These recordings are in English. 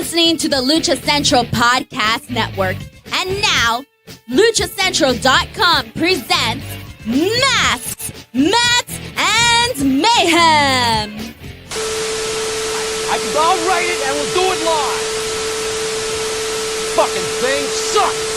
listening to the Lucha Central Podcast Network. And now, LuchaCentral.com presents Masks, Mats, and Mayhem. I'll write it and we'll do it live. Fucking thing sucks.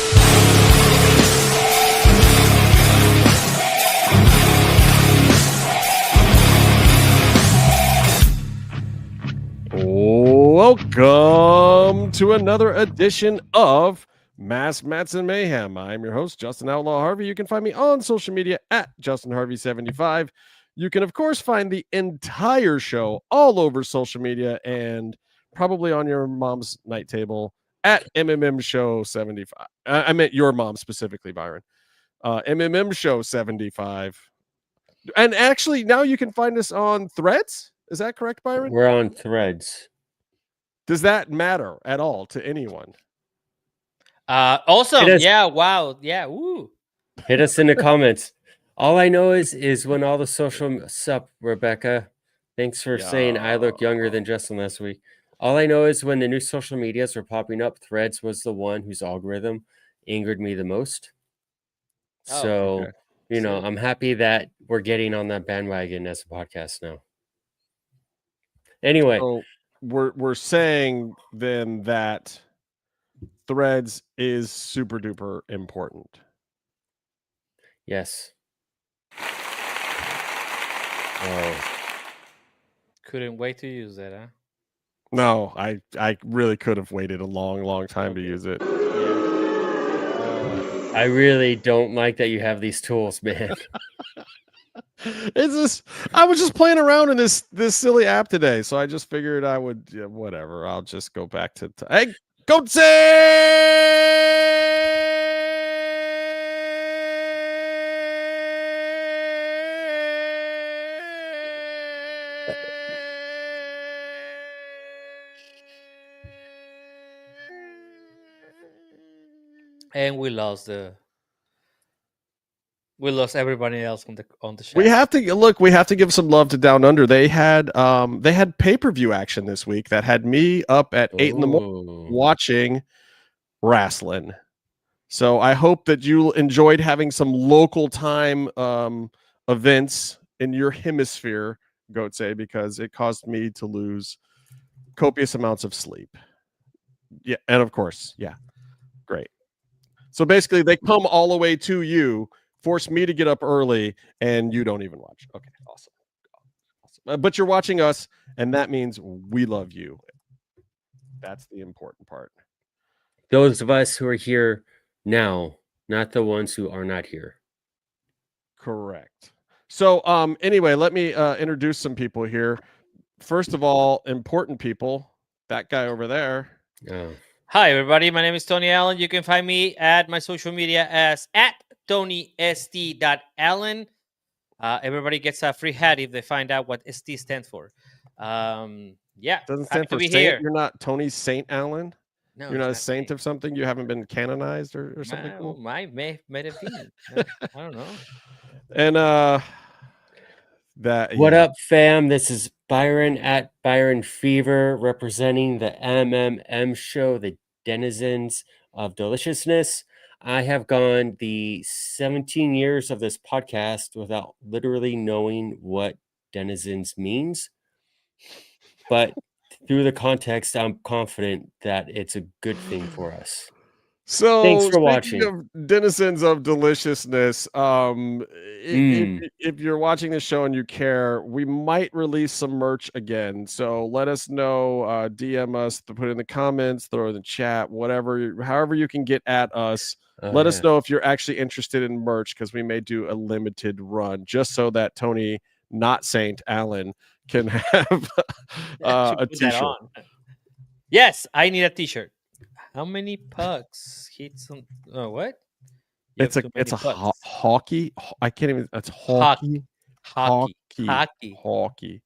Welcome to another edition of Masks, Mats, and Mayhem. I'm your host, Justin Outlaw Harvey. You can find me on social media at JustinHarvey75. You can, of course, find the entire show all over social media and probably on your mom's night table at MMMshow75. I meant your mom specifically, Byron. MMMshow75. And actually, now you can find us on Threads. Is that correct, Byron? We're on Threads. Does that matter at all to anyone? Awesome. Yeah. Wow. Yeah. Woo. Hit us in the comments. All I know is when all the social sup, Rebecca. Thanks for saying I look younger than Justin last week. All I know is when the new social medias were popping up, Threads was the one whose algorithm angered me the most. So, you know, I'm happy that we're getting on that bandwagon as a podcast now. Anyway, so we're saying then that Threads is super duper important. Yes. Oh. Couldn't wait to use that, huh? No, I really could have waited a long time to use it. I really don't like that you have these tools, man. It's just I was just playing around in this silly app today, so I just figured I would whatever. I'll just go back to hey, go say. And we lost everybody else on the show. We have to give some love to Down Under. They had pay-per-view action this week that had me up at 8 in the morning watching wrestling. So I hope that you enjoyed having some local time events in your hemisphere, Goatse, because it caused me to lose copious amounts of sleep. Yeah, and of course, yeah. Great. So basically they come all the way to you, force me to get up early, and you don't even watch. Okay, awesome. But you're watching us, and that means we love you. That's the important part. Those of us who are here now, not the ones who are not here. Correct. So anyway, let me introduce some people here. First of all, important people. That guy over there. Oh. Hi, everybody. My name is Tony Allen. You can find me at my social media as at TonyST.Allen. Everybody gets a free hat if they find out what ST stands for. Yeah. Doesn't stand for saint. Here. You're not Tony Saint Allen? No, you're not a saint of something? You haven't been canonized or something cool? May have been. I don't know. And what up, fam? This is Byron at Byron Fever, representing the MMMshow, the denizens of deliciousness. I have gone the 17 years of this podcast without literally knowing what denizens means. But through the context, I'm confident that it's a good thing for us. So thanks for watching. Of denizens of deliciousness, if you're watching this show and you care, we might release some merch again. So let us know, DM us, put in the comments, throw in the chat, whatever, however you can get at us. Let us know if you're actually interested in merch, because we may do a limited run just so that Tony, not Saint Allen, can have a t-shirt. Yes, I need a t-shirt. How many pucks hit some? Oh, what? It's a hockey. I can't even. It's hockey. Hockey.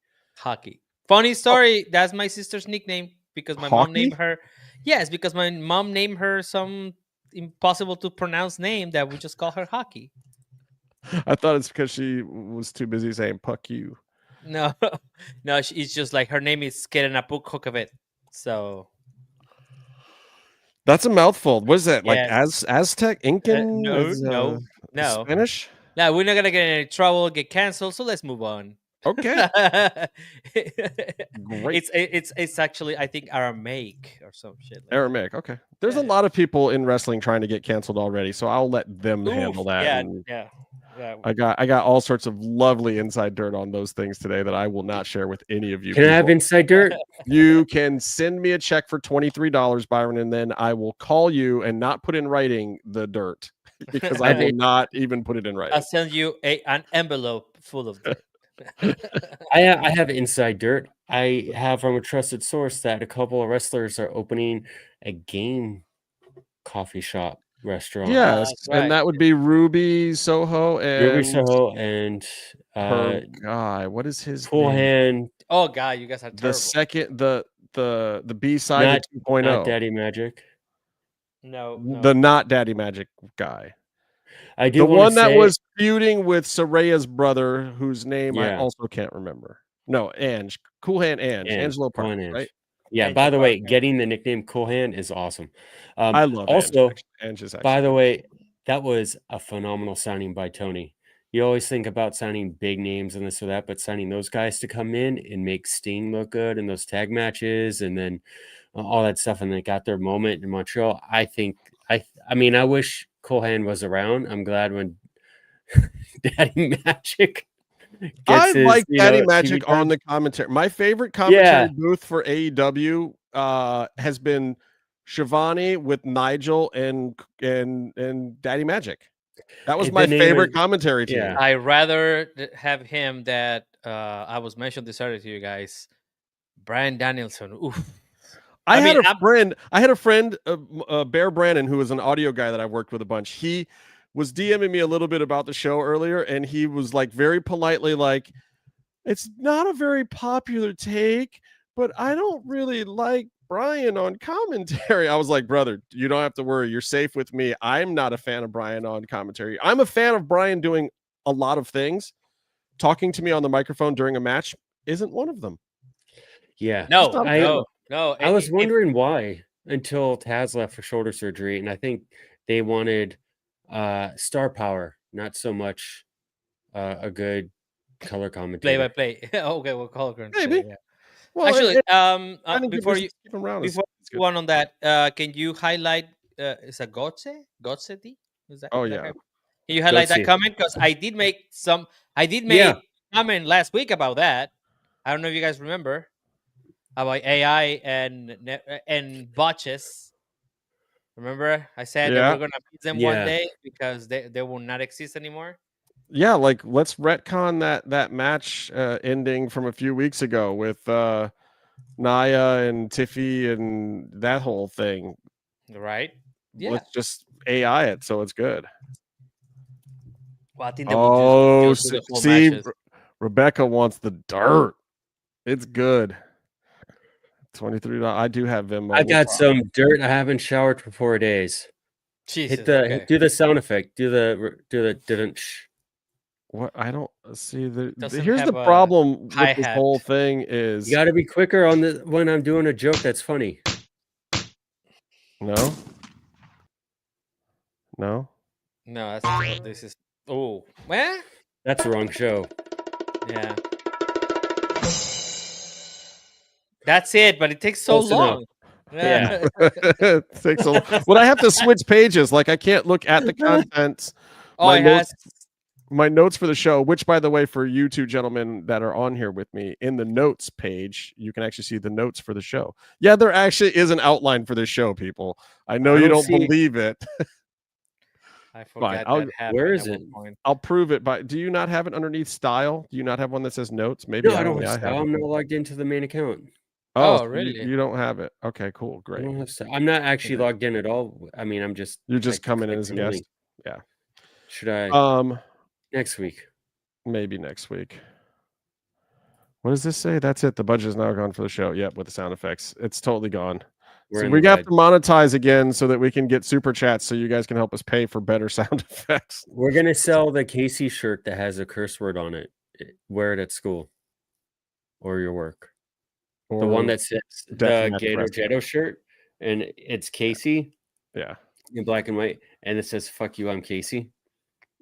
Funny story. That's my sister's nickname because my mom named her. Yes, because my mom named her some impossible to pronounce name that we just call her Hockey. I thought it's because she was too busy saying "puck you." No, it's just like her name is Kerenapuk Hokovet. So That's a mouthful. What is that? Like Yes. Aztec, Incan? No. Spanish? No, we're not gonna get in any trouble, get canceled. So let's move on. Okay. Great. It's actually, I think, Aramaic or some shit. Like Aramaic. Okay. There's a Yeah. lot of people in wrestling trying to get canceled already, so I'll let them that. handle that. Yeah, and yeah. I got all sorts of lovely inside dirt on those things today that I will not share with any of you. Can I have inside dirt? You can send me a check for $23, Byron, and then I will call you and not put in writing the dirt because I will not even put it in writing. I'll send you an envelope full of dirt. I have inside dirt. I have from a trusted source that a couple of wrestlers are opening a game coffee shop restaurant. Yes, right. and that would be Ruby Soho and Ruby Soho and her guy. What is his Cool name? Hand. Oh god, you guys are terrible. The second the B-side 2.0. Not Daddy Magic. No. The not Daddy Magic guy. I do The one that say, was feuding with Soraya's brother, whose name I Yeah. also can't remember. No, Ange. Cool Hand Ange. Angelo Cool Park, Hand right? Yeah, Angelo by the way, Park. getting the nickname Cool Hand is awesome. I love also, Ange is actually by the way, that was a phenomenal signing by Tony. You always think about signing big names and this or that, but signing those guys to come in and make Sting look good in those tag matches and then all that stuff, and they got their moment in Montreal. I mean, I wish Cool Hand was around. I'm glad when Daddy Magic I gets like Daddy TV Magic time. on the commentary. My favorite commentary booth for AEW has been Shivani with Nigel and Daddy Magic. That was my favorite commentary team. Yeah. I rather have him that I was mentioned this earlier to you guys. Brian Danielson. Oof. I had a friend, Bear Brandon, who was an audio guy that I worked with a bunch. He was DMing me a little bit about the show earlier, and he was like very politely like, it's not a very popular take, but I don't really like Brian on commentary. I was like, brother, you don't have to worry. You're safe with me. I'm not a fan of Brian on commentary. I'm a fan of Brian doing a lot of things. Talking to me on the microphone during a match isn't one of them. Yeah. No. I was wondering why until Taz left for shoulder surgery, and I think they wanted star power, not so much a good color commentator. Play. Okay, we'll call it maybe. Yeah. Well, actually, before you keep him around, before you on that, can you highlight? Is a Gotze? Gotze? Is that? Oh is that yeah. right? Can you highlight that comment? Because I did make a comment last week about that. I don't know if you guys remember about AI and botches. Remember, I said that we're gonna beat them one day because they will not exist anymore. Yeah, like let's retcon that match ending from a few weeks ago with Naya and Tiffy and that whole thing. Right. Yeah. Let's just AI it so it's good. Well, I think they will just do the whole matches. Rebecca wants the dirt. It's good. $23. I do have Venmo. I got some dirt. I haven't showered for 4 days. Jesus, do the sound effect. Do the didn't. What I don't see Doesn't here's have the a problem with this hi-hat. whole thing is You got to be quicker on when I'm doing a joke that's funny. No. That's this is. Oh, well, That's the wrong show. Yeah. That's it, but it takes so Close long. Yeah. It takes a long. Well, I have to switch pages. Like I can't look at the contents. My notes for the show, which by the way, for you two gentlemen that are on here with me, in the notes page, you can actually see the notes for the show. Yeah, there actually is an outline for this show, people. I know you don't believe it. I forgot that happened. Where is it? I'll prove it by. Do you not have it underneath style? Do you not have one that says notes? Maybe no, I don't have style. I'm not logged into the main account. Oh, Oh, really? You don't have it. Okay, cool, great. I don't have style. I'm not actually logged in at all. I mean, you're just coming in as a guest. Yeah. Should I? Next week. Maybe next week. What does this say? That's it. The budget is now gone for the show. Yep, with the sound effects. It's totally gone. So we got to monetize again so that we can get super chats so you guys can help us pay for better sound effects. We're going to sell the Casey shirt that has a curse word on it. Wear it at school or your work. Or the one that says the Gator Jetto shirt and it's Casey Yeah. In black and white, and it says "Fuck you, I'm Casey."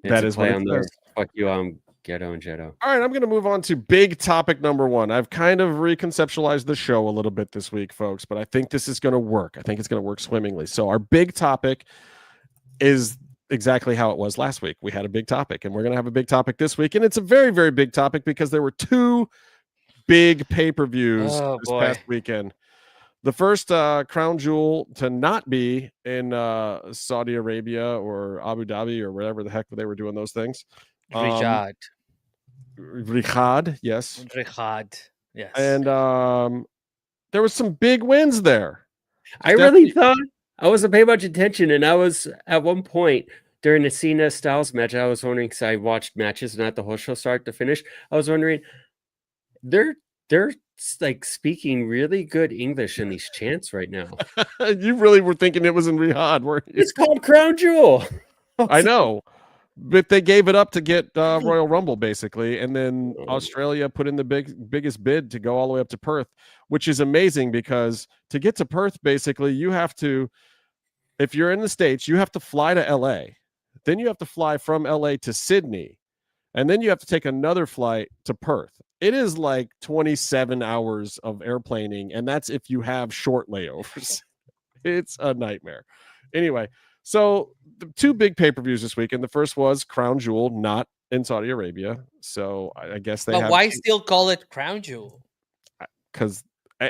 That is what it says. "Fuck you, I'm Ghetto and Jetto." All right, I'm going to move on to big topic number 1. I've kind of reconceptualized the show a little bit this week, folks, but I think this is going to work. I think it's going to work swimmingly. So our big topic is exactly how it was last week. We had a big topic, and we're going to have a big topic this week, and it's a very, very big topic because there were 2 big pay-per-views this past weekend. The first crown jewel to not be in Saudi Arabia or Abu Dhabi or wherever the heck they were doing those things. Riyadh, yes. Riyadh, yes. And there was some big wins there. I really thought I wasn't paying much attention, and I was at one point during the Cena Styles match. I was wondering, because I watched matches not the whole show start to finish. I was wondering, they're like speaking really good English in these chants right now. You really were thinking it was in Riyadh, weren't you? It's called Crown Jewel. I know, but they gave it up to get Royal Rumble basically, and then Australia put in the biggest bid to go all the way up to Perth, which is amazing because to get to Perth, basically you have to, if you're in the States, you have to fly to LA, then you have to fly from LA to Sydney, and then you have to take another flight to Perth. It is like 27 hours of airplaning, and that's if you have short layovers. It's a nightmare. Anyway, so the 2 big pay-per-views this week, and the first was Crown Jewel, not in Saudi Arabia. So I guess they But why still call it Crown Jewel? Because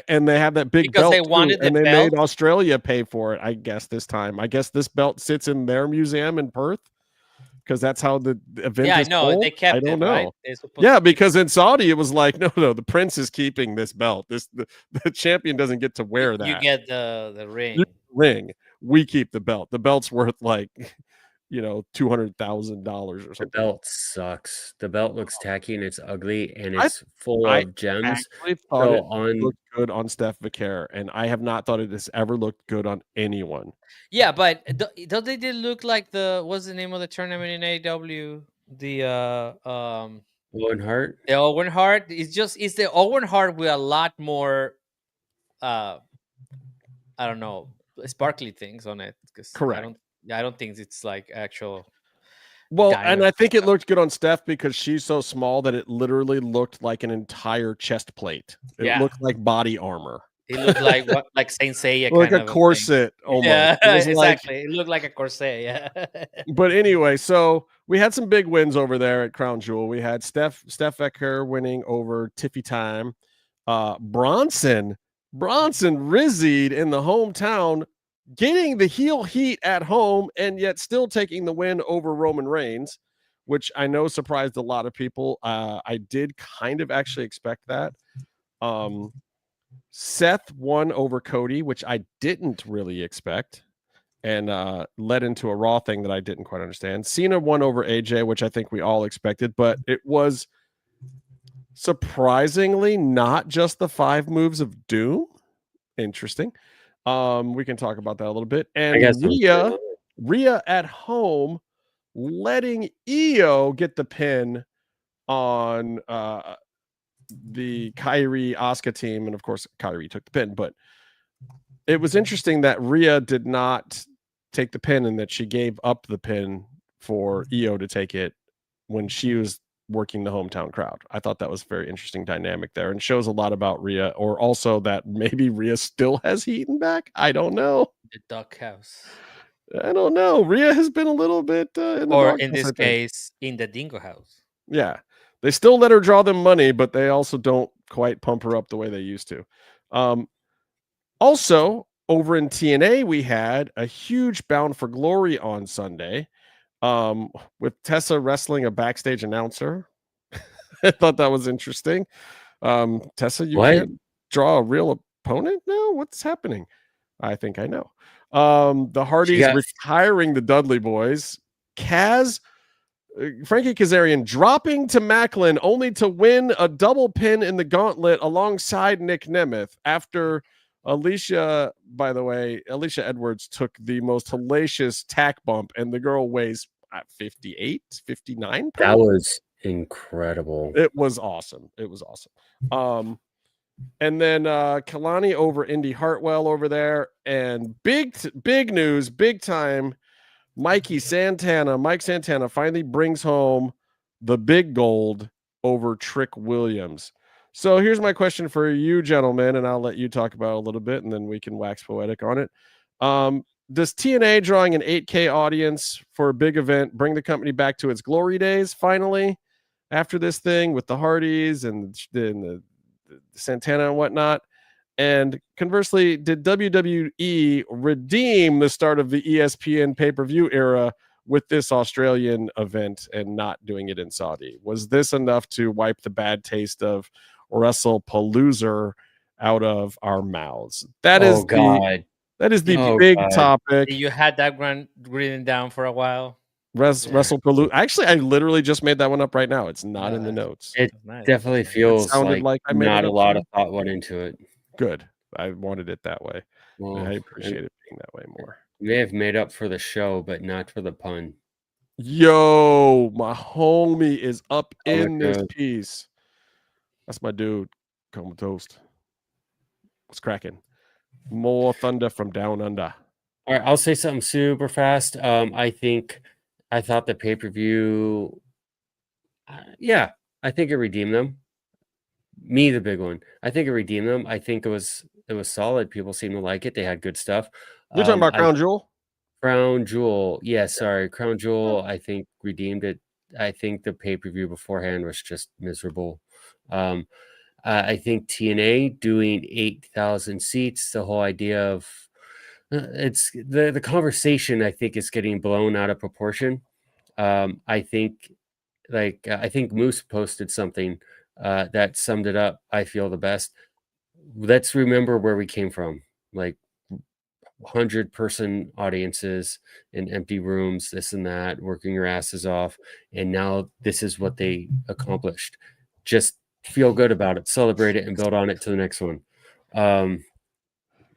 and they have that big because belt they wanted too, and they belt? made Australia pay for it, I guess, this time. I guess this belt sits in their museum in Perth. Because that's how the event is. Yeah, I know. They kept I don't it, know. Right? Yeah, because in Saudi, it was like, no, the prince is keeping this belt. The champion doesn't get to wear that. You get the ring. Ring. We keep the belt. The belt's worth like, $200,000 or something. The belt sucks. The belt looks tacky and it's ugly and it's full of gems. I thought it looked good on Steph Vicaire, and I have not thought it has ever looked good on anyone. Yeah, but don't they did look like what's the name of the tournament in AEW? The Owen Hart. The Owen Hart. It's the Owen Hart with a lot more I don't know, sparkly things on it. Correct. I don't think it's like actual. Well, and I think it looked good on Steph because she's so small that it literally looked like an entire chest plate. It looked like body armor. It looked like like Saint Seiya, like a corset almost. Yeah, exactly. It looked like a corset. Yeah. But anyway, so we had some big wins over there at Crown Jewel. We had Steph Ecker winning over Tiffy Time. Bronson Rizzied in the hometown, getting the heel heat at home, and yet still taking the win over Roman Reigns, which I know surprised a lot of people. I did kind of actually expect that. Seth won over Cody, which I didn't really expect, and led into a Raw thing that I didn't quite understand. Cena won over AJ, which I think we all expected, but it was surprisingly not just the 5 moves of doom. Interesting. We can talk about that a little bit. And Rhea at home letting Io get the pin on the Kairi Asuka team, and of course Kairi took the pin, but it was interesting that Rhea did not take the pin and that she gave up the pin for Io to take it when she was working the hometown crowd. I thought that was a very interesting dynamic there, and shows a lot about Rhea, or also that maybe Rhea still has heat in back. I don't know. The duck house. I don't know. Rhea has been a little bit in this case, in the dingo house. Yeah. They still let her draw them money, but they also don't quite pump her up the way they used to. Also, over in TNA, we had a huge Bound for Glory on Sunday with Tessa wrestling a backstage announcer. I thought that was interesting. Tessa, you can't draw a real opponent now? What's happening? I think I know. The Hardys retiring the Dudley Boys. Frankie Kazarian dropping to Macklin only to win a double pin in the gauntlet alongside Nick Nemeth after Alicia Edwards took the most hellacious tack bump, and the girl weighs 58, 59 pounds. That was incredible. It was awesome. And then Kalani over Indy Hartwell over there. And big news, big time. Mike Santana finally brings home the big gold over Trick Williams. So here's my question for you, gentlemen, and I'll let you talk about it a little bit, and then we can wax poetic on it. Does TNA drawing an 8K audience for a big event bring the company back to its glory days finally after this thing with the Hardys and the Santana and whatnot? And conversely, did WWE redeem the start of the ESPN pay-per-view era with this Australian event and not doing it in Saudi? Was this enough to wipe the bad taste of WrestlePalooza out of our mouths? That is the big topic. You had that written down for a while. WrestlePalooza. Actually, I literally just made that one up right now. It's not in the notes. It definitely feels like I made not a lot of thought went into it. Good. I wanted it that way. Well, I appreciate it being that way more. You may have made up for the show, but not for the pun. Yo, my homie is up in this piece. That's my dude. Come toast. What's cracking? More thunder from down under. All right, I'll say something super fast. I thought the pay-per-view, I think it redeemed them. Me, the big one. I think it redeemed them. I think it was solid. People seem to like it. They had good stuff. You're talking about Crown Jewel? Crown Jewel. Yeah, sorry. Crown Jewel, I think, redeemed it. I think the pay-per-view beforehand was just miserable. I think TNA doing 8,000 seats, the whole idea of it's the conversation, I think, is getting blown out of proportion. I think Moose posted something that summed it up, I feel, the best. Let's remember where we came from. Like 100-person audiences in empty rooms, this and that, working your asses off. And now this is what they accomplished. Just feel good about it, celebrate it, and build on it to the next one.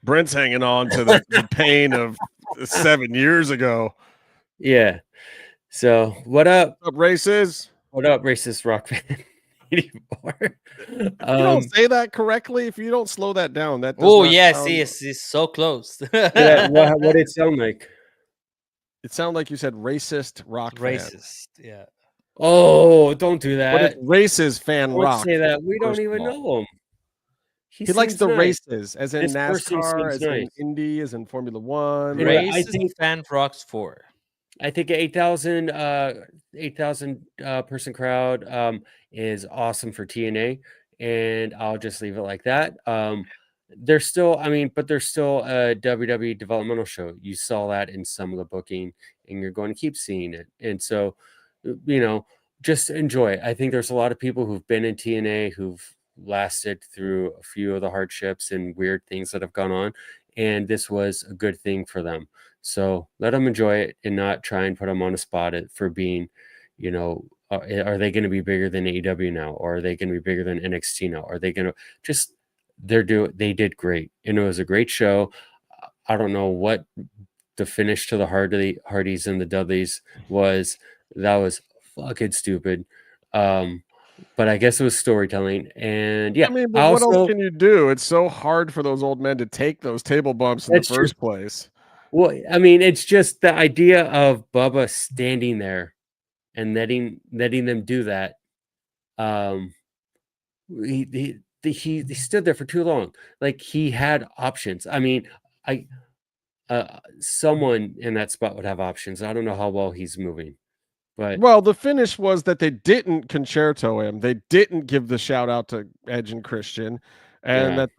Brent's hanging on to the pain of 7 years ago. Yeah. So what up? What up, races? What up, racist rock fan? You don't say that correctly. If you don't slow that down, that it's so close. What did it sound like? It sounded like you said racist rock racist fan. Yeah. Oh, don't do that. What is racist fan don't rock? Say that. We don't even know him. He likes the races, as in NASCAR, as in Indy, as in Formula One. Racist I think fan rocks 4. I think 8,000 person crowd is awesome for TNA, and I'll just leave it like that. There's still a WWE developmental show. You saw that in some of the booking, and you're going to keep seeing it. And so, just enjoy it. I think there's a lot of people who've been in TNA who've lasted through a few of the hardships and weird things that have gone on, and this was a good thing for them. So let them enjoy it and not try and put them on a spot for being, are they going to be bigger than AEW now? Or are they going to be bigger than NXT now? Are they going to they did great. And it was a great show. I don't know what the finish to the Hardys and the Dudleys was. That was fucking stupid. But I guess it was storytelling. And yeah, but what else can you do? It's so hard for those old men to take those table bumps in the first place. Well, it's just the idea of Bubba standing there and letting them do that. He stood there for too long. Like, he had options. Someone in that spot would have options. I don't know how well he's moving. Well, the finish was that they didn't concerto him. They didn't give the shout out to Edge and Christian, and that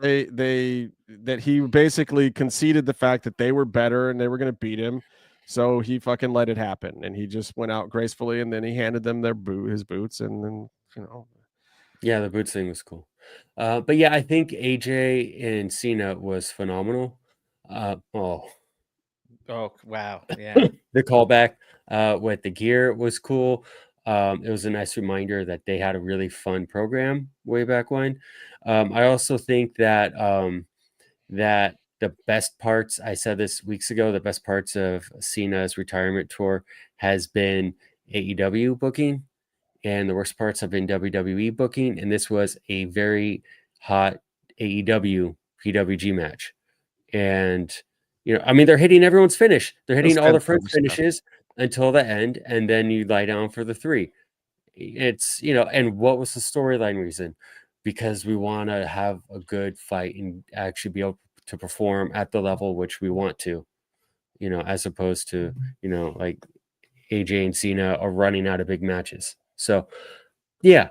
that he basically conceded the fact that they were better and they were going to beat him. So he fucking let it happen, and he just went out gracefully, and then he handed them his boots, and then Yeah, the boots thing was cool. But yeah, I think AJ and Cena was phenomenal. Oh wow, yeah. The callback with the gear was cool. It was a nice reminder that they had a really fun program way back when. I also think that that the best parts, I said this weeks ago, the best parts of Cena's retirement tour has been AEW booking, and the worst parts have been WWE booking. And this was a very hot AEW PWG match. And, I mean, they're hitting everyone's finish. They're hitting all their friends' finishes until the end, and then you lie down for the 3. It's, and what was the storyline reason? Because we want to have a good fight and actually be able to perform at the level which we want to, as opposed to, like AJ and Cena are running out of big matches. So, yeah,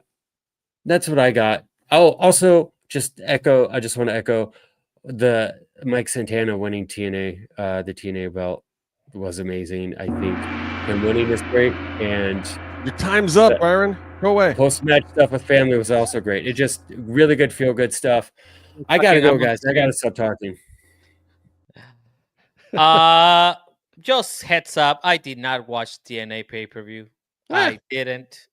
that's what I got. Oh, also, I just want to echo the Mike Santana winning TNA, the TNA belt was amazing. I think him winning is great. And your time's up, Byron. Go away. Post-match stuff with family was also great. It just really good, feel-good stuff. I gotta go, guys. I gotta stop talking. Just heads up, I did not watch TNA pay-per-view. I didn't.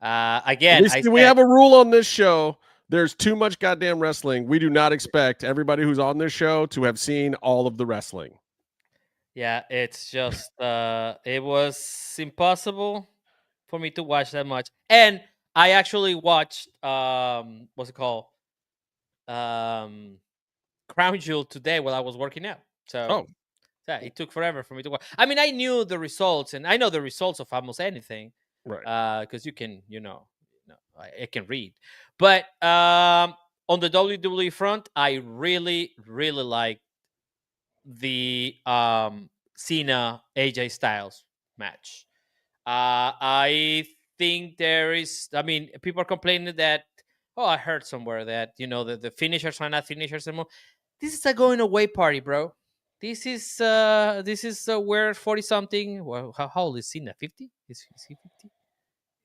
Again, we have a rule on this show. There's too much goddamn wrestling. We do not expect everybody who's on this show to have seen all of the wrestling. Yeah, it's just it was impossible for me to watch that much. And I actually watched what's it called? Crown Jewel today while I was working out. So yeah, it took forever for me to watch. I mean, I knew the results, and I know the results of almost anything. Right. Because you can, I can read. But on the WWE front, I really, really liked the Cena AJ Styles match. I think people are complaining that, I heard somewhere that, the finishers are not finishers anymore. This is a going away party, bro. This is where 40 something. Well, how old is Cena? 50? Is he 50?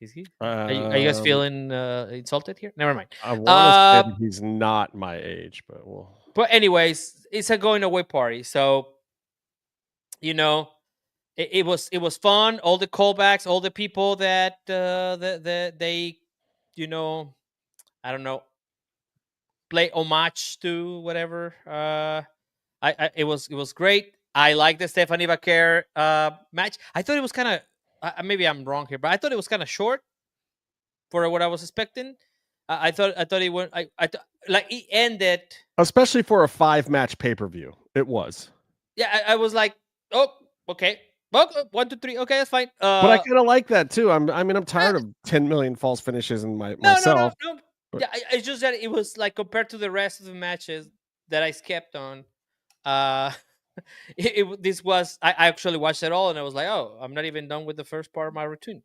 Is he? Are you guys feeling insulted here? Never mind. I want to say that he's not my age, but well. But anyways, it's a going away party, so it was fun. All the callbacks, all the people that they, I don't know, play homage to whatever. It was great. I like the Stephanie Baker match. I thought it was kind of maybe I'm wrong here, but I thought it was kind of short for what I was expecting. I thought it went. I like it ended, especially for a 5-match pay-per-view. It was. Yeah, I was like, oh, okay. Well, 1, 2, 3. Okay, that's fine. But I kind of like that too. I'm tired of 10 million false finishes in myself. No. Yeah, it's just that it was like compared to the rest of the matches that I skipped on. This was I actually watched it all, and I was like, oh, I'm not even done with the first part of my routine.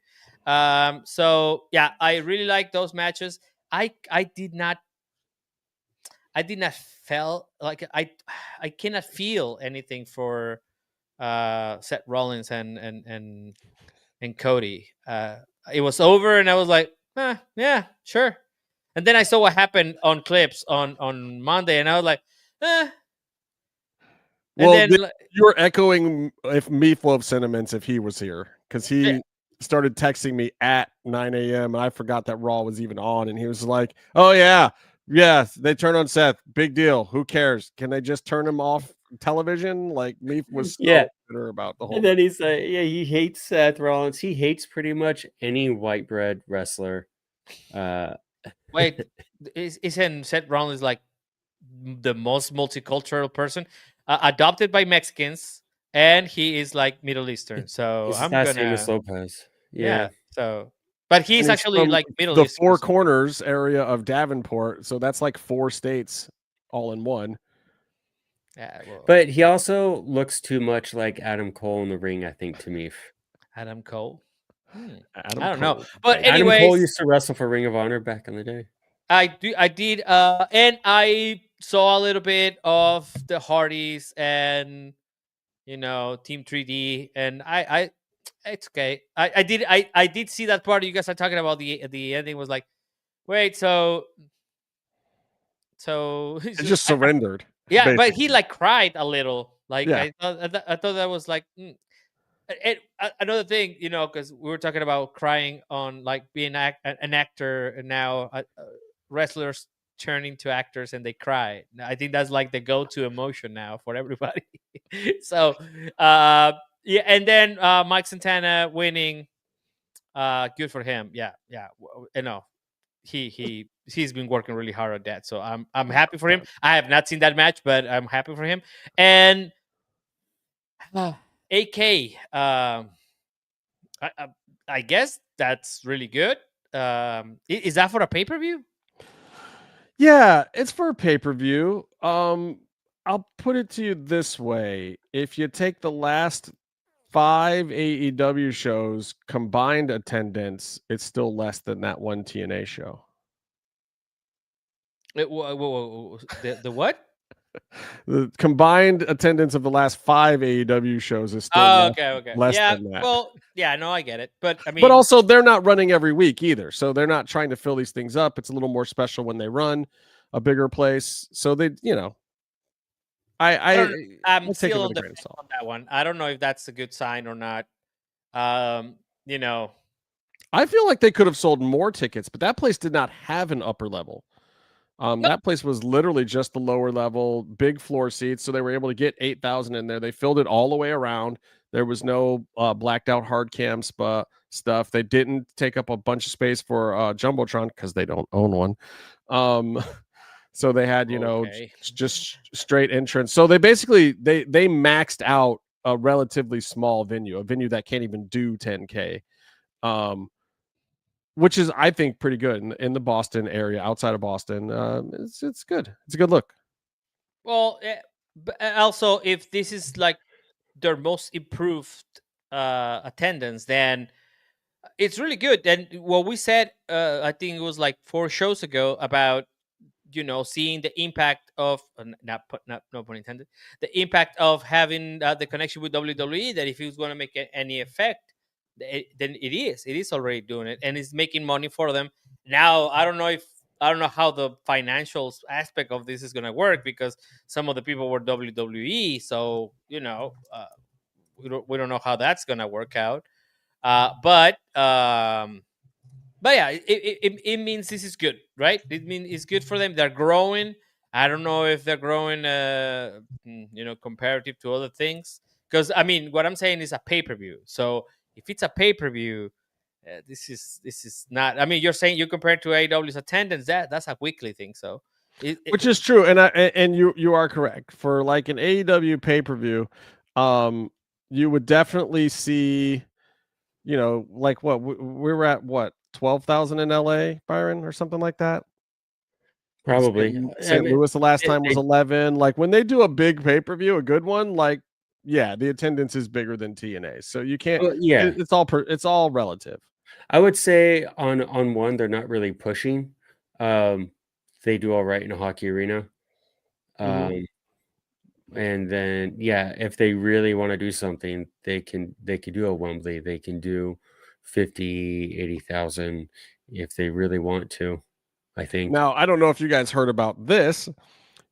So yeah, I really like those matches. I did not feel like I cannot feel anything for Seth Rollins and Cody. It was over, and I was like, yeah, sure. And then I saw what happened on clips on Monday, and I was like, And well, you were echoing if Meefloaf sentiments if he was here, because he started texting me at 9 a.m. and I forgot that Raw was even on, and he was like, "Oh yeah, they turn on Seth. Big deal. Who cares? Can they just turn him off television?" Like Meef was so bitter about the whole. And then he's like, "Yeah, he hates Seth Rollins. He hates pretty much any white bread wrestler." Wait, isn't Seth Rollins like the most multicultural person, adopted by Mexicans, and he is like Middle Eastern? So I'm gonna Lopez. Yeah. So, but he's actually like Middle Eastern. The Four Corners area of Davenport, so that's like 4 states all in one. Yeah, well, but he also looks too much like Adam Cole in the ring, I think, to me. Adam Cole. I don't know. But anyways, Adam Cole used to wrestle for Ring of Honor back in the day. I did, and I saw a little bit of the Hardys and Team 3D, and it's okay. I did see that part. You guys are talking about the ending was like, wait, so it just surrendered. Yeah, basically. But he like cried a little. Like yeah. I thought that was like. And another thing, because we were talking about crying on like being an actor, and now wrestlers turn into actors and they cry. I think that's like the go-to emotion now for everybody. So, yeah, and then Mike Santana winning, good for him. Yeah, he's been working really hard on that. So I'm happy for him. I have not seen that match, but I'm happy for him. And AK, I guess that's really good. Is that for a pay-per-view? Yeah, it's for a pay-per-view. I'll put it to you this way. If you take the last 5 AEW shows combined attendance, it's still less than that one TNA show. The what? The combined attendance of the last 5 AEW shows is still less than that. Well, yeah, no, I get it. But I mean, but also they're not running every week either. So they're not trying to fill these things up. It's a little more special when they run a bigger place. So they, I'm still on the fence on that one. I don't know if that's a good sign or not. I feel like they could have sold more tickets, but that place did not have an upper level. That place was literally just the lower level, big floor seats. So they were able to get 8,000 in there. They filled it all the way around. There was no blacked out hard cam stuff. They didn't take up a bunch of space for Jumbotron because they don't own one. So they had, just straight entrance. So they basically, they maxed out a relatively small venue, a venue that can't even do 10K. Which is, I think, pretty good in the Boston area, outside of Boston. It's good. It's a good look. Well, but also, if this is like their most improved attendance, then it's really good. And what we said, I think it was like 4 shows ago about, seeing the impact of, no pun intended, the impact of having the connection with WWE, that if it was going to make any effect, then it is already doing it, and it's making money for them. Now, I don't know how the financial aspect of this is going to work, because some of the people were WWE, so we don't know how that's going to work out. But yeah, it means this is good, right? It means it's good for them. They're growing. I don't know if they're growing, comparative to other things, because I mean, what I'm saying is a pay-per-view. So if it's a pay-per-view, this is not. I mean, you're saying you compare it to AEW's attendance. That's a weekly thing. So, which is true, and you are correct. For like an AEW pay-per-view, you would definitely see, like what we were at, 12,000 in LA, Byron, or something like that. Probably. St. Louis the last time was 11. Like when they do a big pay-per-view, a good one, like, yeah, the attendance is bigger than TNA. So you can't. It's all relative. I would say on one, they're not really pushing. They do all right in a hockey arena. And then, if they really want to do something, they can do a Wembley. They can do 50, 80,000 if they really want to, I think. Now, I don't know if you guys heard about this,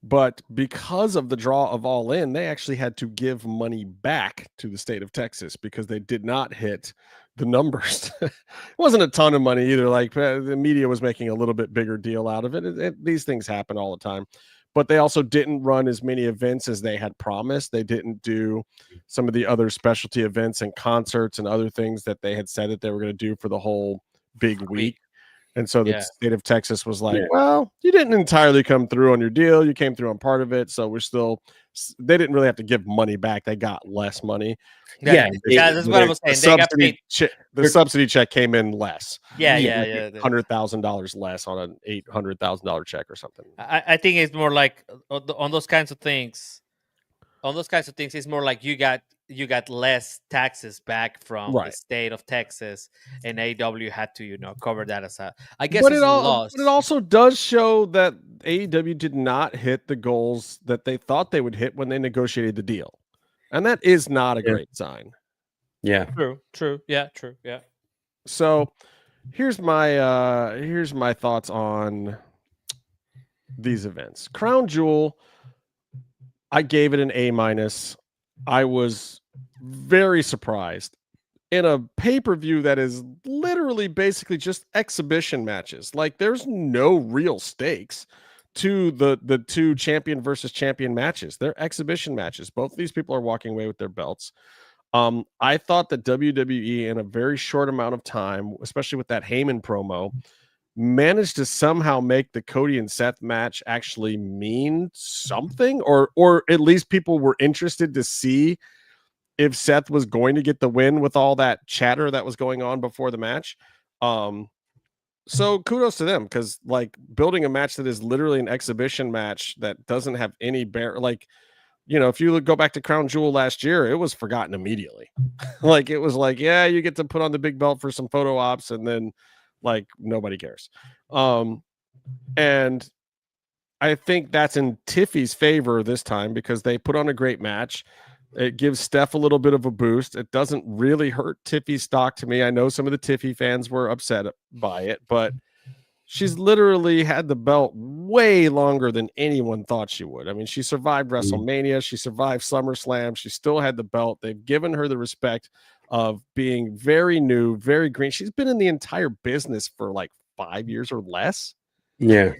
but because of the draw of All In, they actually had to give money back to the state of Texas because they did not hit the numbers. It wasn't a ton of money either. Like the media was making a little bit bigger deal out of it. These things happen all the time. But they also didn't run as many events as they had promised. They didn't do some of the other specialty events and concerts and other things that they had said that they were going to do for the whole big week. And so the state of Texas was like, well, you didn't entirely come through on your deal. You came through on part of it. So they didn't really have to give money back. They got less money. That's what I was saying. The subsidy check came in less. $100,000 less on an $800,000 check or something. I think it's more like on those kinds of things. On those kinds of things, it's more like you got less taxes back from the state of Texas, and AEW had to cover that as a. I guess but it also does show that AEW did not hit the goals that they thought they would hit when they negotiated the deal, and that is not a great sign. Yeah. True. Yeah. True. Yeah. So here's my thoughts on these events. Crown Jewel, I gave it an A-. I was very surprised in a pay-per-view that is literally basically just exhibition matches. Like there's no real stakes to the 2 champion versus champion matches. They're exhibition matches. Both of these people are walking away with their belts. I thought that WWE in a very short amount of time, especially with that Heyman promo, managed to somehow make the Cody and Seth match actually mean something, or at least people were interested to see if Seth was going to get the win with all that chatter that was going on before the match. So kudos to them, because like building a match that is literally an exhibition match that doesn't have any like, you know, if you go back to Crown Jewel last year, it was forgotten immediately. Like it was like, yeah, you get to put on the big belt for some photo ops, and then like nobody cares. And I think that's in Tiffy's favor this time, because they put on a great match. It gives Steph a little bit of a boost. It doesn't really hurt Tiffy's stock to me. I know some of the Tiffy fans were upset by it, but she's literally had the belt way longer than anyone thought she would. I mean, she survived WrestleMania. She survived SummerSlam. She still had the belt. They've given her the respect of being very new, very green. She's been in the entire business for like 5 years or less. Yeah.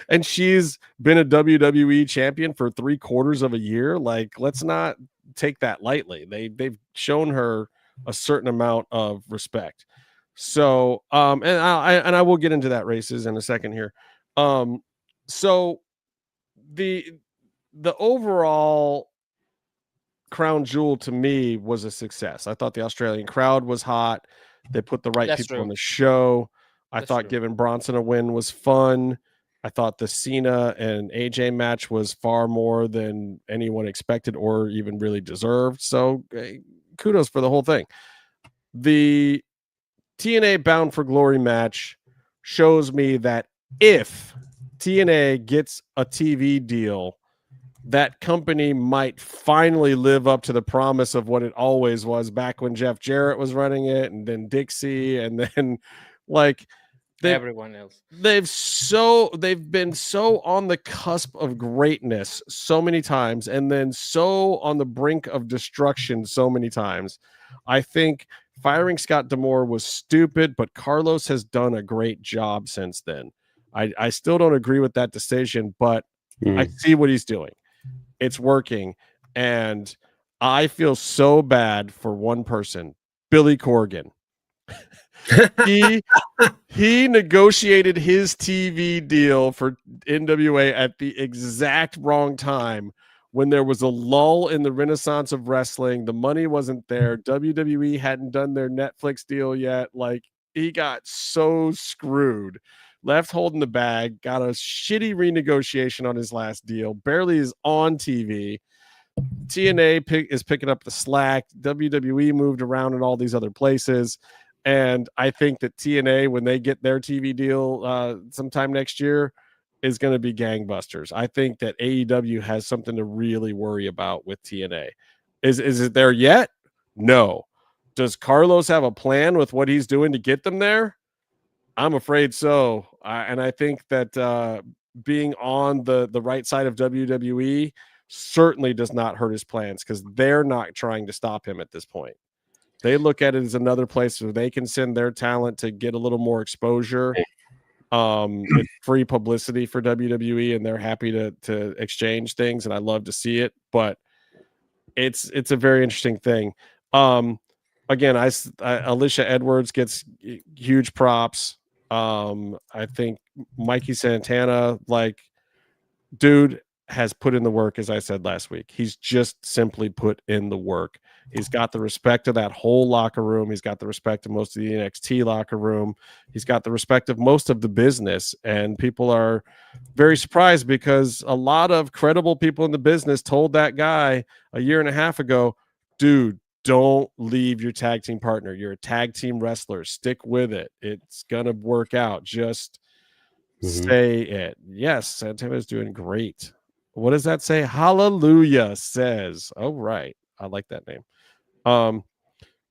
And she's been a WWE champion for 3/4 of a year. Like, let's not take that lightly. They've shown her a certain amount of respect. So, and I will get into that races in a second here. So the overall Crown Jewel to me was a success. I thought the Australian crowd was hot. They put the right people on the show. I thought giving Bronson a win was fun. I thought the Cena and AJ match was far more than anyone expected or even really deserved. So kudos for the whole thing. The TNA Bound for Glory match shows me that if TNA gets a TV deal, that company might finally live up to the promise of what it always was back when Jeff Jarrett was running it, and then Dixie, and then like everyone else. They've been so on the cusp of greatness so many times, and then so on the brink of destruction so many times. I think firing Scott D'Amore was stupid, but Carlos has done a great job since then. I still don't agree with that decision, but I see what he's doing. It's working. And I feel so bad for one person, Billy Corgan. He negotiated his TV deal for NWA at the exact wrong time, when there was a lull in the renaissance of wrestling. The money wasn't there. WWE hadn't done their Netflix deal yet. Like, he got so screwed, left holding the bag, got a shitty renegotiation on his last deal, barely is on TV. TNA is picking up the slack. WWE moved around in all these other places. And I think that TNA, when they get their TV deal sometime next year, is going to be gangbusters. I think that AEW has something to really worry about with TNA. Is it there yet? No. Does Carlos have a plan with what he's doing to get them there? I'm afraid so. And I think that being on the right side of WWE certainly does not hurt his plans, because they're not trying to stop him at this point. They look at it as another place where they can send their talent to get a little more exposure. It's free publicity for WWE, and they're happy to exchange things, and I love to see it. But it's a very interesting thing. Again, Alicia Edwards gets huge props. I think Mikey Santana, like, dude, has put in the work, as I said last week. He's just simply put in the work. He's got the respect of that whole locker room. He's got the respect of most of the NXT locker room. He's got the respect of most of the business. And people are very surprised, because a lot of credible people in the business told that guy a year and a half ago, dude, don't leave your tag team partner. You're a tag team wrestler. Stick with it. It's going to work out. Just say it. Yes, Santana is doing great. What does that say? Hallelujah says. Oh, right. I like that name.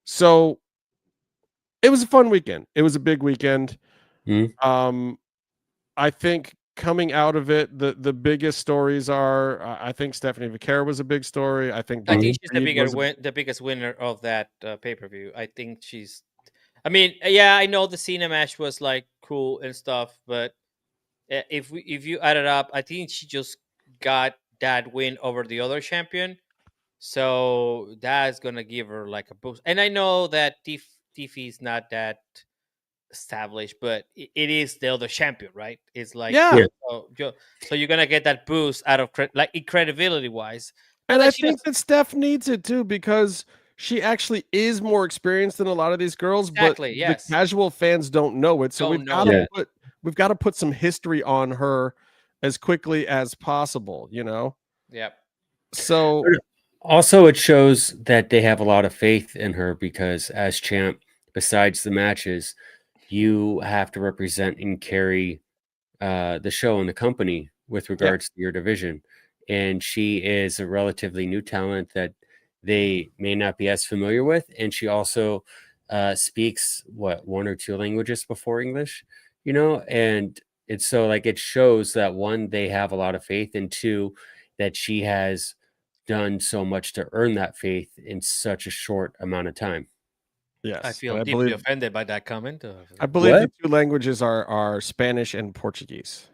So it was a fun weekend. It was a big weekend. I think coming out of it, the biggest stories are, I think Stephanie Vaquera was a big story. I think she's the biggest winner of that pay-per-view. I think she's, I mean, yeah, I know the Cena match was like cool and stuff, but if you add it up, I think she just got that win over the other champion. So that's gonna give her like a boost. And I know that Tiffy is not that established, but it is the other champion, right? It's like so you're gonna get that boost out of credibility wise. And I think that Steph needs it too, because she actually is more experienced than a lot of these girls, but the casual fans don't know it. So we've got to put some history on her as quickly as possible, you know? Yep. So also it shows that they have a lot of faith in her, because as champ, besides the matches, you have to represent and carry the show and the company with regards to your division. And she is a relatively new talent that they may not be as familiar with. And she also speaks one or two languages before English, you know, and it's so like it shows that one, they have a lot of faith, and two, that she has done so much to earn that faith in such a short amount of time. Yes, I feel deeply offended by that comment. I believe the two languages are Spanish and Portuguese.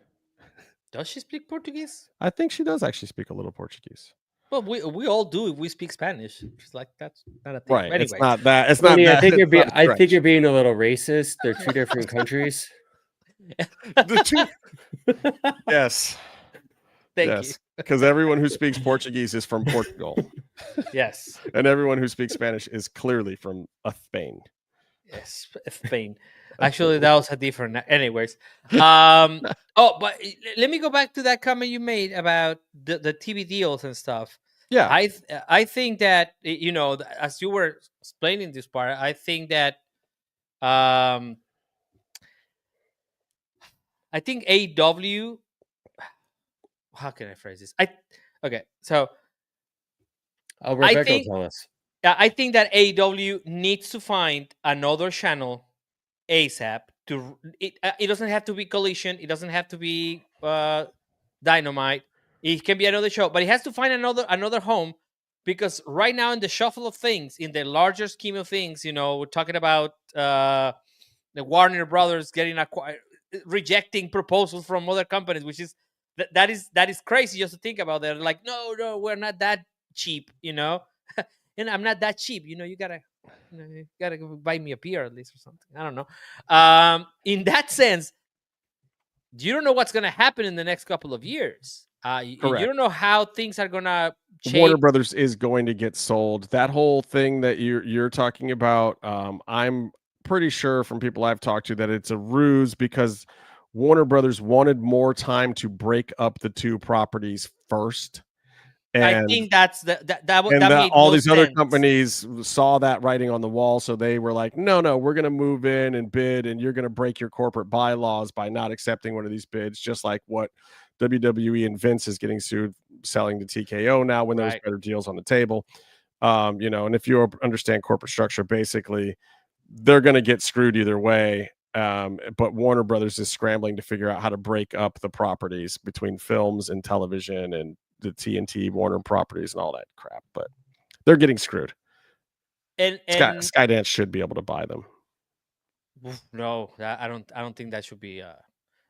Does she speak Portuguese? I think she does actually speak a little Portuguese. Well, we all do. We speak Spanish. It's like that's not a thing. Right. Anyway. It's not that. It's not. That, I think you're being a little racist. They're two different countries. The two. Yes. Thank you. Because everyone who speaks Portuguese is from Portugal. Yes. And everyone who speaks Spanish is clearly from Spain. Yes, Spain. Actually, that was a different. Anyways, but let me go back to that comment you made about the TV deals and stuff. Yeah, I think that, you know, as you were explaining this part, I think that I think AEW. How can I phrase this? Rebecca will tell us. I think that AEW needs to find another channel ASAP. It doesn't have to be Collision. It doesn't have to be Dynamite. It can be another show, but it has to find another home, because right now in the shuffle of things, in the larger scheme of things, you know, we're talking about the Warner Brothers getting rejecting proposals from other companies, which is that is crazy just to think about. They're like, no, we're not that cheap, you know, and I'm not that cheap, you know. You gotta buy me a beer at least or something. I don't know. In that sense, you don't know what's gonna happen in the next couple of years. You don't know how things are gonna change. Warner Brothers is going to get sold. That whole thing that you're talking about, I'm pretty sure from people I've talked to that it's a ruse, because Warner Brothers wanted more time to break up the two properties first. And I think that's all these other companies saw that writing on the wall, so they were like, no, we're going to move in and bid, and you're going to break your corporate bylaws by not accepting one of these bids, just like what WWE and Vince is getting sued selling to TKO now when there's better deals on the table. You know, and if you understand corporate structure, basically they're going to get screwed either way. But Warner Brothers is scrambling to figure out how to break up the properties between films and television and the TNT Warner properties and all that crap, but they're getting screwed. And Skydance should be able to buy them. No, I don't think that should be.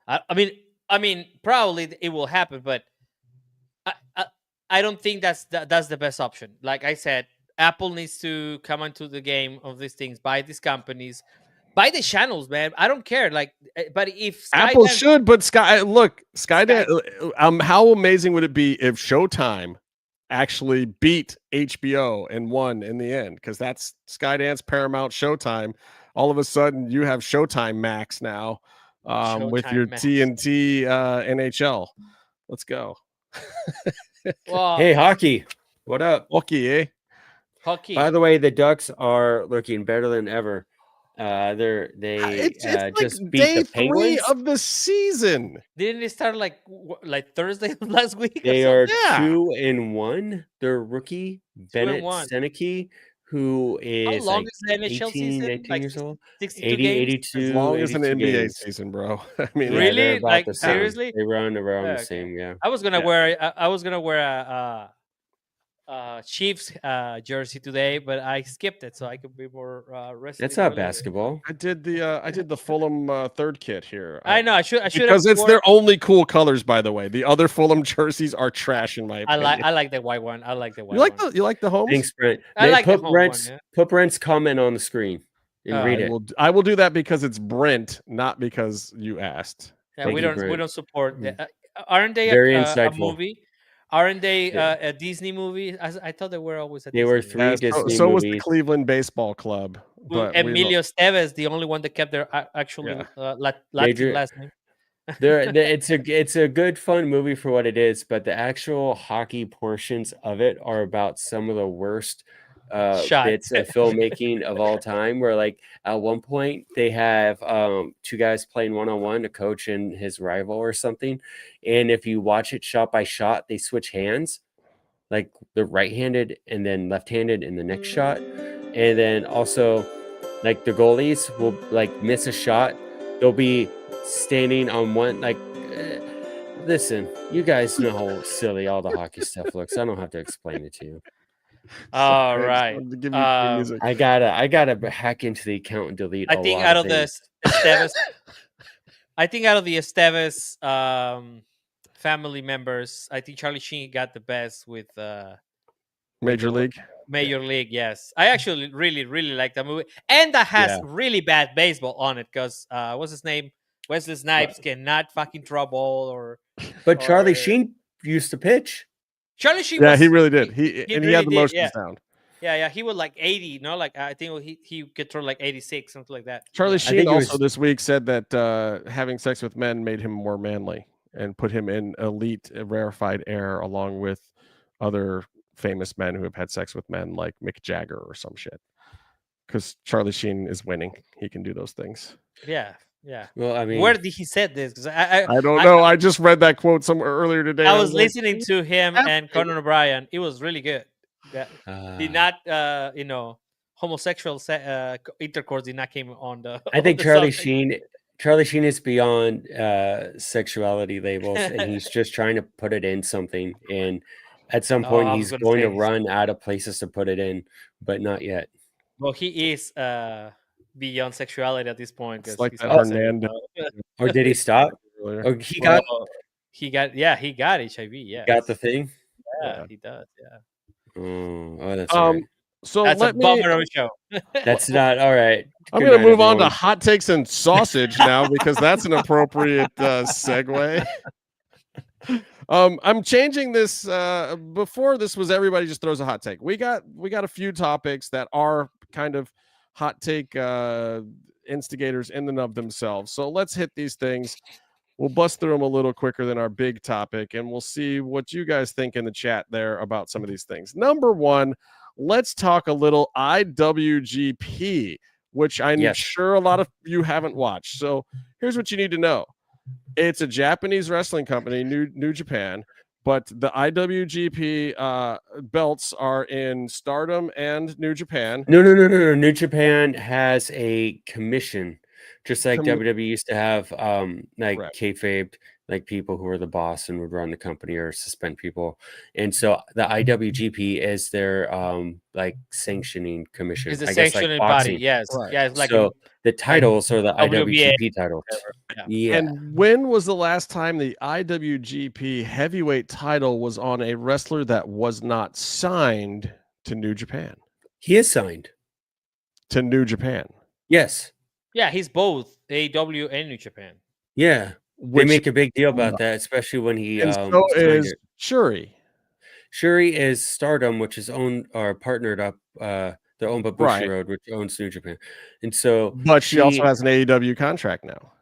I mean, probably it will happen, but I don't think that's the best option. Like I said, Apple needs to come into the game of these things, buy these companies. Buy the channels, man. I don't care. Like, but if Apple should, but Skydance. How amazing would it be if Showtime actually beat HBO and won in the end? Because that's Skydance, Paramount, Showtime. All of a sudden, you have Showtime Max now with your Max. TNT NHL. Let's go. Well, hey, hockey. What up? Hockey, eh? Hockey. By the way, the Ducks are looking better than ever. It's just like beat day the Penguins 3 of the season. Didn't it start like Thursday of last week? They are 2-1. Their rookie Bennett Seneke, who is how long is the NHL 18 season? Like years old, 82 82, as long as an NBA games. season, bro. I mean, really? Like seriously? They run around the same. Yeah. I was gonna wear a Chiefs jersey today, but I skipped it so I could be more rested. That's not basketball. I did the Fulham third kit here. I know I should because it's their only cool colors, by the way. The other Fulham jerseys are trash in my opinion. I like the white one. I like the white one. You like the home? Thanks, Brent. I like the home one. Put Brent's comment on the screen. and read it. I will do that because it's Brent, not because you asked. Yeah, Thank we you, don't Brent. support. Aren't they Very a insightful. movie? Aren't they Yeah. a Disney movie? I thought they were always a They Disney were movie. three Disney so was the movies. Cleveland Baseball Club. But Emilio Estevez, the only one that kept their actually Latin Major- last name. It's a good fun movie for what it is, but the actual hockey portions of it are about some of the worst bits of filmmaking of all time. Where like at one point they have two guys playing one-on-one, a coach and his rival or something, and if you watch it shot by shot, they switch hands, like the right-handed and then left-handed in the next shot, and then also like the goalies will like miss a shot, they'll be standing on one like listen, you guys know how silly all the hockey stuff looks. I don't have to explain it to you. All right. I gotta hack into the account and delete. I think out of the Estevez, family members, I think Charlie Sheen got the best with Major League. Major League, yes. I actually really like that movie, and that has really bad baseball on it because what's his name? Wesley Snipes cannot fucking throw a ball But Charlie Sheen used to pitch. Charlie Sheen, he really did. He really had the motions down. Yeah, he was like 80. No, like I think he could throw like 86, something like that. Charlie Sheen also this week said that having sex with men made him more manly and put him in elite rarefied air along with other famous men who have had sex with men like Mick Jagger or some shit. Because Charlie Sheen is winning. He can do those things. Yeah. Well, I mean, where did he said this? Because I don't know. I just read that quote somewhere earlier today. I was listening to him and Conan O'Brien. It was really good. Did not, homosexual intercourse did not came on the. I think Charlie Sheen is beyond sexuality labels, and he's just trying to put it in something. And at some point, he's going to run out of places to put it in, but not yet. Well, he is beyond sexuality at this point. It's like that Hernandez. Or did he stop? Or he got HIV. Yeah, got the thing. Yeah, he does. Yeah. Oh, that's all right. So that's a bummer of a show. That's not all right. I'm going to move on to hot takes and sausage now because that's an appropriate segue. I'm changing this. Before this was everybody just throws a hot take. We got a few topics that are kind of hot take instigators in and of themselves. So let's hit these things. We'll bust through them a little quicker than our big topic, and we'll see what you guys think in the chat there about some of these things. Number one, let's talk a little IWGP, which I'm sure a lot of you haven't watched. So here's what you need to know. It's a Japanese wrestling company, New Japan, but the IWGP belts are in Stardom and New Japan. No. New Japan has a commission, just like WWE used to have, kayfabe, like people who are the boss and would run the company or suspend people. And so the IWGP is their sanctioning commission. It's a sanctioning body. Yes. Right. Yeah. It's like the titles are the IWGP titles. Yeah. And when was the last time the IWGP heavyweight title was on a wrestler that was not signed to New Japan? He is signed to New Japan. Yes. Yeah, he's both AEW and New Japan. Yeah. They make a big deal about that, especially when he so is Shuri. Shuri is Stardom, which is owned or partnered up. They're owned by Bushiroad, which owns New Japan, and so. But she also has an AEW contract now.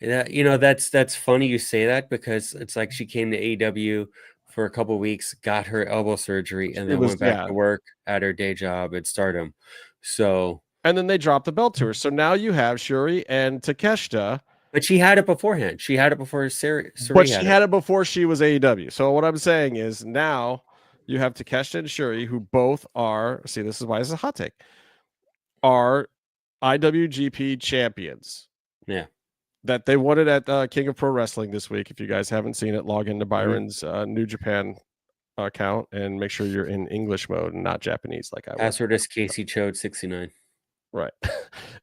That's funny you say that because it's like she came to AEW for a couple of weeks, got her elbow surgery, and then went back to work at her day job at Stardom. So. And then they dropped the belt to her. So now you have Shuri and Takeshita. But she had it beforehand. She had it before Suri. But she had it before she was AEW. So what I'm saying is now you have Takeshita and Shuri, who both are, see, this is why this is a hot take, are IWGP champions. Yeah. That they won it at King of Pro Wrestling this week. If you guys haven't seen it, log into Byron's New Japan account and make sure you're in English mode and not Japanese like I was. Password is Casey Chode 69. Right.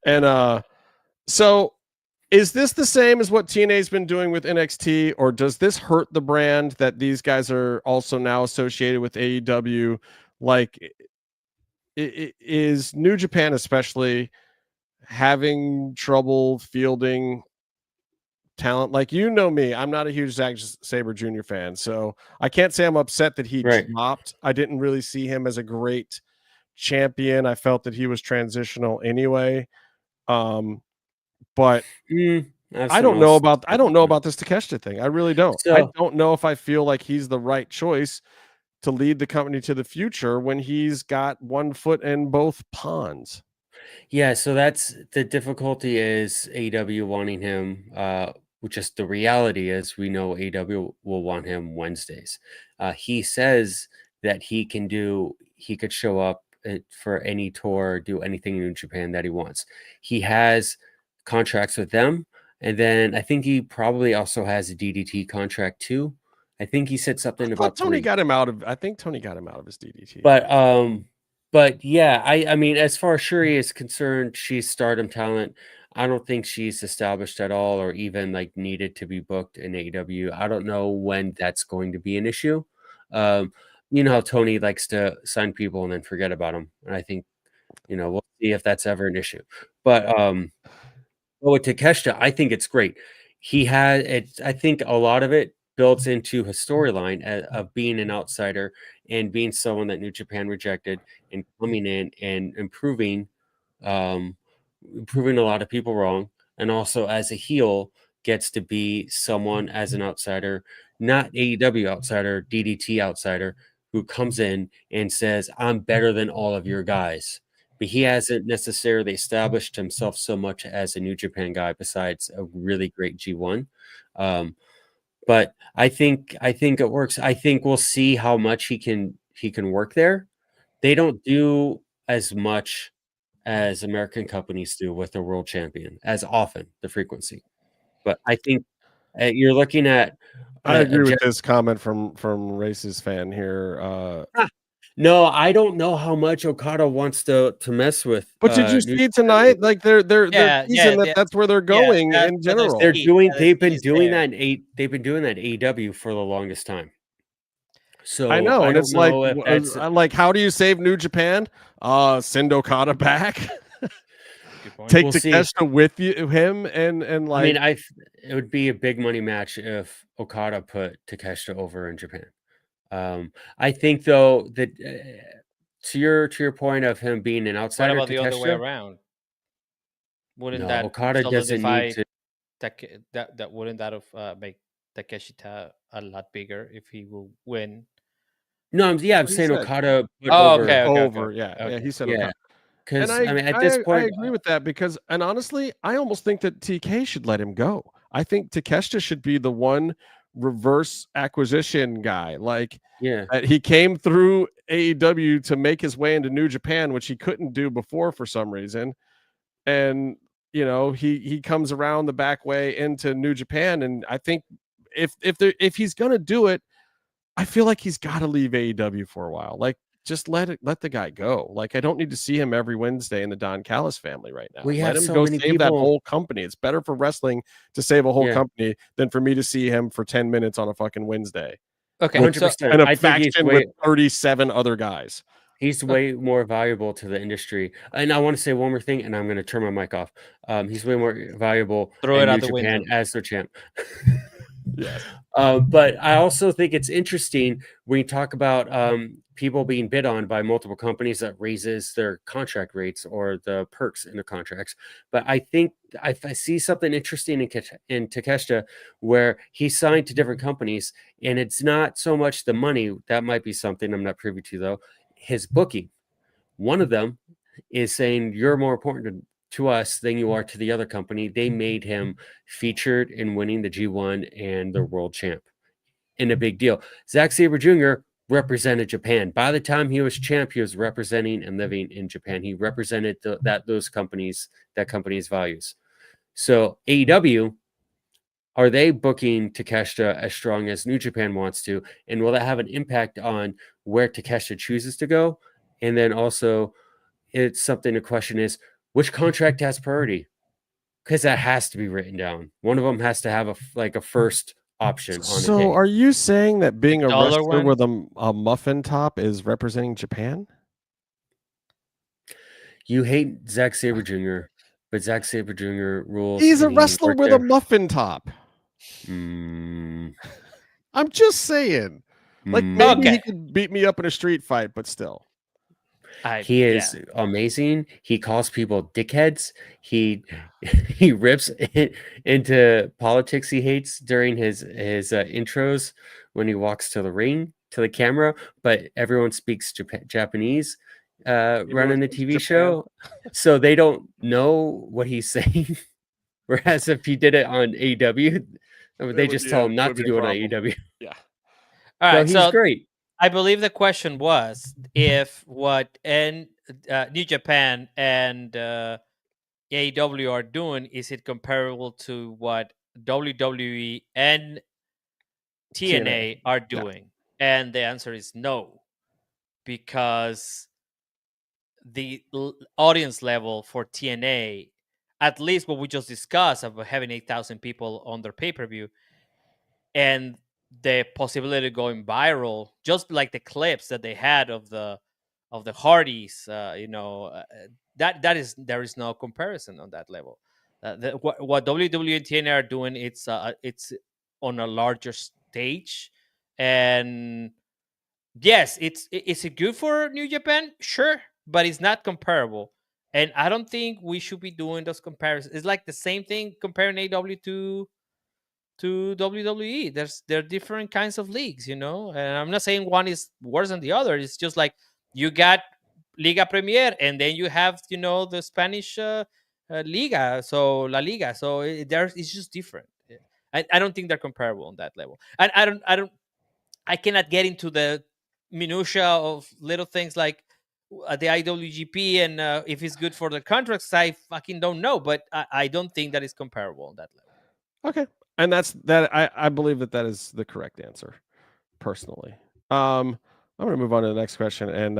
And so is this the same as what TNA's been doing with NXT, or does this hurt the brand that these guys are also now associated with AEW? Like, is New Japan especially having trouble fielding talent. Like, you know me, I'm not a huge Zack Sabre Jr. fan, so I can't say I'm upset that he dropped. I didn't really see him as a great champion. I felt that he was transitional anyway. But I don't know about this Takeshita thing. I really don't. I don't know if I feel like he's the right choice to lead the company to the future when he's got one foot in both ponds. Yeah, so that's the difficulty is AEW wanting him, which is the reality is we know AEW will want him Wednesdays. He says that he could show up for any tour, do anything in New Japan that he wants. He has contracts with them, and then I think he probably also has a DDT contract too. I think he said something about Tony got him out of. I think Tony got him out of his DDT. But yeah, I mean, as far as Shuri is concerned, she's Stardom talent. I don't think she's established at all, or even like needed to be booked in AEW. I don't know when that's going to be an issue. You know how Tony likes to sign people and then forget about them, and I think we'll see if that's ever an issue. But with Takeshita, I think it's great. He had it. I think a lot of it builds into his storyline of being an outsider and being someone that New Japan rejected and coming in and improving a lot of people wrong. And also as a heel gets to be someone as an outsider, not AEW outsider, DDT outsider, who comes in and says, I'm better than all of your guys. But he hasn't necessarily established himself so much as a New Japan guy besides a really great G1. But I think it works. I think we'll see how much he can work there. They don't do as much as American companies do with the world champion as often, the frequency. But I think you're looking at. I agree with this comment from Race's fan here. No, I don't know how much Okada wants to mess with. But did you see tonight? Like they're teasing that's where they're going in general. They've been doing that AEW for the longest time. So I know, and it's like how do you save New Japan? Send Okada back. Take Takeshita with him and like. I mean, it would be a big money match if Okada put Takeshita over in Japan. I think though that to your point of him being an outsider, what about the other way around? Wouldn't that Okada doesn't need to? That wouldn't that have make Takeshita a lot bigger if he will win? No, I'm saying Okada. Over. Yeah, he said Okada. Because I mean, at this point, I agree with that and honestly, I almost think that TK should let him go. I think Takeshita should be the one reverse acquisition guy. Like, he came through AEW to make his way into New Japan, which he couldn't do before for some reason. And he comes around the back way into New Japan, and I think if he's gonna do it, I feel like he's got to leave AEW for a while. Like, just let the guy go. Like, I don't need to see him every Wednesday in the Don Callis family right now. Let him go save that whole company. It's better for wrestling to save a whole company than for me to see him for 10 minutes on a fucking Wednesday. Okay, 100%. And a faction with 37 other guys. He's way more valuable to the industry. And I want to say one more thing, and I'm going to turn my mic off. He's way more valuable in New Japan window as their champ. Yes. But I also think it's interesting when you talk about people being bid on by multiple companies that raises their contract rates or the perks in the contracts. But I think I see something interesting in Takeshita where he signed to different companies, and it's not so much the money. That might be something I'm not privy to, though. His booking. One of them is saying you're more important to us than you are to the other company. They made him featured in winning the G1 and the world champ. In a big deal. Zack Sabre Jr. represented Japan. By the time he was champ, he was representing and living in Japan. He represented those companies, that company's values. So AEW, are they booking Takeshita as strong as New Japan wants to? And will that have an impact on where Takeshita chooses to go? And then also, it's something to question is, which contract has priority? Because that has to be written down. One of them has to have a first option. So are you saying that being a wrestler with a muffin top is representing Japan? You hate Zack Sabre Jr. But Zack Sabre Jr. rules. He's a and he wrestler worked with there. a muffin top. Mm, I'm just saying. Like maybe he could beat me up in a street fight, but still. He is amazing. He calls people dickheads. He rips into politics he hates during his intros when he walks to the ring to the camera. But everyone speaks Japanese running the TV show, so they don't know what he's saying. Whereas if he did it on AEW, they just tell him not to do it on AEW. Yeah. All right. So he's great. I believe the question was if what New Japan and AEW are doing, is it comparable to what WWE and TNA are doing? And the answer is no, because the audience level for TNA, at least what we just discussed of having 8,000 people on their pay-per-view, and the possibility of going viral, just like the clips that they had of the Hardys, there is no comparison on that level. What WWE and TNA are doing, it's on a larger stage, and yes, is it good for New Japan? Sure, but it's not comparable, and I don't think we should be doing those comparisons. It's like the same thing comparing AEW to WWE. There are different kinds of leagues, and I'm not saying one is worse than the other. It's just like you got Liga Premier, and then you have the Spanish Liga, so La Liga. So it's just different. I don't think they're comparable on that level, and I cannot get into the minutia of little things like the IWGP and if it's good for the contracts. I fucking don't know, but I don't think that is comparable on that level. Okay. And I believe that is the correct answer, personally. I'm going to move on to the next question. And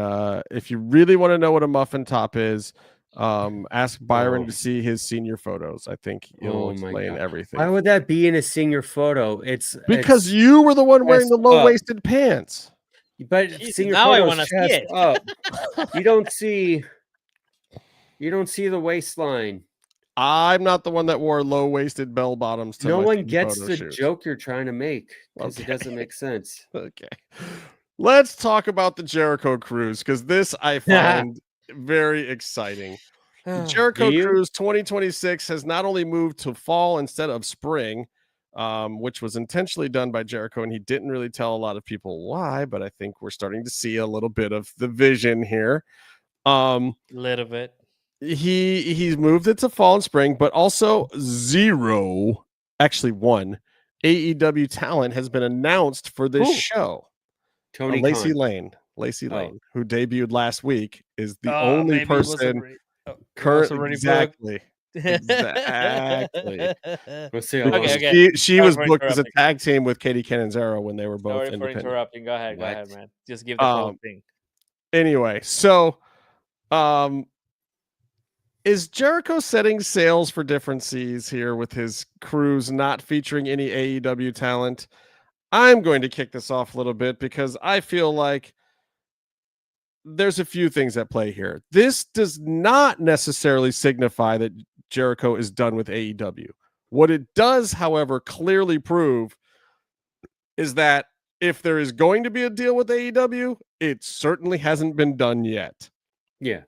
if you really want to know what a muffin top is, ask Byron to see his senior photos. I think he'll explain everything. Why would that be in a senior photo? It's because you were the one wearing the low-waisted pants. But Jesus, senior now photos I want to see it. Up. You don't see the waistline. I'm not the one that wore low-waisted bell bottoms to no my one gets the shoot. joke you're trying to make because it doesn't make sense. Okay. Let's talk about the Jericho Cruise, because this I find very exciting. The Jericho Cruise 2026 has not only moved to fall instead of spring, which was intentionally done by Jericho, and he didn't really tell a lot of people why, but I think we're starting to see a little bit of the vision here. Little bit. He's moved it to fall and spring, but also one AEW talent has been announced for this show. Tony Lacey Lane, who debuted last week, is the only person currently. Exactly. Let's see. Okay. She was booked as a tag team with Katie Catanzaro when they were both independent. Sorry for interrupting. Go ahead, man. Just give the whole thing. Anyway, so is Jericho setting sails for different seas here with his cruise not featuring any AEW talent? I'm going to kick this off a little bit because I feel like there's a few things at play here. This does not necessarily signify that Jericho is done with AEW. What it does, however, clearly prove is that if there is going to be a deal with AEW, it certainly hasn't been done yet. Yeah.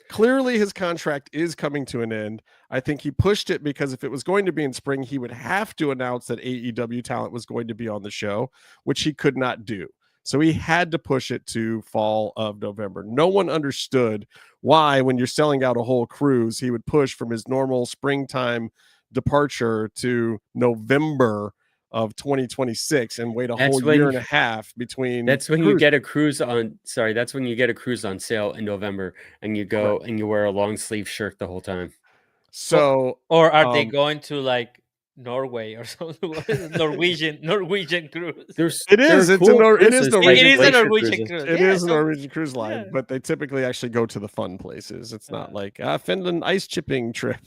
Clearly, his contract is coming to an end. I think he pushed it because if it was going to be in spring, he would have to announce that AEW talent was going to be on the show, which he could not do. So he had to push it to fall of November. No one understood why, when you're selling out a whole cruise, he would push from his normal springtime departure to November of 2026 and wait a whole year and a half between. That's when you get a cruise on. Sorry, that's when you get a cruise on sale in November, and you go and you wear a long sleeve shirt the whole time. So, or are they going to like Norway or something? Norwegian cruise. It is a Norwegian cruise. It is a Norwegian cruise line, but they typically actually go to the fun places. It's not like a Finland ice chipping trip.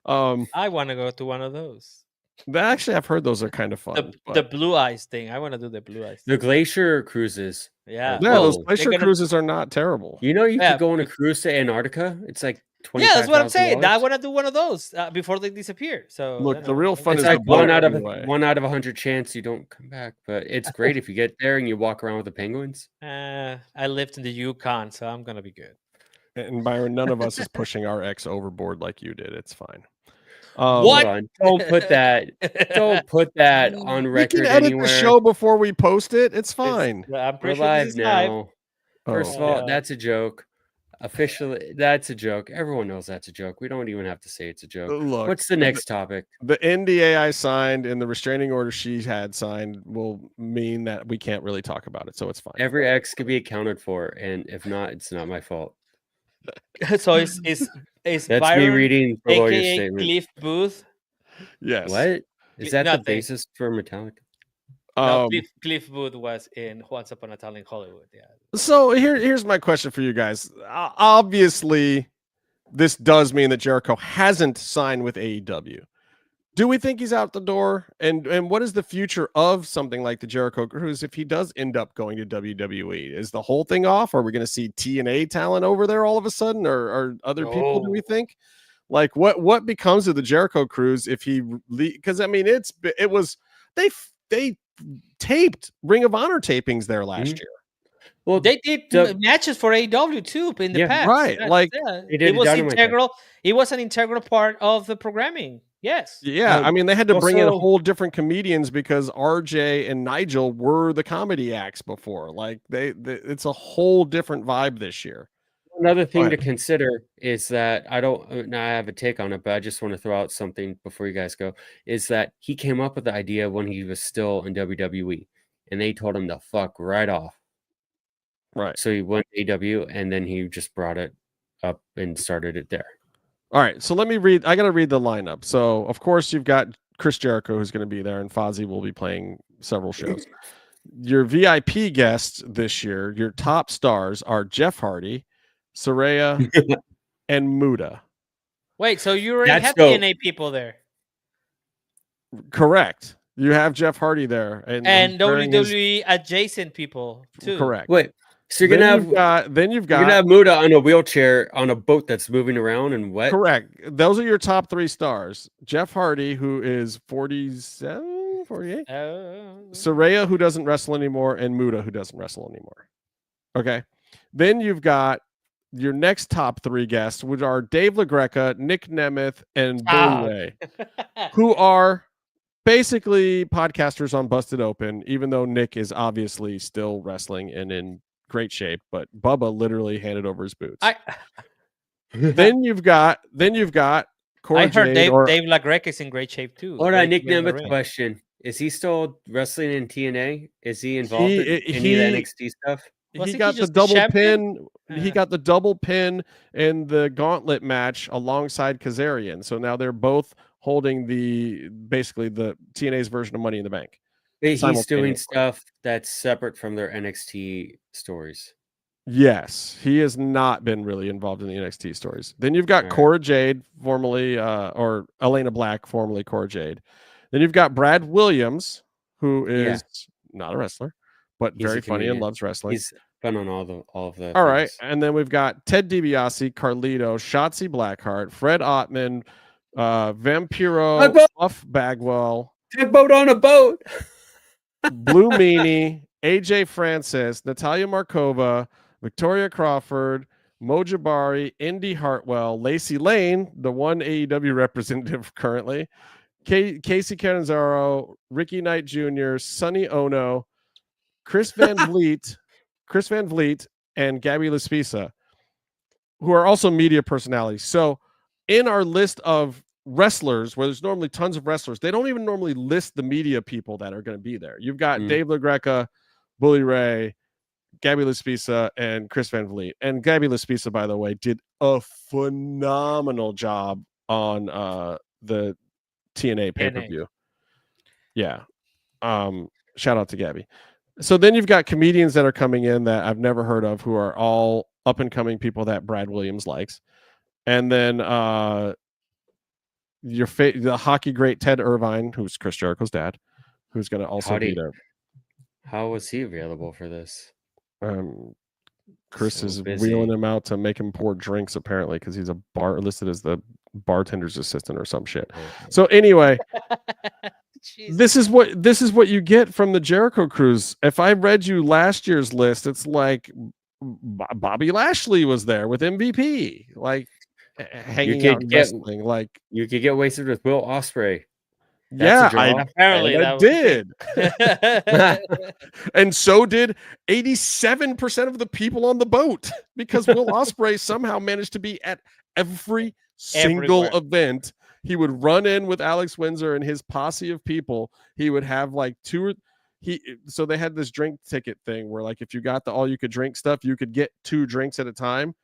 I want to go to one of those. Actually, I've heard those are kind of fun. The blue ice thing. I want to do the blue ice. The glacier cruises. Yeah. Those glacier cruises are not terrible. You know, you could go on a cruise to Antarctica. It's like Yeah, that's what I'm saying. I $25,000. want to do one of those before they disappear. So Look, the real fun It's is like the one boat out of anyway. 100 chance you don't come back, but it's great if you get there and you walk around with the penguins. I lived in the Yukon, so I'm gonna be good. And Byron, none of us is pushing our ex overboard like you did. It's fine. What? Hold on. Don't put that. Don't put that on We record can edit anywhere. the show before we post it. It's fine. I'm We're pretty sure live this is live. now. First of all, that's a joke. Officially, that's a joke. Everyone knows that's a joke. We don't even have to say it's a joke. Look, what's the next topic? The NDA I signed and the restraining order she had signed will mean that we can't really talk about it, so it's fine. Every ex can be accounted for, and if not, it's not my fault. So is That's Byron, me reading the lawyer's aka statement. Cliff Booth? Yes. What is that? Nothing. The basis for Metallica? No, Cliff Booth was in Once Upon a Time in Hollywood. Yeah. So here's my question for you guys. Obviously, this does mean that Jericho hasn't signed with AEW. Do we think he's out the door? And what is the future of something like the Jericho Cruise if he does end up going to WWE? Is the whole thing off? Are we going to see TNA talent over there all of a sudden, or other people? Do we think? Like what becomes of the Jericho Cruise if he? Because I mean, it was they taped Ring of Honor tapings there last year. Well, they did matches for AEW too in the past, right? It was integral. It was an integral part of the programming. Yes. Yeah, I mean, they had to bring in whole different comedians because RJ and Nigel were the comedy acts before. Like it's a whole different vibe this year. Another thing to consider is that I have a take on it, but I just want to throw out something before you guys go, is that he came up with the idea when he was still in WWE and they told him to fuck right off. Right. So he went to AEW and then he just brought it up and started it there. All right. So let me read. I got to read the lineup. So, of course, you've got Chris Jericho, who's going to be there, and Fozzy will be playing several shows. Your VIP guests this year, your top stars are Jeff Hardy, Saraya, and Muda. Wait, so you already have TNA people there? Correct. You have Jeff Hardy there, and WWE adjacent people too. Correct. Wait, so you're you're gonna have Muda on a wheelchair on a boat that's moving around and wet. Correct. Those are your top three stars. Jeff Hardy, who is 47, 48. Saraya, who doesn't wrestle anymore, and Muda, who doesn't wrestle anymore. Okay. Then you've got your next top three guests, which are Dave LaGreca, Nick Nemeth, and Billy Ray, who are basically podcasters on Busted Open, even though Nick is obviously still wrestling and in great shape, but Bubba literally handed over his boots. Then you've got Cora I heard Jade Dave LaGreca is in great shape too. Hold on, Nick Nemeth question. Is he still wrestling in TNA? Is he involved in any of the NXT stuff? He got the double pin. He got the double pin in the gauntlet match alongside Kazarian. So now they're both holding basically the TNA's version of Money in the Bank. He's doing stuff that's separate from their NXT stories. Yes, he has not been really involved in the NXT stories. Then you've got Cora Jade, formerly or Elena Black, formerly Cora Jade. Then you've got Brad Williams, who is not a wrestler, but he's very funny and loves wrestling. He's been on all of the. All right, and then we've got Ted DiBiase, Carlito, Shotzi Blackheart, Fred Ottman, Vampiro, Buff Bagwell, Tugboat on a boat, Blue Meanie, AJ Francis, Natalia Markova, Victoria Crawford, Mo Jabari, Indy Hartwell, Lacey Lane, the one AEW representative currently, Casey Catanzaro, Ricky Knight Jr., Sonny Ono, Chris Van Vliet, and Gabby Laspisa, who are also media personalities. So in our list of wrestlers, where there's normally tons of wrestlers, they don't even normally list the media people that are going to be there. You've got Dave LaGreca, Bully Ray, Gabby Laspisa, and Chris Van Vliet. And Gabby Laspisa, by the way, did a phenomenal job on the TNA pay-per-view. Yeah. Shout out to Gabby. So then you've got comedians that are coming in that I've never heard of, who are all up and coming people that Brad Williams likes. And then the hockey great Ted Irvine, who's Chris Jericho's dad, who's going to also be there. How was he available for this? Chris So is busy. wheeling him out to make him pour drinks, apparently, because he's listed as the bartender's assistant or some shit. So anyway, this is what you get from the Jericho Cruise. If I read you last year's list, it's like Bobby Lashley was there with MVP, like hanging out and wrestling. Like you could get wasted with Will Ospreay. That's apparently that did. And so did 87% of the people on the boat, because Will Ospreay somehow managed to be at every single event. He would run in with Alex Windsor and his posse of people. He would have like so they had this drink ticket thing where, like, if you got the all you could drink stuff, you could get 2 drinks at a time.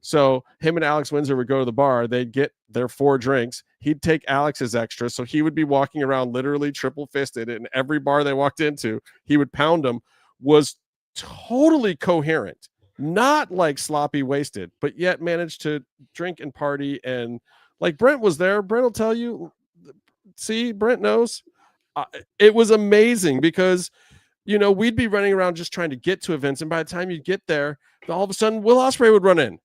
So him and Alex Windsor would go to the bar. They'd get their 4 drinks. He'd take Alex's extra. So he would be walking around literally triple fisted in every bar they walked into. He would pound them. Was totally coherent, not like sloppy wasted, but yet managed to drink and party. And like Brent was there. Brent will tell you. See, Brent knows. It was amazing because, you know, we'd be running around just trying to get to events. And by the time you get there, all of a sudden Will Ospreay would run in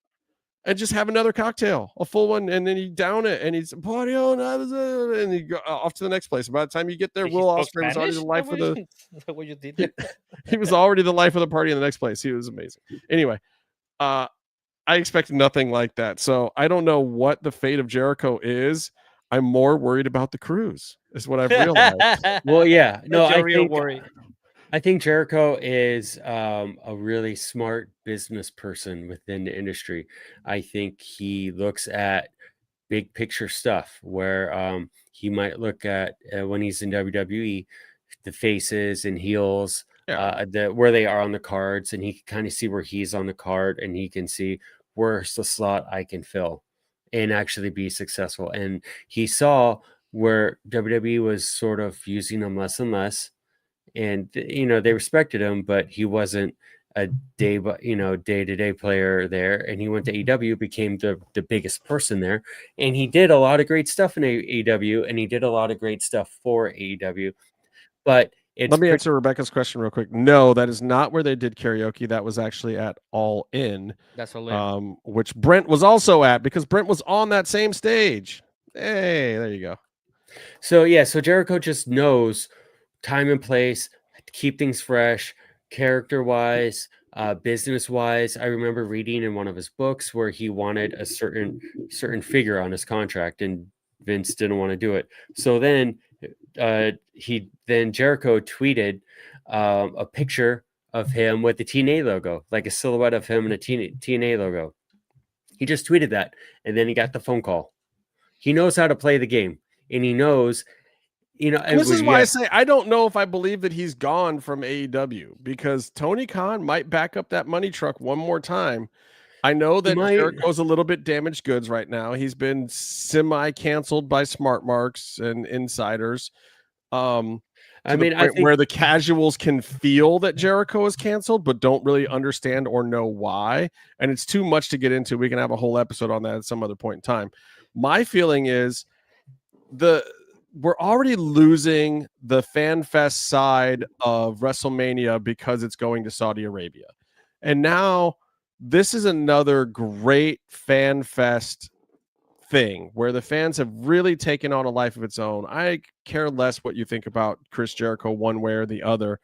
and just have another cocktail, a full one, and then he'd down it, and he's party on, and he'd go off to the next place. And by the time you get there, Will Ospreay was already the life of the. What you did there? He was already the life of the party in the next place. He was amazing. Anyway, I expect nothing like that. So I don't know what the fate of Jericho is. I'm more worried about the cruise, is what I've realized. Well, yeah, no, I I think Jericho is a really smart business person within the industry. I think he looks at big picture stuff where he might look at when he's in WWE, the faces and heels, where they are on the cards, and he can kind of see where he's on the card, and he can see where's the slot I can fill and actually be successful. And he saw where WWE was sort of using him less and less. And you know, they respected him, but he wasn't a day-to-day player there. And he went to AEW, became the biggest person there, and he did a lot of great stuff in AEW, and he did a lot of great stuff for AEW. But let me answer Rebecca's question real quick. No, that is not where they did karaoke. That was actually at All In. That's All In. Which Brent was also at, because Brent was on that same stage. Hey, there you go. So yeah, so Jericho just knows time and place, keep things fresh, character-wise, business-wise. I remember reading in one of his books where he wanted a certain figure on his contract, and Vince didn't want to do it. So then Jericho tweeted a picture of him with the TNA logo, like a silhouette of him and a TNA logo. He just tweeted that, and then he got the phone call. He knows how to play the game, and he knows. You know, and this is why I say I don't know if I believe that he's gone from AEW, because Tony Khan might back up that money truck one more time. I know that Jericho's a little bit damaged goods right now. He's been semi-canceled by smart marks and insiders. I mean, I think where the casuals can feel that Jericho is canceled, but don't really understand or know why. And it's too much to get into. We can have a whole episode on that at some other point in time. My feeling is we're already losing the fan fest side of WrestleMania because it's going to Saudi Arabia. And now this is another great fan fest thing where the fans have really taken on a life of its own. I care less what you think about Chris Jericho one way or the other.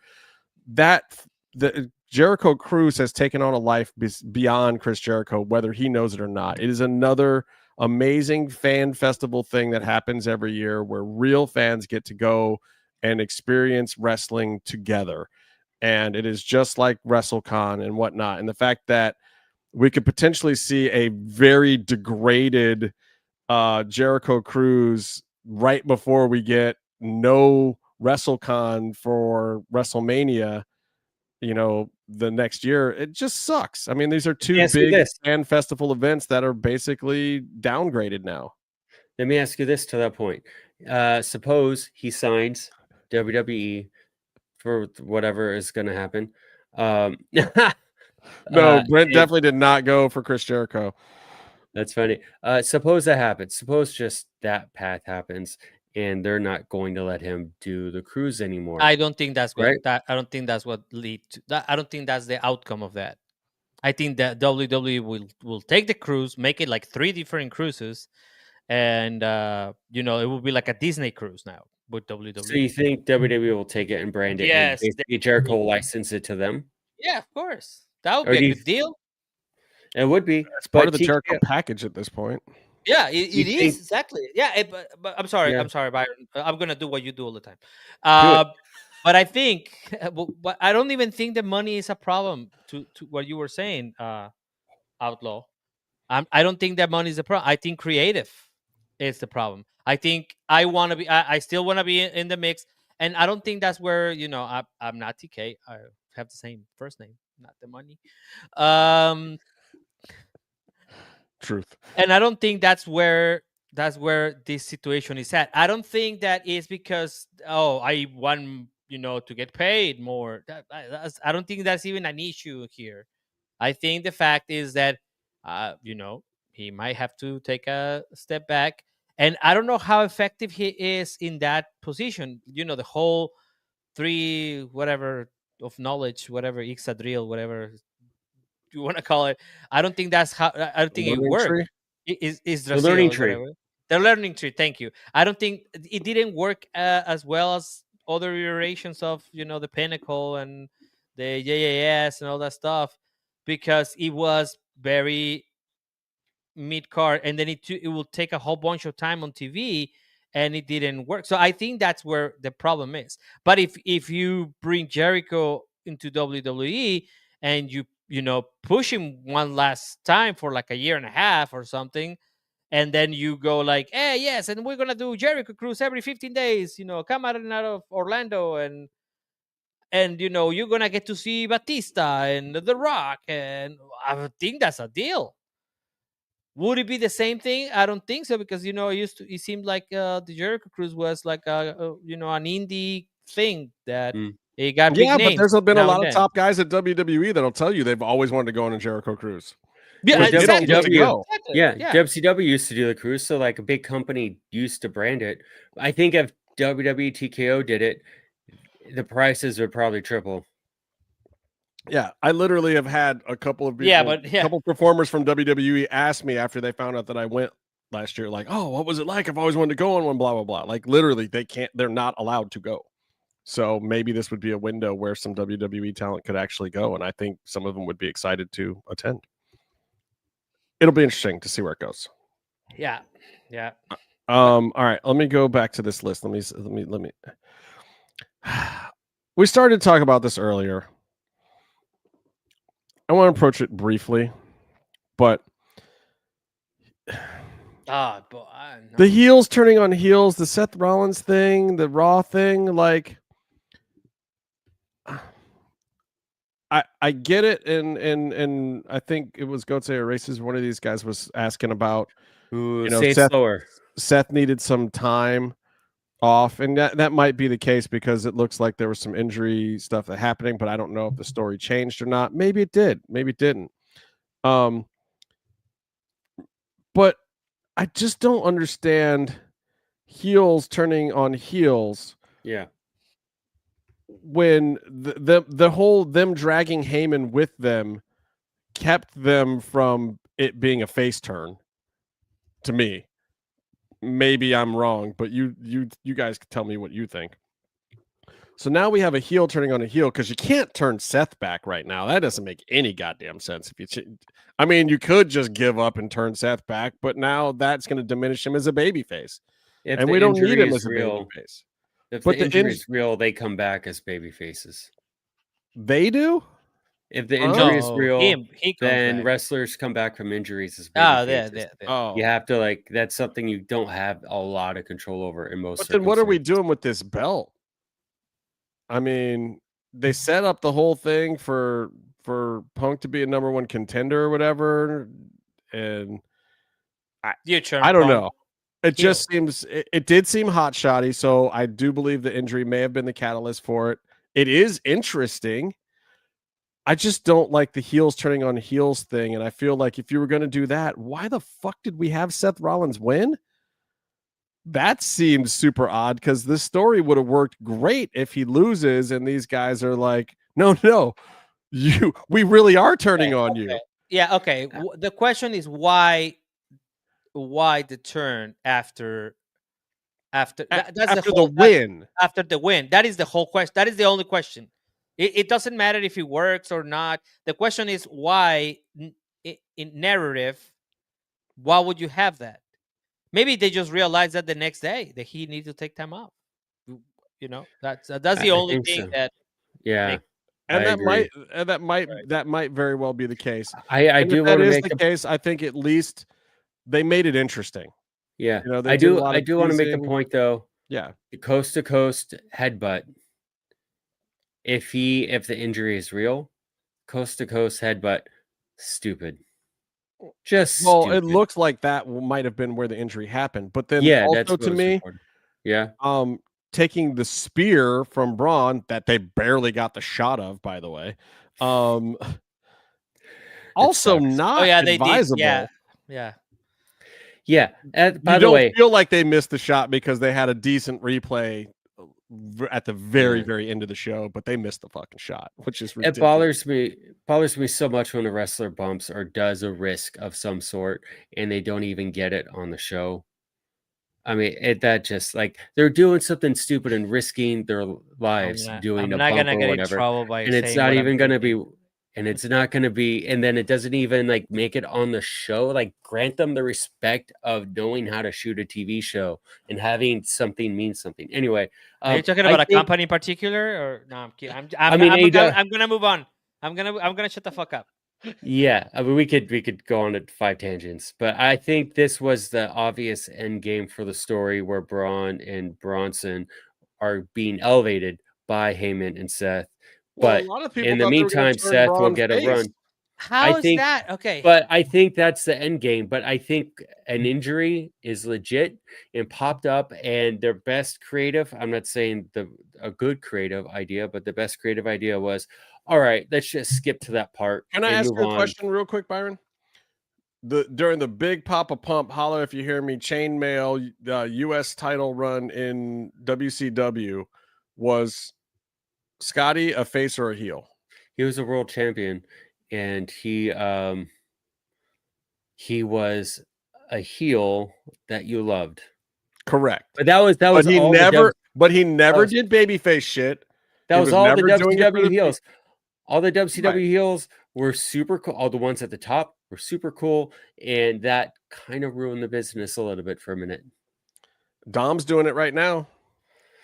The Jericho Cruise has taken on a life beyond Chris Jericho, whether he knows it or not. It is another amazing fan festival thing that happens every year where real fans get to go and experience wrestling together. And it is just like WrestleCon and whatnot. And the fact that we could potentially see a very degraded Jericho Cruise right before we get no WrestleCon for WrestleMania, you know, the next year, it just sucks. I mean, these are two big fan festival events that are basically downgraded now. Let me ask you this to that point. Suppose he signs WWE for whatever is going to happen. No, Brent definitely did not go for Chris Jericho. That's funny. Suppose that happens. Suppose just that path happens, and they're not going to let him do the cruise anymore. I don't think that's what I don't think that's what lead to that. I don't think that's the outcome of that. I think that WWE will take the cruise, make it like 3 different cruises, and it will be like a Disney cruise now with WWE. So you think WWE will take it and brand it, and Yes, basically Jericho will license it to them? yeah, of course. That would Or be do a you good deal. It would be. It's part But of the Jericho package at this point. Yeah, you it is think- exactly. Yeah, but I'm sorry. Yeah. I'm sorry, Byron. I'm gonna do what you do all the time. Do it. But I think, but I don't even think the money is a problem. To what you were saying, Outlaw. I don't think that money is the problem. I think creative is the problem. I think I want to be. I still want to be in the mix, and I don't think that's where I'm not TK. I have the same first name, not the money. Truth. And I don't think that's where this situation is at. I don't think that is because I want to get paid more. I don't think that's even an issue here. I think the fact is that he might have to take a step back, and I don't know how effective he is in that position. The whole 3 whatever of knowledge, whatever Ixadril, whatever you want to call it. I don't think that's how. I don't think it Learning works. tree? Is The learning tree. whatever. The learning tree. Thank you. I don't think it didn't work as well as other iterations of the Pinnacle and the JAS and all that stuff, because it was very mid card, and then it will take a whole bunch of time on TV, and it didn't work. So I think that's where the problem is. But if you bring Jericho into WWE and you push him one last time for like a year and a half or something, and then you go like, hey, yes, and we're gonna do Jericho cruise every 15 days, come out of Orlando, and you're gonna get to see Batista and The Rock, and I think that's a deal. Would it be the same thing? I don't think so, because it seemed like the Jericho cruise was like an indie thing that it got big Yeah, but names. there's been a now lot and of then. top guys at WWE that'll tell you they've always wanted to go on a Jericho cruise. Yeah, But they don't get to exactly. go. Exactly. Yeah, WCW used to do the cruise, so like a big company used to brand it. I think if WWE TKO did it, the prices would probably triple. Yeah, I literally have had a couple of people, couple performers from WWE ask me after they found out that I went last year, like, "Oh, what was it like? I've always wanted to go on one." Blah blah blah. Like literally, they're not allowed to go. So maybe this would be a window where some WWE talent could actually go, and I think some of them would be excited to attend. It'll be interesting to see where it goes. Yeah. All right, let me go back to this list. Let me. We started to talk about this earlier. I want to approach it briefly, but the heels turning on heels, the Seth Rollins thing, the Raw thing, like I get it, and I think it was Goatse or Races. One of these guys was asking about, Seth needed some time off, and that might be the case because it looks like there was some injury stuff that happening, but I don't know if the story changed or not. Maybe it did, maybe it didn't. But I just don't understand heels turning on heels. Yeah. When the whole them dragging Heyman with them kept them from it being a face turn. To me, maybe I'm wrong, but you guys can tell me what you think. So now we have a heel turning on a heel because you can't turn Seth back right now. That doesn't make any goddamn sense. I mean, you could just give up and turn Seth back, but now that's going to diminish him as a babyface, and we don't need him as a babyface. If the injury is real, they come back as baby faces. They do? If the injury is real, then wrestlers come back from injuries as baby faces. You have to that's something you don't have a lot of control over in most. But then what are we doing with this belt? I mean, they set up the whole thing for Punk to be a number 1 contender or whatever, and I don't know. It just seems it did seem hot shotty, so I do believe the injury may have been the catalyst for it. It is interesting. I just don't like the heels turning on heels thing, and I feel like if you were going to do that, why the fuck did we have Seth Rollins win? That seems super odd because this story would have worked great if he loses and these guys are like, no, We really are turning on Okay. you. Yeah. Okay. The question is why the turn after that's the After the whole win. after the win. That is the whole question. That is the only question. It doesn't matter if it works or not. The question is why in narrative. Why would you have that? Maybe they just realized that the next day that he needs to take time off. That's the I only think thing so. that Yeah, makes And I agree. that might very well be the case. I And if do that want to is make the case, I think at least they made it interesting. yeah. They did a lot I of do want to make the teasing. point though. Yeah. The coast to coast headbutt. If the injury is real, coast to coast headbutt, stupid. Just Well, it stupid. looks like that might have been where the injury happened. But then Yeah, also that's to what was me, reported. Yeah. taking the spear from Braun that they barely got the shot of, by the way. Also sucks. Oh not yeah, they did. advisable. Yeah. Yeah. You By the don't way, feel like they missed the shot because they had a decent replay at the very, Yeah. very end of the show, but they missed the fucking shot, which is it ridiculous. bothers me so much when a wrestler bumps or does a risk of some sort and they don't even get it on the show. I mean, that just like they're doing something stupid and risking their lives doing I'm a not bump gonna or get in whatever, trouble by and it's saying not what I'm even gonna thinking. be, and then it doesn't even like make it on the show. Like grant them the respect of knowing how to shoot a TV show and having something mean something. Anyway, Are you talking I about a think company in particular, or no? I'm kidding. I mean I'm gonna move on. I'm gonna shut the fuck up. Yeah, I mean, we could go on at 5 tangents, but I think this was the obvious end game for the story where Braun and Bronson are being elevated by Heyman and Seth. Well, a But lot of people in the thought they were going meantime, to turn Seth will Braun get a face. run. I How is think, that? Okay. but I think that's the end game. But I think an injury is legit and popped up, and their best creative. I'm not saying a good creative idea, but the best creative idea was, all right, let's just skip to that part Can I and ask move you a on. question real quick, Byron? During the big Papa Pump, holler if you hear me, chainmail U.S. title run in WCW, was Scotty a face or a heel? He was a world champion, and he was a heel that you loved. Correct. But that was But he all never was- did babyface shit. that He was was all the never doing it for WCW the heels. All the Right. WCW heels were super cool. All the ones at the top were super cool, and that kind of ruined the business a little bit for a minute. Dom's doing it right now.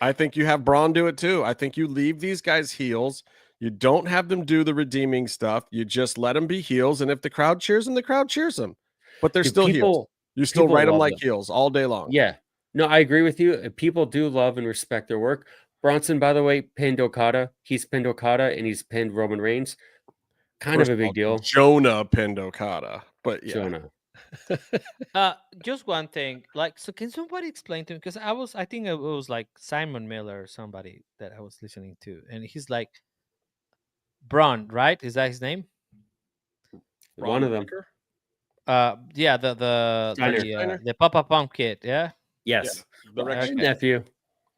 I think you have Braun do it too. I think you leave these guys heels. You don't have them do the redeeming stuff. You just let them be heels, and if the crowd cheers them, the crowd cheers them. But they're Do still heels. You still people write them love like heels all day long. Yeah. No, I agree with you. People do love and respect their work. Bronson, by the way, pinned Okada. He's pinned Okada and he's pinned Roman Reigns. Kind First of a big all, deal. Jonah pinned Okada, but yeah. Jonah. Just one thing. Like, so can somebody explain to me? Because I think it was like Simon Miller or somebody that I was listening to, and he's like, Braun, right? Is that his name? One of them. Breakker? Yeah, Steiner. the Papa Pump kid. Yeah. Yes. The Well, Rex Okay. nephew.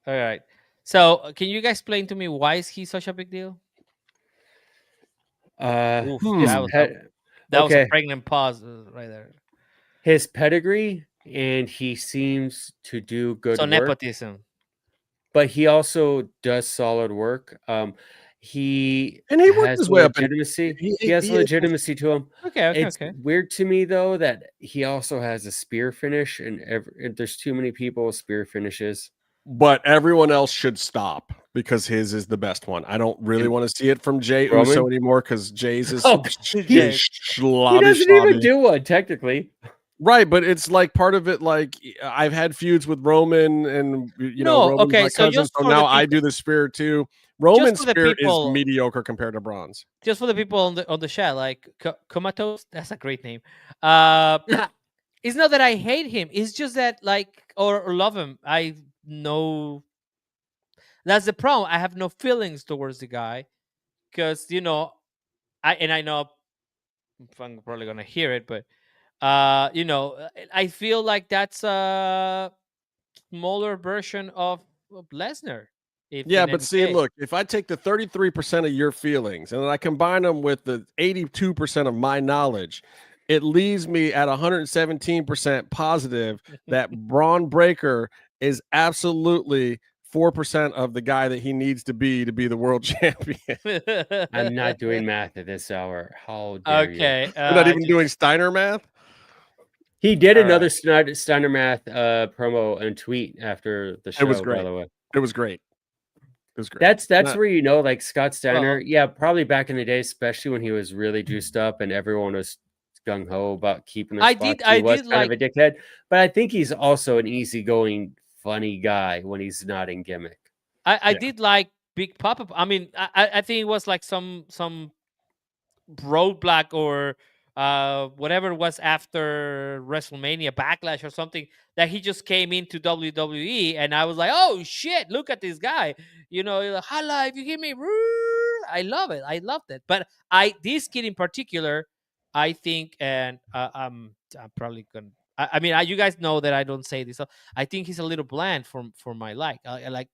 All right. So, can you guys explain to me why is he such a big deal? Oof, His that was a pregnant pause right there. His pedigree, and he seems to do good So work. nepotism. But he also does solid work. He worked has his way up. legitimacy. He has legitimacy to him. Okay. It's weird to me though that he also has a spear finish, and there's too many people with spear finishes. But everyone else should stop because his is the best one. I don't really want to see it from Jey Uso anymore because Jay's is he doesn't even do one technically. Right, but it's like part of it. Like I've had feuds with Roman, and Roman's my cousin, so now I do the spear too. Roman's spear is mediocre compared to Braun's. Just for the people on the chat, like Comatose, that's a great name. It's not that I hate him; it's just that or love him. I know that's the problem. I have no feelings towards the guy because I know I'm probably gonna hear it, but I feel like that's a smaller version of Lesnar. Yeah, but see, look, if I take the 33% of your feelings and then I combine them with the 82% of my knowledge, it leaves me at 117% positive that Braun Breaker is absolutely 4% of the guy that he needs to be the world champion. I'm not doing math at this hour. How dare you? You're not even doing Steiner math? He did another Steiner math promo and tweet after the show, it was great. by the way. It was great. It was great. That's where, you know, like Scott Steiner, probably back in the day, especially when he was really juiced up and everyone was gung-ho about keeping the spot. He was kind of a dickhead, but I think he's also an easygoing, funny guy when he's not in gimmick. I did like Big Papa. I mean, I think it was like some roadblock or whatever it was after WrestleMania Backlash or something that he just came into WWE, and I was like, oh shit, look at this guy. You know, holla if you hear me. I love it. I loved it. But this kid in particular, I think, and I'm probably gonna. I mean, you guys know that I don't say this. So I think he's a little bland for my like. I like.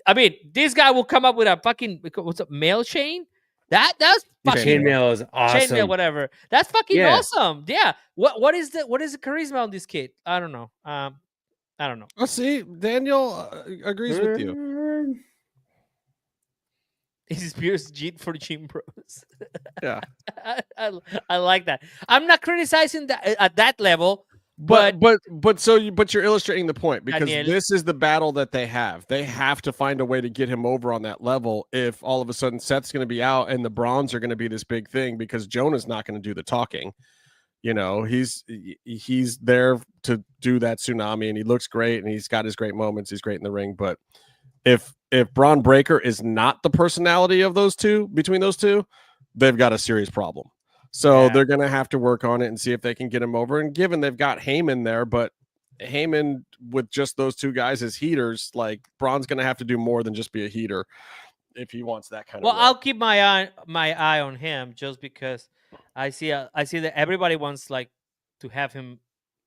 I mean, this guy will come up with a fucking what's up mail chain. That's fucking chainmail is awesome. Chainmail, whatever. That's fucking awesome. Yeah. What is the charisma on this kid? I don't know. I don't know. Let's see. Daniel agrees with you. This is Pierce Jeet for Gym Bros. Yeah. I like that. I'm not criticizing that at that level. But you're illustrating the point because this is the battle that they have. They have to find a way to get him over on that level if all of a sudden Seth's going to be out and the Brawns are going to be this big thing because Jonah's not going to do the talking. You know, he's there to do that tsunami and he looks great and he's got his great moments. He's great in the ring. But if Braun Breaker is not the personality of those two, between those two, they've got a serious problem. So they're going to have to work on it and see if they can get him over. And given they've got Heyman there, but Heyman with just those two guys as heaters, like Braun's going to have to do more than just be a heater if he wants that kind of. Well, I'll keep my eye on him just because I see that everybody wants like to have him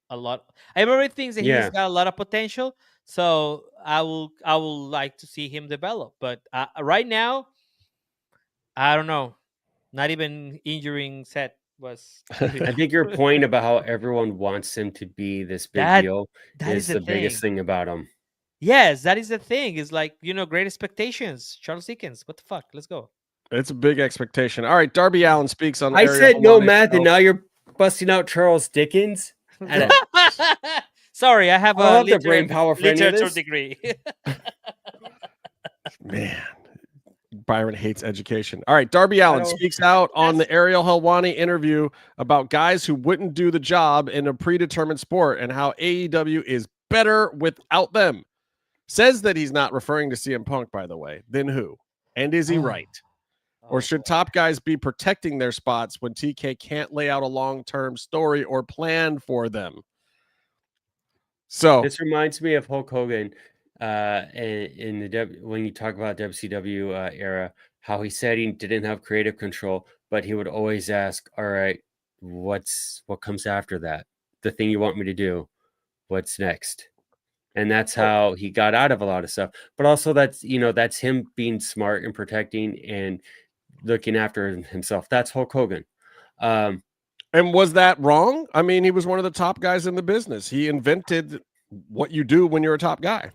a lot. Everybody thinks that he's got a lot of potential. So I will like to see him develop. But right now, I don't know. Not even injuring Seth was. I think your point about how everyone wants him to be this big deal is the biggest thing about him. Yes, that is the thing. It's like, you know, great expectations. Charles Dickens. What the fuck? Let's go. It's a big expectation. All right, Darby Allin speaks on. I said no math, and now you're busting out Charles Dickens. Sorry, I have a the brain power for literature degree. Man. Byron hates education. All right, Darby Allin speaks out on the Ariel Helwani interview about guys who wouldn't do the job in a predetermined sport and how AEW is better without them. Says that he's not referring to CM Punk, by the way. Then who? And is he right? Or should top guys be protecting their spots when TK can't lay out a long-term story or plan for them? So this reminds me of Hulk Hogan. When you talk about WCW era, how he said he didn't have creative control, but he would always ask, all right, what comes after that? The thing you want me to do, what's next? And that's how he got out of a lot of stuff. But also that's him being smart and protecting and looking after himself. That's Hulk Hogan. And was that wrong? I mean, he was one of the top guys in the business. He invented what you do when you're a top guy.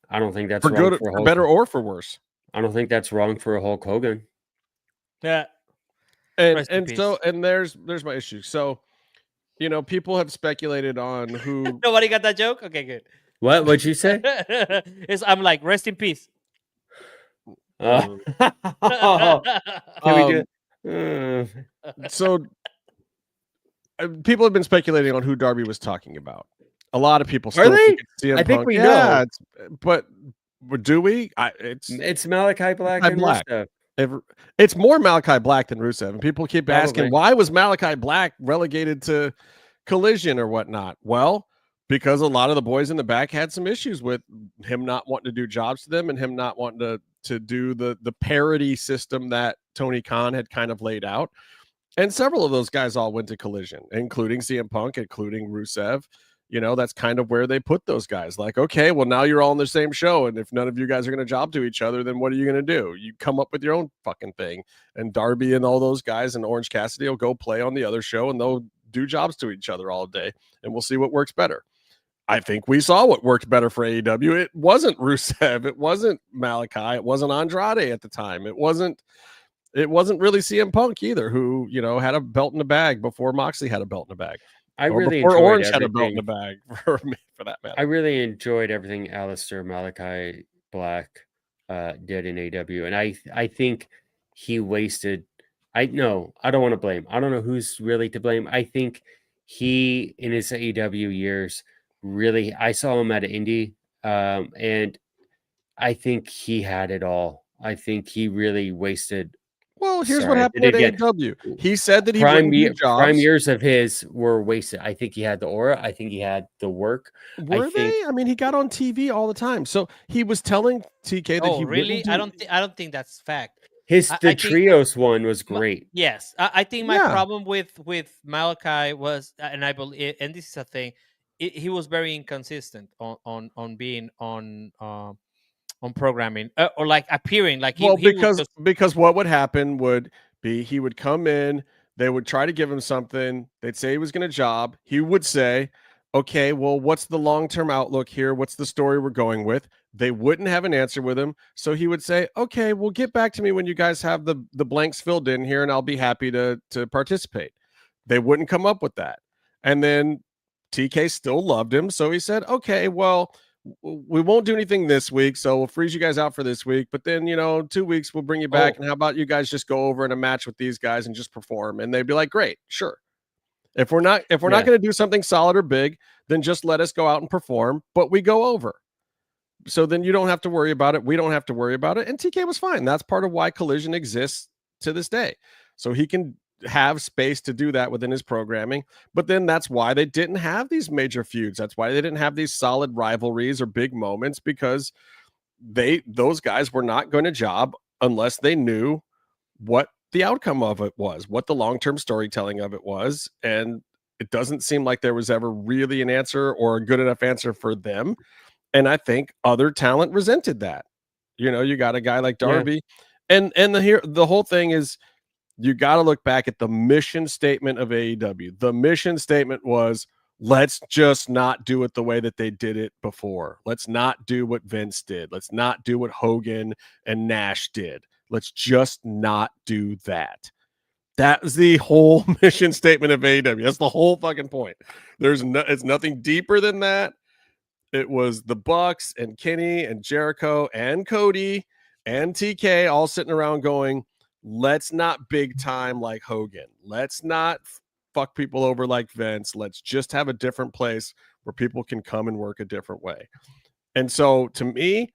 I don't think that's for wrong good, for better or for worse. I don't think that's wrong for Hulk Hogan. Yeah. And there's my issue. So, you know, people have speculated on who. Nobody got that joke? Okay, good. What'd you say? I'm like, rest in peace. So people have been speculating on who Darby was talking about. A lot of people still think CM Punk. Think we know. But do we? It's Malachi Black and Rusev. It's more Malachi Black than Rusev. And people keep asking, why was Malachi Black relegated to Collision or whatnot? Well, because a lot of the boys in the back had some issues with him not wanting to do jobs to them and him not wanting to do the parody system that Tony Khan had kind of laid out. And several of those guys all went to Collision, including CM Punk, including Rusev. That's kind of where they put those guys. Like, okay, well, now you're all on the same show, and if none of you guys are going to job to each other, then what are you going to do? You come up with your own fucking thing. And Darby and all those guys and Orange Cassidy will go play on the other show, and they'll do jobs to each other all day, and we'll see what works better. I think we saw what worked better for AEW. It wasn't Rusev. It wasn't Malachi. It wasn't Andrade at the time. It wasn't really CM Punk either, who, had a belt in the bag before Moxley had a belt in the bag. I or really before enjoyed Orange everything. had a belt in the bag for that matter. I really enjoyed everything Alistair Malachi Black did in AEW. And I think he wasted. I don't want to blame. I don't know who's really to blame. I think he, in his AEW years, really, I saw him at an indie, and I think he had it all. I think he really wasted. Well, here's what happened at AEW. He said that he prime wouldn't do jobs. Prime years of his were wasted. I think he had the aura. I think he had the work. Were they? I mean, he got on TV all the time. So he was telling TK that he really? wouldn't do... I don't think that's fact. The trios one was great. Yes, I think my problem with Malachi was, and I believe, and this is a thing, he was very inconsistent on being on programming or like appearing like because what would happen would be he would come in, they would try to give him something, they'd say he was going to job, he would say, okay, well, what's the long-term outlook here, what's the story we're going with? They wouldn't have an answer with him, so he would say, okay, well, get back to me when you guys have the blanks filled in here and I'll be happy to participate. They wouldn't come up with that. And then TK still loved him, so he said, okay, well, we won't do anything this week, so we'll freeze you guys out for this week, but then 2 weeks we'll bring you back, and how about you guys just go over in a match with these guys and just perform? And they'd be like, great, sure. If we're not going to do something solid or big, then just let us go out and perform, but we go over. So then you don't have to worry about it, we don't have to worry about it, and TK was fine. That's part of why Collision exists to this day, so he can have space to do that within his programming. But then that's why they didn't have these major feuds. That's why they didn't have these solid rivalries or big moments, because those guys were not going to job unless they knew what the outcome of it was, what the long-term storytelling of it was. And it doesn't seem like there was ever really an answer or a good enough answer for them. And I think other talent resented that. You got a guy like Darby, and the whole thing is, you got to look back at the mission statement of AEW. The mission statement was, let's just not do it the way that they did it before. Let's not do what Vince did. Let's not do what Hogan and Nash did. Let's just not do that. That was the whole mission statement of AEW. That's the whole fucking point. It's nothing deeper than that. It was the Bucks and Kenny and Jericho and Cody and TK all sitting around going, let's not big time like Hogan. Let's not fuck people over like Vince. Let's just have a different place where people can come and work a different way. And so to me,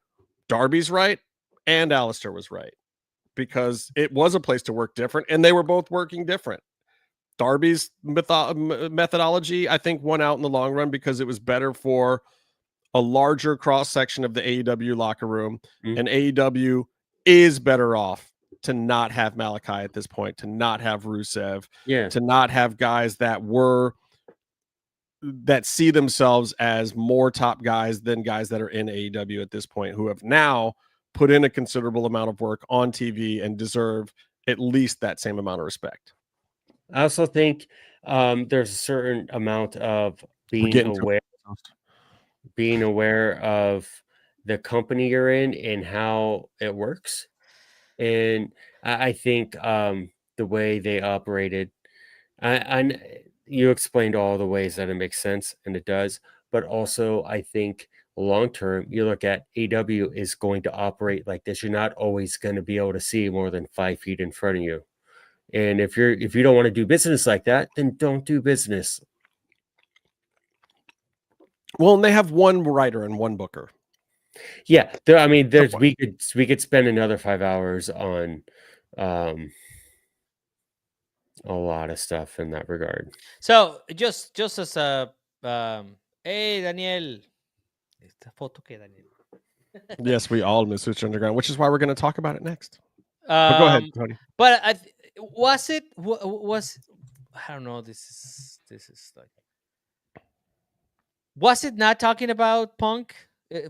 Darby's right and Alistair was right, because it was a place to work different and they were both working different. Darby's methodology, I think, won out in the long run because it was better for a larger cross section of the AEW locker room. And AEW is better off to not have Malachi at this point, to not have Rusev, to not have guys that see themselves as more top guys than guys that are in AEW at this point, who have now put in a considerable amount of work on TV and deserve at least that same amount of respect. I also think there's a certain amount of being aware of the company you're in and how it works. And I think the way they operated, and you explained all the ways that it makes sense, and it does. But also, I think long-term, you look at AEW is going to operate like this. You're not always going to be able to see more than 5 feet in front of you. And if you don't want to do business like that, then don't do business. Well, and they have one writer and one booker. Yeah, we could spend another 5 hours on a lot of stuff in that regard. So just as a hey Daniel, esta foto que Daniel. Yes, we all miss Lucha Underground, which is why we're going to talk about it next. But go ahead, Tony. But I don't know. This is like. Was it not talking about Punk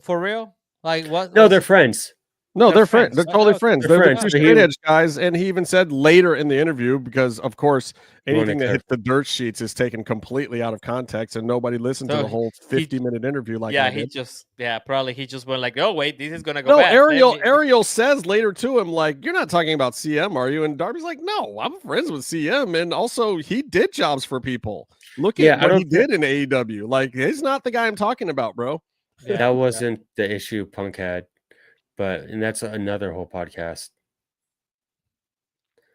for real? Like what? No, they're friends. No, they're friends. friends. They're totally friends. They're They're friends. the two straight edge guys. And he even said later in the interview, because of course anything that hits the dirt sheets is taken completely out of context, and nobody listened to the whole 50-minute interview. Like, probably he just went like, oh wait, this is gonna go. No, bad. Ariel says later to him, like, you're not talking about CM, are you? And Darby's like, no, I'm friends with CM, and also he did jobs for people. Look at what he did in AEW. Like, he's not the guy I'm talking about, bro. Yeah, that wasn't the issue Punk had. And that's another whole podcast.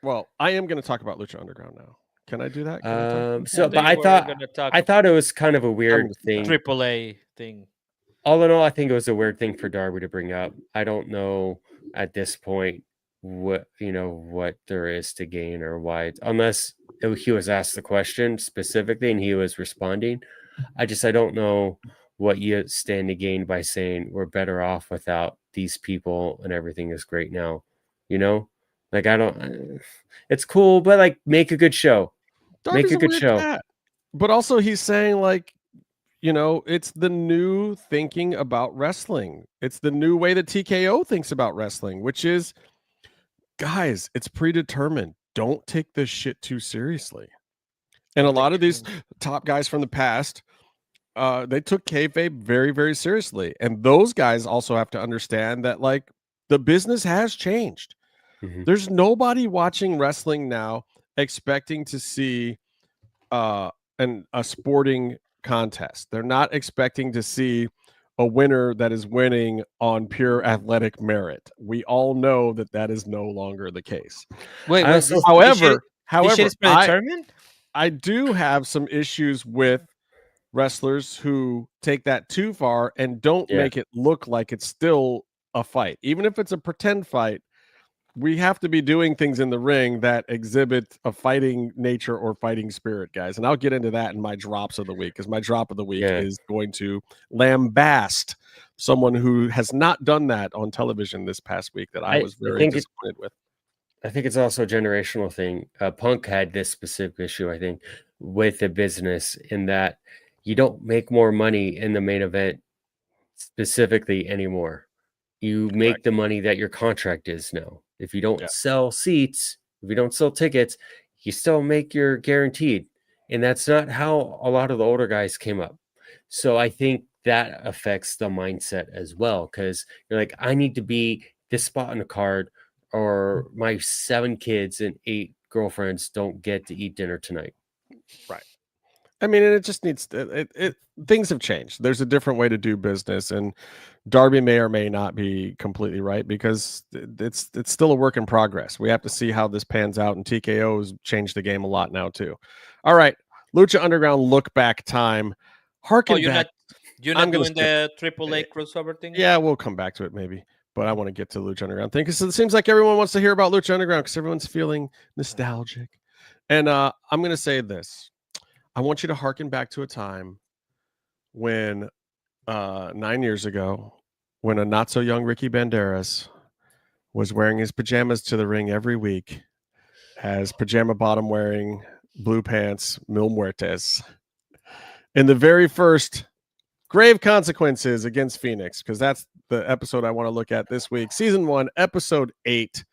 Well, I am going to talk about Lucha Underground now. Can I do that? I thought it was kind of a weird thing. AAA thing. All in all, I think it was a weird thing for Darby to bring up. I don't know at this point what there is to gain or why, unless he was asked the question specifically and he was responding. I don't know what you stand to gain by saying we're better off without these people and everything is great now. Like, it's cool, but like, make a good show. Darby's make a good show. Cat. But also he's saying, like, it's the new thinking about wrestling. It's the new way that TKO thinks about wrestling, which is, guys, it's predetermined. Don't take this shit too seriously. And a lot of these top guys from the past, they took kayfabe very, very seriously. And those guys also have to understand that, like, the business has changed. Mm-hmm. There's nobody watching wrestling now expecting to see a sporting contest. They're not expecting to see a winner that is winning on pure athletic merit. We all know that is no longer the case. However, I do have some issues with wrestlers who take that too far and don't make it look like it's still a fight. Even if it's a pretend fight, we have to be doing things in the ring that exhibit a fighting nature or fighting spirit, guys. And I'll get into that in my drops of the week, because my drop of the week is going to lambast someone who has not done that on television this past week that I was very disappointed with. I think it's also a generational thing. Punk had this specific issue, I think, with the business, in that you don't make more money in the main event specifically anymore. You make the money that your contract is now. If you don't sell seats, if you don't sell tickets, you still make your guaranteed. And that's not how a lot of the older guys came up. So I think that affects the mindset as well, because you're like, I need to be this spot on the card, or my 7 kids and 8 girlfriends don't get to eat dinner tonight. Right. I mean, it just needs things have changed. There's a different way to do business, and Darby may or may not be completely right, because it's still a work in progress. We have to see how this pans out, and TKO's changed the game a lot now too. All right, Lucha Underground look back time. Harken back. You're not doing the AAA crossover thing? Yeah, we'll come back to it maybe. But I want to get to the Lucha Underground thing, because it seems like everyone wants to hear about Lucha Underground, because everyone's feeling nostalgic. And I'm going to say this. I want you to harken back to a time when 9 years ago, when a not so young Ricky Banderas was wearing his pajamas to the ring every week as pajama bottom wearing blue pants Mil Muertes in the very first Grave Consequences against Phoenix, because that's the episode I want to look at this week. Season 1, episode 8.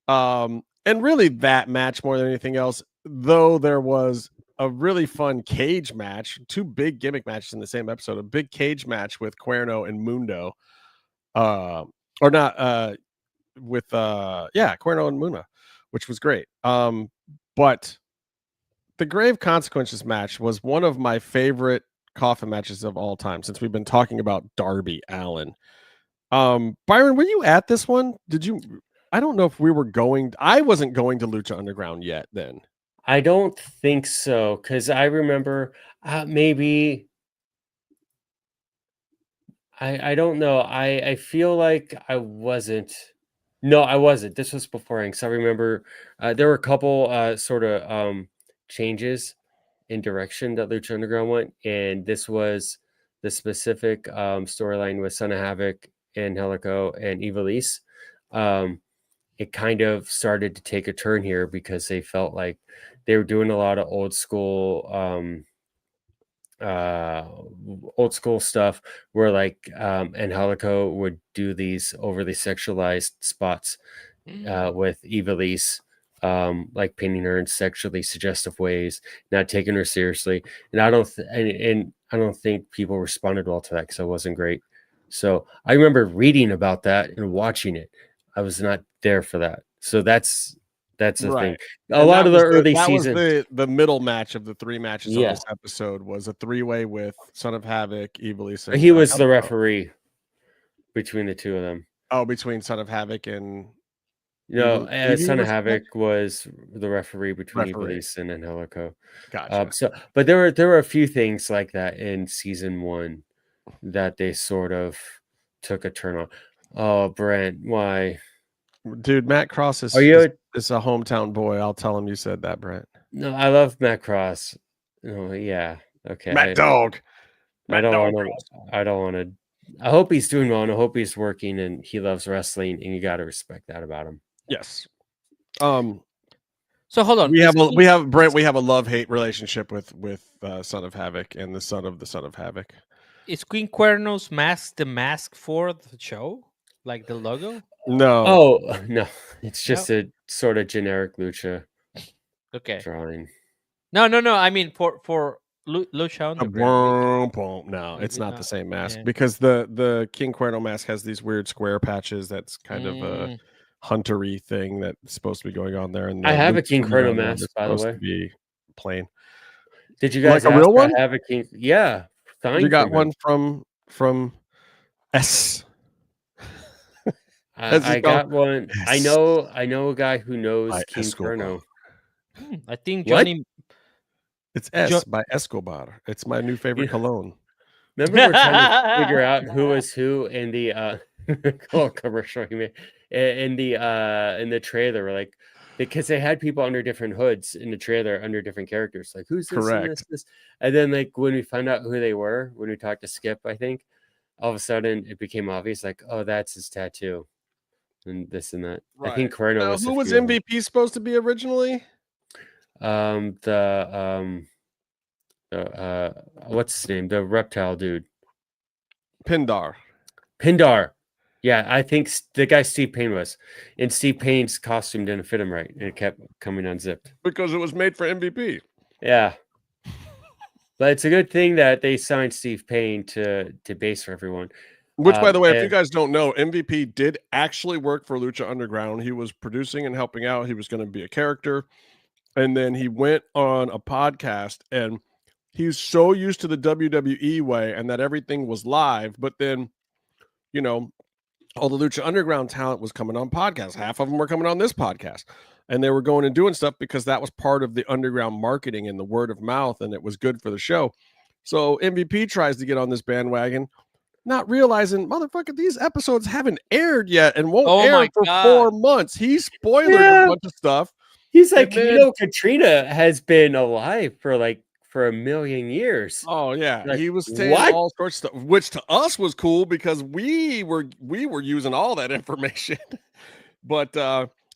And really that match more than anything else, though there was a really fun cage match, 2 big gimmick matches in the same episode, a big cage match with Cuerno and Mundo, Cuerno and Muna, which was great. But the Grave Consequences match was one of my favorite coffin matches of all time, since we've been talking about Darby Allin. Byron, were you at this one? I don't know if I wasn't going to Lucha Underground yet then. I don't think so, because I remember maybe I don't know. I feel like I wasn't. No, I wasn't. This was before, because I remember there were a couple sort of changes in direction that Lucha Underground went, and this was the specific storyline with Son of Havoc and Helico and Ivelisse. It kind of started to take a turn here, because they felt like they were doing a lot of old school old school stuff where like Angelico would do these overly sexualized spots with Evilise, like painting her in sexually suggestive ways, not taking her seriously. And I don't think people responded well to that because it wasn't great. So I remember reading about that and watching it. I was not there for that. So that's the thing. A lot of the early season. Was the middle match of the 3 matches of this episode was a 3-way with Son of Havoc, Evilise. He was the referee between the two of them. Oh, between Son of Havoc and Son of Havoc was the referee between Evilise and Angelico. Gotcha. But there were a few things like that in season 1 that they sort of took a turn on. Oh, Brent, why? Dude, Matt Cross is a hometown boy. I'll tell him you said that, Brent. No, I love Matt Cross. Oh, yeah. Okay. Matt Dog. I don't want to. I hope he's doing well and I hope he's working and he loves wrestling and you got to respect that about him. Yes. So hold on. We have a love-hate relationship with Son of Havoc and the son of Havoc. Is Queen Cuerno's mask the mask for the show? Like the logo? No. Oh, no. It's just a sort of generic Lucha drawing. No. I mean, for Lucha Underground. No, it's not the same mask because the King Cuerno mask has these weird square patches. That's kind of a huntery thing that's supposed to be going on there. And I have a King Cuerno mask, by the way. To be plain. Did you guys like a real one? Have a King? Yeah, you got one from S. I got one. S. I know a guy who knows King Cuerno. I think Johnny. It's S by Escobar. It's my new favorite cologne. Remember we're trying to figure out who is who in the commercial he made in the trailer. We're like, because they had people under different hoods in the trailer under different characters. Like who's this? Correct. This? And then like when we found out who they were, when we talked to Skip, I think all of a sudden it became obvious. Like, oh, that's his tattoo, and this and that. Right. I think Cuerno was. Who was MVP supposed to be originally? What's his name? The reptile dude. Pindar. Yeah, I think the guy Steve Payne was. And Steve Payne's costume didn't fit him right. And it kept coming unzipped. Because it was made for MVP. Yeah. But it's a good thing that they signed Steve Payne to base for everyone. Which, by the way, if you guys don't know, MVP did actually work for Lucha Underground. He was producing and helping out. He was going to be a character. And then he went on a podcast and he's so used to the WWE way and that everything was live. But then, all the Lucha Underground talent was coming on podcasts. Half of them were coming on this podcast. And they were going and doing stuff because that was part of the underground marketing and the word of mouth. And it was good for the show. So MVP tries to get on this bandwagon, not realizing, motherfucker, these episodes haven't aired yet and won't air for 4 months. He spoiled a bunch of stuff. He's like, Katrina has been alive for a million years. Oh yeah, like, he was saying all sorts of stuff, which to us was cool because we were using all that information. But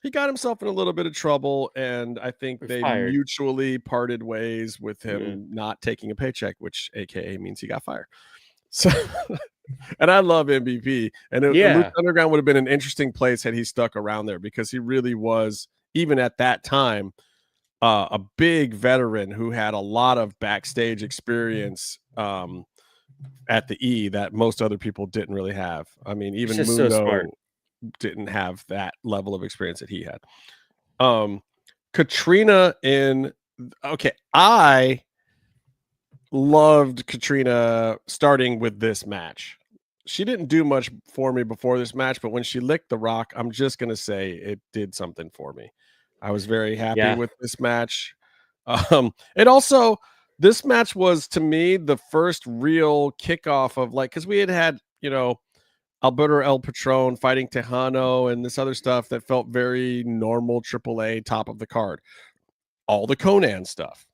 he got himself in a little bit of trouble, and I think they mutually parted ways with him not taking a paycheck, which AKA means he got fired. So, and I love MVP, and Lucha Underground would have been an interesting place had he stuck around there because he really was. Even at that time, a big veteran who had a lot of backstage experience at the E that most other people didn't really have. I mean, even Mundo didn't have that level of experience that he had. Katrina I loved Katrina starting with this match. She didn't do much for me before this match, but when she licked the Rock, I'm just going to say it did something for me. I was very happy with this match. This match was, to me, the first real kickoff of because we had Alberto El Patron fighting Tejano and this other stuff that felt very normal AAA top of the card. All the Conan stuff.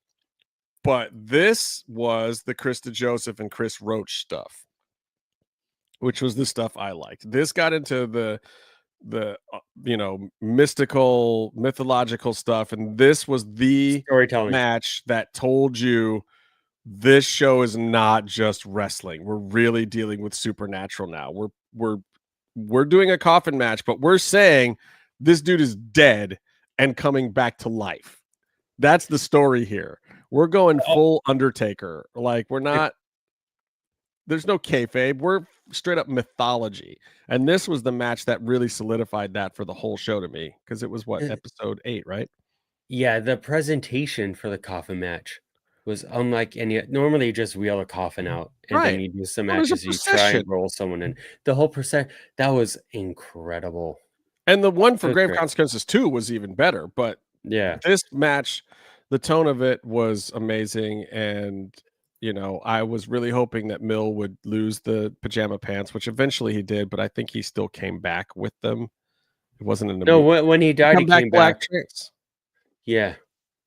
But this was the Krista Joseph and Chris Roach stuff, which was the stuff I liked. This got into the mythological stuff, and this was the storytelling match that told you this show is not just wrestling. We're really dealing with supernatural now. We're doing a coffin match, but we're saying this dude is dead and coming back to life. That's the story here. We're going full Undertaker. Like, we're not, there's no kayfabe. We're straight up mythology. And this was the match that really solidified that for the whole show to me. Because it was what, episode 8, right? Yeah, the presentation for the coffin match was unlike any. Normally, you just wheel a coffin out and then you do some matches. You try and roll someone in. The whole that was incredible. And the one for Grave Consequences 2 was even better. But yeah, this match, the tone of it was amazing. And, you know, I was really hoping that Mill would lose the pajama pants, which eventually he did. But I think he still came back with them. It wasn't in the when he died, he came back. Yeah.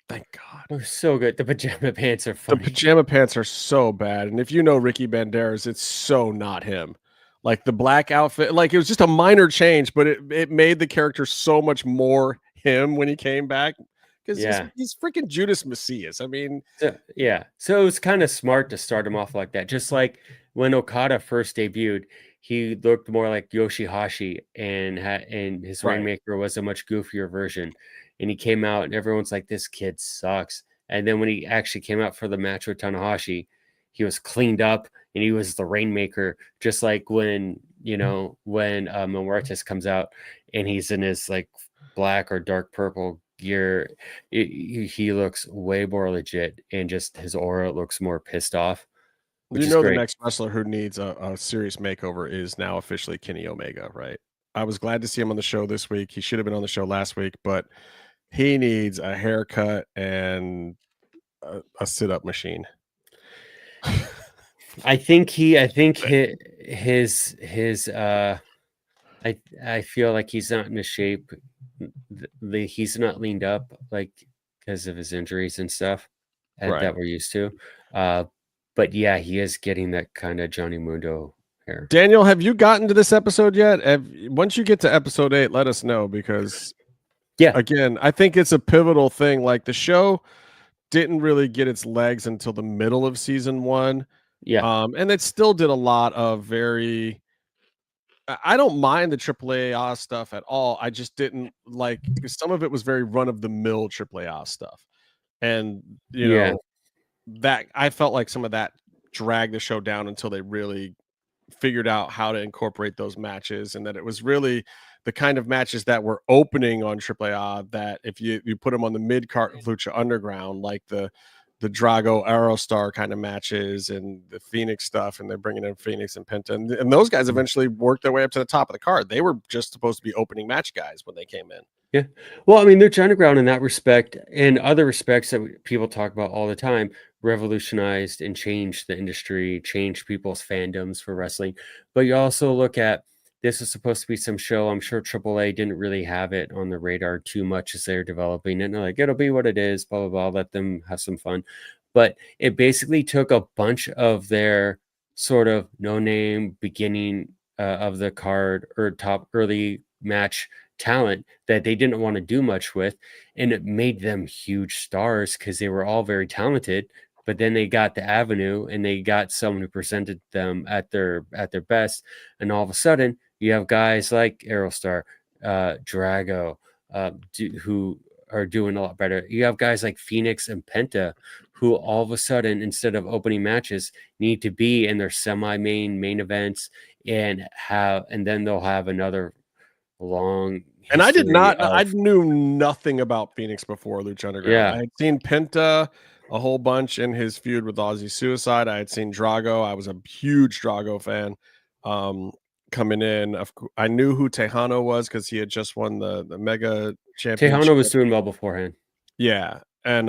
Thank God. They're so good. The pajama pants are funny. The pajama pants are so bad. And if you know Ricky Banderas, it's so not him. Like the black outfit, like it was just a minor change, but it made the character so much more him when he came back. Because he's freaking Judas Messias. I mean, so it was kind of smart to start him off like that. Just like when Okada first debuted, he looked more like Yoshihashi, and his Rainmaker was a much goofier version. And he came out, and everyone's like, "This kid sucks." And then when he actually came out for the match with Tanahashi, he was cleaned up, and he was the Rainmaker. Just like when Mil Muertes comes out, and he's in his like black or dark purple gear, he looks way more legit, and just his aura looks more pissed off. You know, the next wrestler who needs a serious makeover is now officially Kenny Omega, right? I was glad to see him on the show this week. He should have been on the show last week, but he needs a haircut and a sit-up machine. I feel like he's not in a shape. He's not leaned up, like, because of his injuries and stuff that we're used to. But yeah, he is getting that kind of Johnny Mundo hair. Daniel, have you gotten to this episode yet? Once you get to episode 8, let us know, because again, I think it's a pivotal thing. Like, the show didn't really get its legs until the middle of season 1. And it still did a lot of I don't mind the AAA stuff at all. I just didn't like, because some of it was very run-of-the-mill AAA stuff. And, you know, that I felt like some of that dragged the show down until they really figured out how to incorporate those matches, and that it was really the kind of matches that were opening on AAA that if you put them on the mid-card of Lucha Underground, like the Drago Aerostar kind of matches and the Phoenix stuff, and they're bringing in Phoenix and Penta, and those guys eventually worked their way up to the top of the card. They were just supposed to be opening match guys when they came in. Yeah. Well, I mean, Lucha Underground in that respect and other respects that people talk about all the time revolutionized and changed the industry, changed people's fandoms for wrestling. But you also look at, this is supposed to be some show. I'm sure AAA didn't really have it on the radar too much as they're developing it. And they're like, it'll be what it is, blah, blah, blah. Let them have some fun. But it basically took a bunch of their sort of no-name beginning of the card or top early match talent that they didn't want to do much with, and it made them huge stars because they were all very talented. But then they got the avenue, and they got someone who presented them at their best, and all of a sudden you have guys like Aerostar, Drago, who are doing a lot better. You have guys like Phoenix and Penta, who all of a sudden, instead of opening matches, need to be in their main events, and then they'll have another long. And I knew nothing about Phoenix before Lucha Underground. I had seen Penta a whole bunch in his feud with Aussie Suicide. I had seen Drago. I was a huge Drago fan. Coming in, I knew who Tejano was because he had just won the Mega Championship. Tejano was doing well beforehand. Yeah, and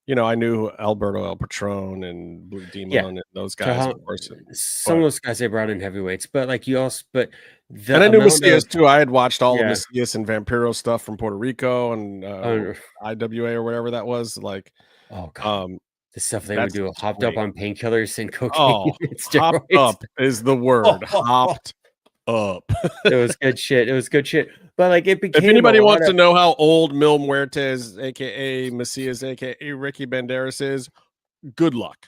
you know, I knew Alberto El Patron and Blue Demon and those guys. Of course. Some of those guys they brought in heavyweights, but like you also, and I knew Macias too. I had watched all of Macias and Vampiro stuff from Puerto Rico and IWA or whatever that was. Like, oh god, the stuff they would do, hopped up on painkillers and cocaine. Oh, hopped up is the word. Hopped up. It was good shit. But like it became. If anybody wants to know how old Mil Muertes, aka Macias, aka Ricky Banderas is, good luck.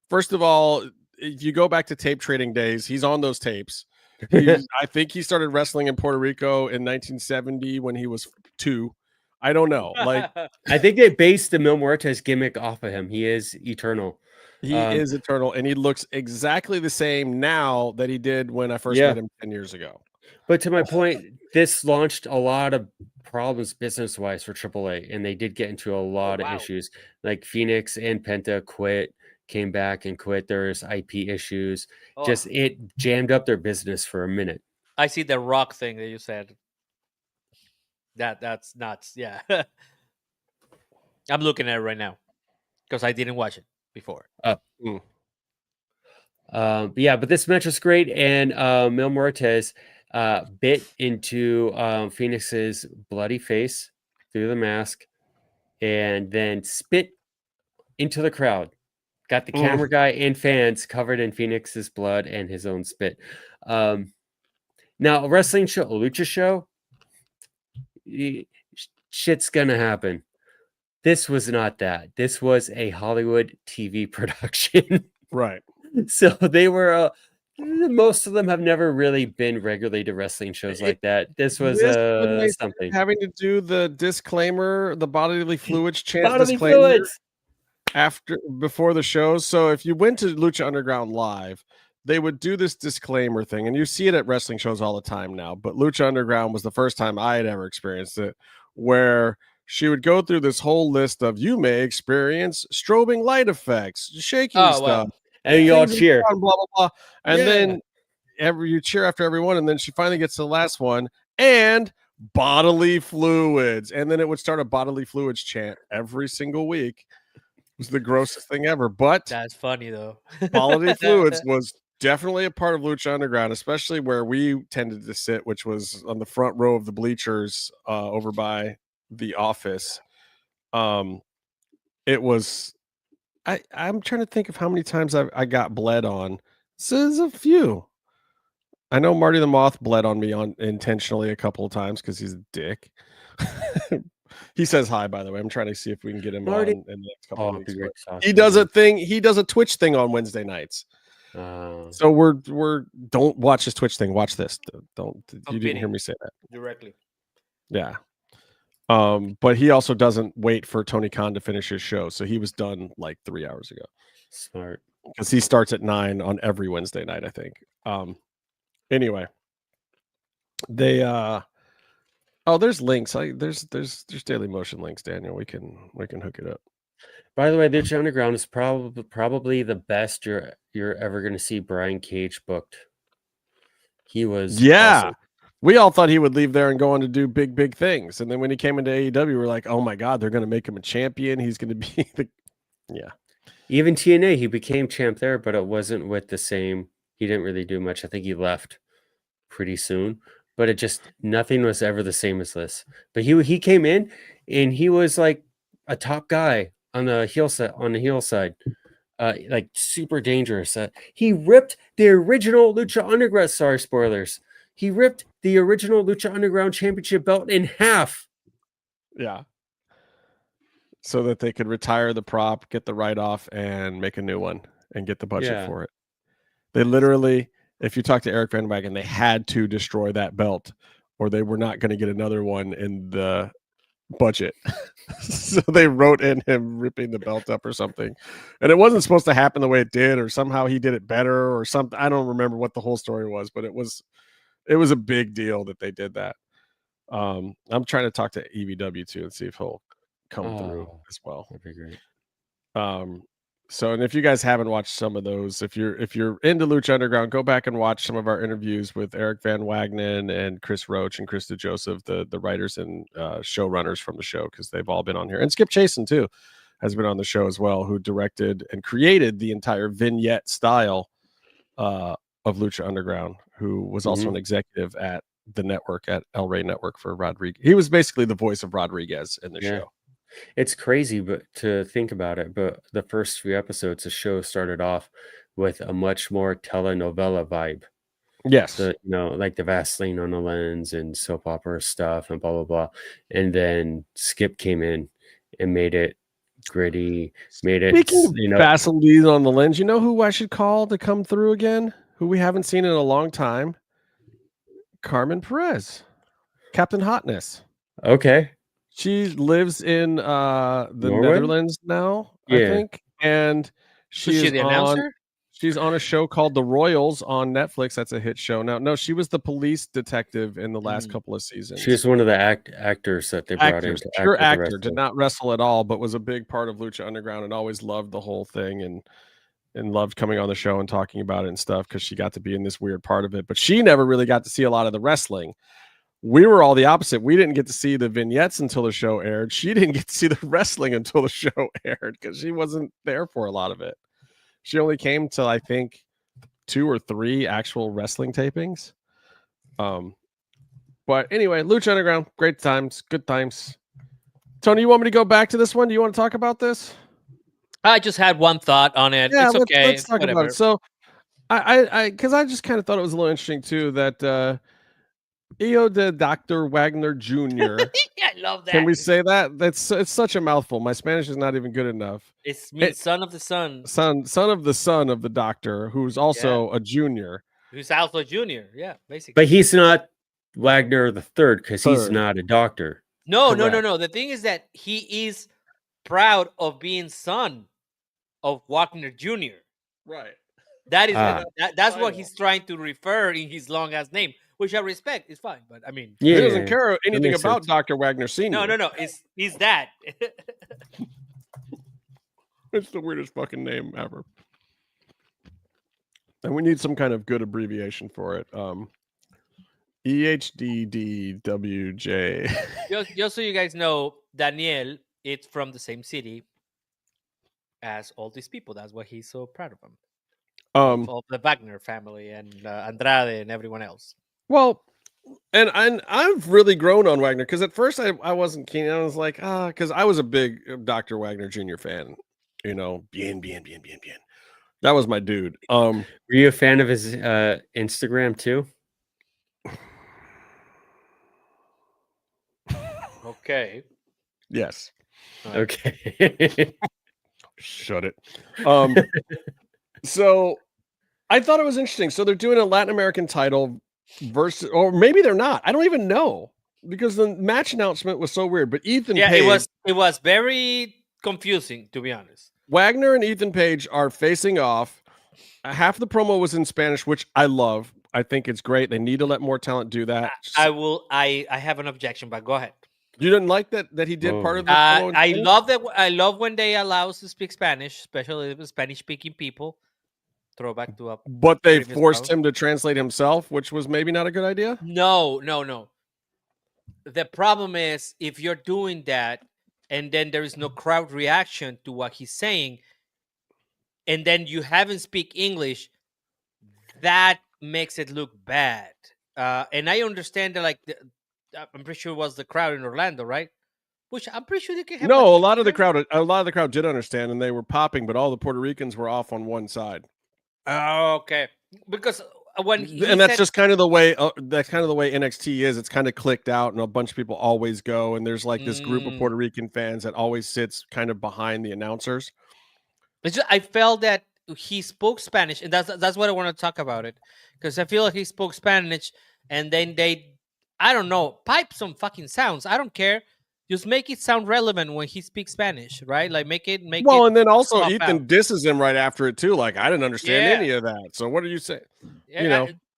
First of all, if you go back to tape trading days, he's on those tapes. I think he started wrestling in Puerto Rico in 1970 when he was 2. I don't know. Like, I think they based the Mil Muertes gimmick off of him. He is eternal. he is eternal, and he looks exactly the same now that he did when I first met him 10 years ago. But to my point, this launched a lot of problems business-wise for AAA, and they did get into a lot of issues. Like Phoenix and Penta quit, came back and quit. There's IP issues. Just it jammed up their business for a minute. I see the Rock thing that you said. That's nuts. Yeah. I'm looking at it right now because I didn't watch it before. But this match was great, and Mil Muertes bit into Phoenix's bloody face through the mask and then spit into the crowd. Got the camera guy and fans covered in Phoenix's blood and his own spit. Now, a wrestling show, a lucha show, shit's gonna happen. This was not that. This was a Hollywood TV production. Right. So they were most of them have never really been regularly to wrestling shows like that. This was something. Having to do the disclaimer, the bodily fluids chant Bodily disclaimer fluids before the shows. So if you went to Lucha Underground Live, they would do this disclaimer thing, and you see it at wrestling shows all the time now. But Lucha Underground was the first time I had ever experienced it, where she would go through this whole list of you may experience strobing light effects, shaking stuff. Wow. And you all cheer. Blah, blah, blah. And then you cheer after everyone. And then she finally gets to the last one and bodily fluids. And then it would start a bodily fluids chant every single week. It was the grossest thing ever. But that's funny, though. Bodily fluids was definitely a part of Lucha Underground, especially where we tended to sit, which was on the front row of the bleachers over by the office. It was I'm trying to think of how many times I got bled on. This is a few. I know Marty the Moth bled on me intentionally a couple of times because he's a dick. He says hi, by the way. I'm trying to see if we can get him Marty. on in the next couple of weeks. He does a thing. He does a Twitch thing on Wednesday nights. So we're don't watch his Twitch thing. Watch this. You didn't hear me say that directly. Yeah. But he also doesn't wait for Tony Khan to finish his show. So he was done like 3 hours ago. Smart. Because he starts at 9 on every Wednesday night, I think. Anyway. They there's links. There's Daily Motion links, Daniel. We can hook it up. By the way, Lucha Underground is probably the best you're ever going to see Brian Cage booked. He was awesome. We all thought he would leave there and go on to do big things. And then when he came into AEW, we were like, oh my God, they're going to make him a champion. He's going to be Even TNA, he became champ there, but it wasn't with the same. He didn't really do much. I think he left pretty soon, but nothing was ever the same as this. But he came in and he was like a top guy on the heel side. Like super dangerous. He ripped the original Lucha Underground. Sorry, spoilers. He ripped the original Lucha Underground Championship belt in half. Yeah. So that they could retire the prop, get the write-off, and make a new one and get the budget for it. They literally, if you talk to Eric Van Wagen, they had to destroy that belt or they were not going to get another one in the budget. So they wrote in him ripping the belt up or something. And it wasn't supposed to happen the way it did, or somehow he did it better or something. I don't remember what the whole story was, but it was a big deal that they did that. I'm trying to talk to EVW too and see if he'll come through as well. That'd be great. So, and if you guys haven't watched some of those, if you're into Lucha Underground, go back and watch some of our interviews with Eric Van Wagenen and Chris Roach and Krista Joseph, the writers and showrunners from the show, because they've all been on here. And Skip Chasen too has been on the show as well, who directed and created the entire vignette style of Lucha Underground, who was also an executive at the network, at El Rey Network for Rodriguez. He was basically the voice of Rodriguez in the show. It's crazy, but to think about it, but the first few episodes, the show started off with a much more telenovela vibe. Yes. Like the Vaseline on the lens and soap opera stuff and blah, blah, blah. And then Skip came in and made it gritty, made it. Speaking of Vaseline on the lens, you know who I should call to come through again? Who we haven't seen in a long time? Carmen Perez, Captain Hotness. Okay. She lives in the Norway? Netherlands now, I think, and she's the announcer. She's on a show called The Royals on Netflix. That's a hit show now. No, she was the police detective in the last couple of seasons. She was one of the actors that they brought in. Pure actor, did not wrestle at all, but was a big part of Lucha Underground and always loved the whole thing and loved coming on the show and talking about it and stuff because she got to be in this weird part of it. But she never really got to see a lot of the wrestling. We were all the opposite. We didn't get to see the vignettes until the show aired. She didn't get to see the wrestling until the show aired because she wasn't there for a lot of it. She only came to, I think, 2 or 3 actual wrestling tapings. But anyway, Lucha Underground, great times, good times. Tony, you want me to go back to this one? Do you want to talk about this? I just had one thought on it. Yeah, it's okay. Let's talk about it. So, I just kind of thought it was a little interesting too that Io de Dr. Wagner Jr. I love that. Can we say that? It's such a mouthful. My Spanish is not even good enough. It means son of the son. Son of the doctor, who's also a junior. Who's also a junior, yeah, basically. But he's not Wagner the third because he's not a doctor. No. The thing is that he is proud of being son of Wagner Jr. Right. That is that's what he's trying to refer in his long ass name, which I respect. It's fine, but I mean, he doesn't care anything about Dr. Wagner Sr. No. He's that. It's the weirdest fucking name ever. And we need some kind of good abbreviation for it. EHDDWJ. Just so you guys know, Daniel, it's from the same city as all these people. That's why he's so proud of them. Of the Wagner family and Andrade and everyone else. Well, and I've really grown on Wagner because at first I wasn't keen. I was like, because I was a big Dr. Wagner Jr. fan. You know, bien. That was my dude. Were you a fan of his Instagram too? Okay. Yes. Okay. Shut it. So I thought it was interesting. So they're doing a Latin American title versus, or maybe they're not. I don't even know because the match announcement was so weird. But Ethan Page, it was very confusing, to be honest. Wagner and Ethan Page are facing off. Half the promo was in Spanish, which I love. I think it's great. They need to let more talent do that. I have an objection, but go ahead. You didn't like that he did part of the promo? I love when they allow us to speak Spanish, especially the Spanish-speaking people. Throwback to up. But they forced him to translate himself, which was maybe not a good idea. No. The problem is if you're doing that and then there is no crowd reaction to what he's saying, and then you haven't speak English, that makes it look bad. And I understand that, like, I'm pretty sure it was the crowd in Orlando, right? Which I'm pretty sure they can have. No, a lot of the crowd did understand, and they were popping, but all the Puerto Ricans were off on one side. Oh, okay. Because that's just kind of the way NXT is. It's kind of clicked out, and a bunch of people always go. And there's like this group of Puerto Rican fans that always sits kind of behind the announcers. I felt that he spoke Spanish, and that's what I want to talk about it because I feel like he spoke Spanish, and then they, I don't know, pipe some fucking sounds. I don't care. Just make it sound relevant when he speaks Spanish, right? Like make it. Well, and then also Ethan disses him right after it too. Like I didn't understand any of that. So what are you saying?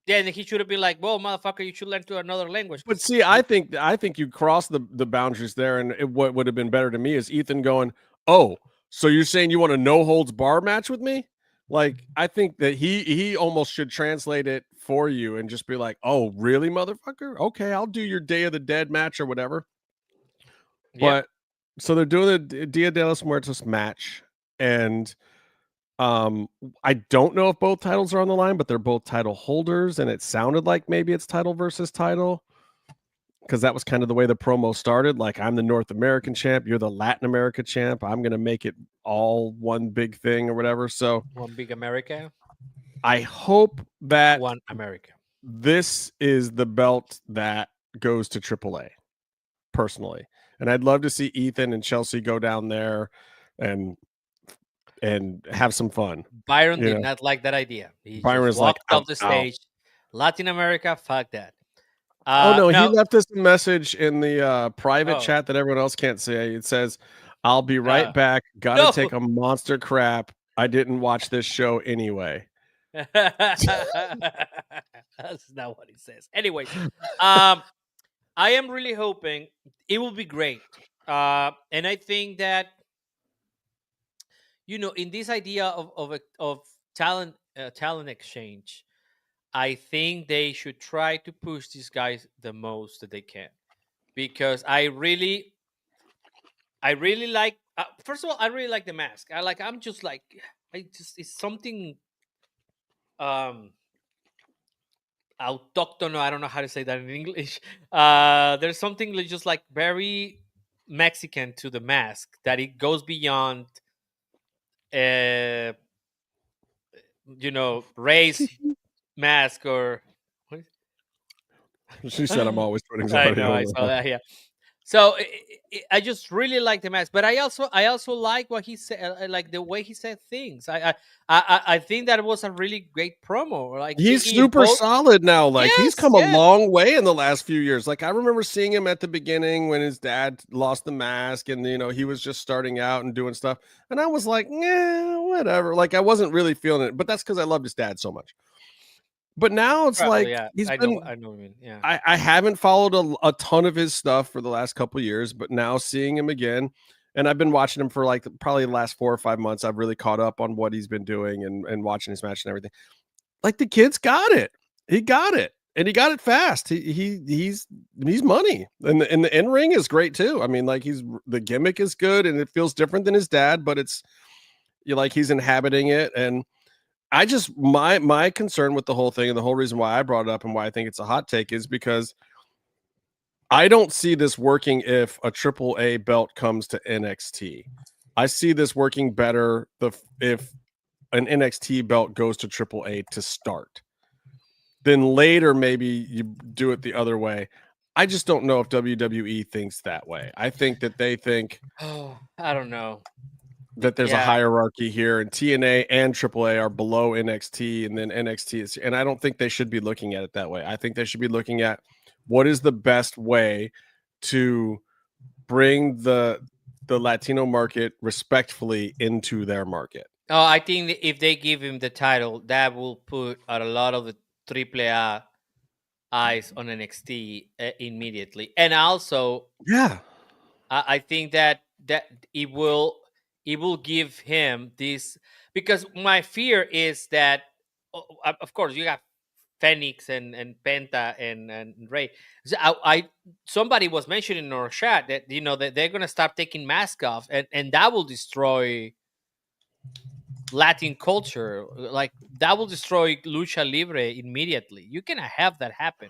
Then he should have been like, "Well, motherfucker, you should learn to another language." But see, I think you crossed the boundaries there, and what would have been better to me is Ethan going, "Oh, so you're saying you want a no holds bar match with me?" Like I think that he almost should translate it for you and just be like, "Oh, really, motherfucker? Okay, I'll do your Day of the Dead match or whatever." But so they're doing the Dia de los Muertos match, and I don't know if both titles are on the line, but they're both title holders, and it sounded like maybe it's title versus title because that was kind of the way the promo started. Like, I'm the North American champ, you're the Latin America champ. I'm gonna make it all one big thing or whatever. So one big America. I hope that one America. This is the belt that goes to AAA, personally. And I'd love to see Ethan and Chelsea go down there. and have some fun. Byron did not like that idea. He Byron just was like, walked off the stage. Latin America, fuck that. No, he left us a message in the private chat that everyone else can't see. It says, "I'll be right back. Gotta take a monster crap. I didn't watch this show anyway." That's not what he says. Anyways, I am really hoping it will be great. And I think that, in this idea of talent exchange, I think they should try to push these guys the most that they can, because I really like. First of all, I really like the mask. It's something autochtono. I don't know how to say that in English. There's something just like very Mexican to the mask, that it goes beyond race mask or what? She said, "I'm always putting I somebody know, over." I saw that. Yeah. So I just really like the mask, but I also like what he said, like the way he said things. I think that was a really great promo. Like, he's super solid now. Like, he's come a long way in the last few years. Like, I remember seeing him at the beginning when his dad lost the mask, and he was just starting out and doing stuff, and I was like, yeah, whatever. Like, I wasn't really feeling it, but that's because I loved his dad so much. But now it's probably, like I know what you mean. Yeah, I haven't followed a ton of his stuff for the last couple of years, but now seeing him again, and I've been watching him for like probably the last 4 or 5 months. I've really caught up on what he's been doing and watching his match and everything. Like, the kid's got it. He got it, and he got it fast. He's money, and the in ring is great too. I mean, like, the gimmick is good, and it feels different than his dad, but he's inhabiting it. And I just, my concern with the whole thing, and the whole reason why I brought it up and why I think it's a hot take, is because I don't see this working if a AAA belt comes to NXT. I see this working better if an NXT belt goes to AAA to start. Then later, maybe you do it the other way. I just don't know if WWE thinks that way. I think that they think, I don't know, that there's a hierarchy here, and TNA and AAA are below NXT, and then NXT is, and I don't think they should be looking at it that way. I think they should be looking at what is the best way to bring the Latino market respectfully into their market. Oh, I think that if they give him the title, that will put a lot of the AAA eyes on NXT immediately, and also, I think that it will give him this, because my fear is that, of course, you got Phoenix and Penta and Ray. So somebody was mentioning in our chat that that they're gonna start taking masks off, and that will destroy Latin culture. Like, that will destroy Lucha Libre immediately. You cannot have that happen.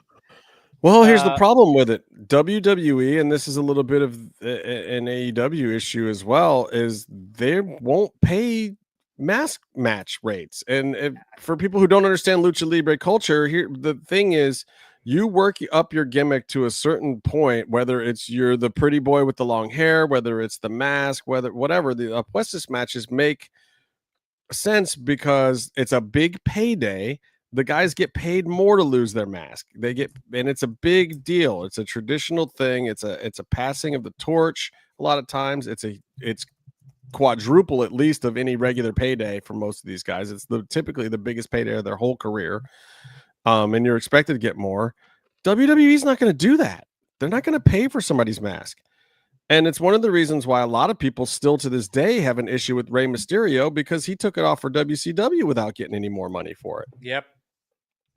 Well, here's the problem with it. WWE, and this is a little bit of an AEW issue as well, is they won't pay mask match rates. And for people who don't understand Lucha Libre culture, here the thing is, you work up your gimmick to a certain point, whether it's you're the pretty boy with the long hair, whether it's the mask, whatever. The Apuestas matches make sense because it's a big payday. The guys get paid more to lose their mask. And it's a big deal. It's a traditional thing. It's a passing of the torch. A lot of times it's quadruple at least of any regular payday for most of these guys. It's typically the biggest payday of their whole career. And you're expected to get more. WWE's not going to do that. They're not going to pay for somebody's mask. And it's one of the reasons why a lot of people still to this day have an issue with Rey Mysterio, because he took it off for WCW without getting any more money for it. Yep.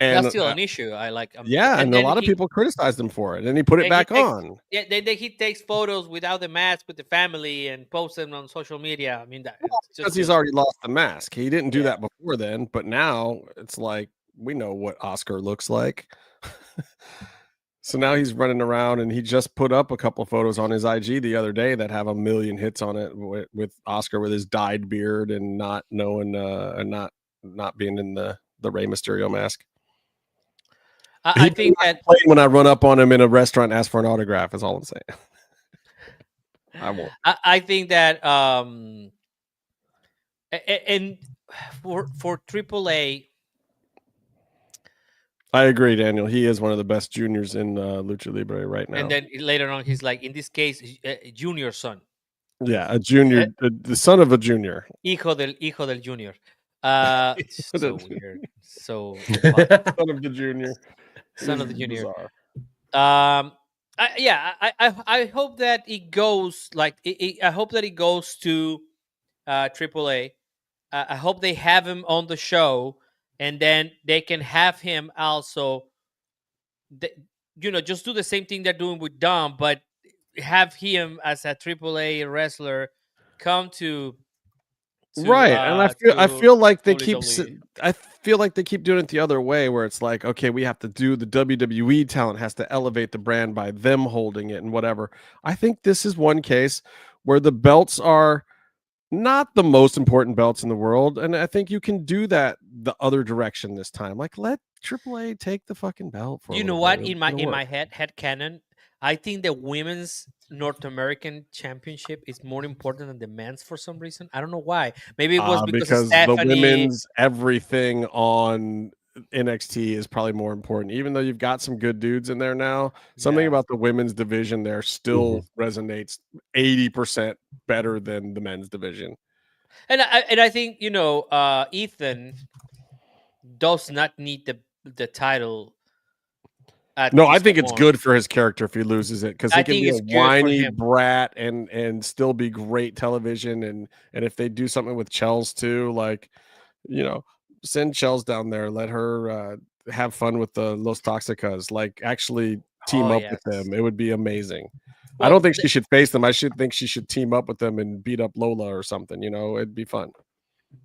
And that's still an issue. I like. And a lot of people criticized him for it, and he put it back on. Yeah, he takes photos without the mask with the family and posts them on social media. I mean, because he's already lost the mask. He didn't do that before then, but now it's like, we know what Oscar looks like. So now he's running around, and he just put up a couple photos on his IG the other day that have 1 million hits on it with Oscar with his dyed beard and not knowing and not being in the Rey Mysterio mask. I think that when I run up on him in a restaurant and ask for an autograph is all I'm saying. I won't. I think that And for AAA, I agree, Daniel. He is one of the bbest juniors in Lucha Libre right now. and then later on, he's like, in this case, junior son. Yeah, a junior, the son of a junior. Hijo del junior. So weird. So son of the junior. Son of the junior. Bizarre. I hope that it goes like I hope that it goes to AAA. I hope they have him on the show, and then they can have him also. Just do the same thing they're doing with Dom, but have him as a AAA wrestler come to right. And I feel like they keep WWE. I feel like they keep doing it the other way, where it's like, okay, we have to do the WWE talent has to elevate the brand by them holding it and whatever. I think this is one case where the belts are not the most important belts in the world, and I think you can do that the other direction this time. Like, let AAA take the fucking belt for You know what? In my head canon, I think the women's North American championship is more important than the men's for some reason. I don't know why. Maybe it was because the women's everything on NXT is probably more important, even though you've got some good dudes in there now. Something about the women's division there still resonates 80% better than the men's division. And I think Ethan does not need the title. No, I think it's good for his character if he loses it, because he can be a whiny brat and still be great television. And if they do something with Chels too, like, send Chels down there, let her have fun with the Los Toxicas, like actually team up with them. It would be amazing. Well, I don't think she should face them. I should think she should team up with them and beat up Lola or something. It'd be fun.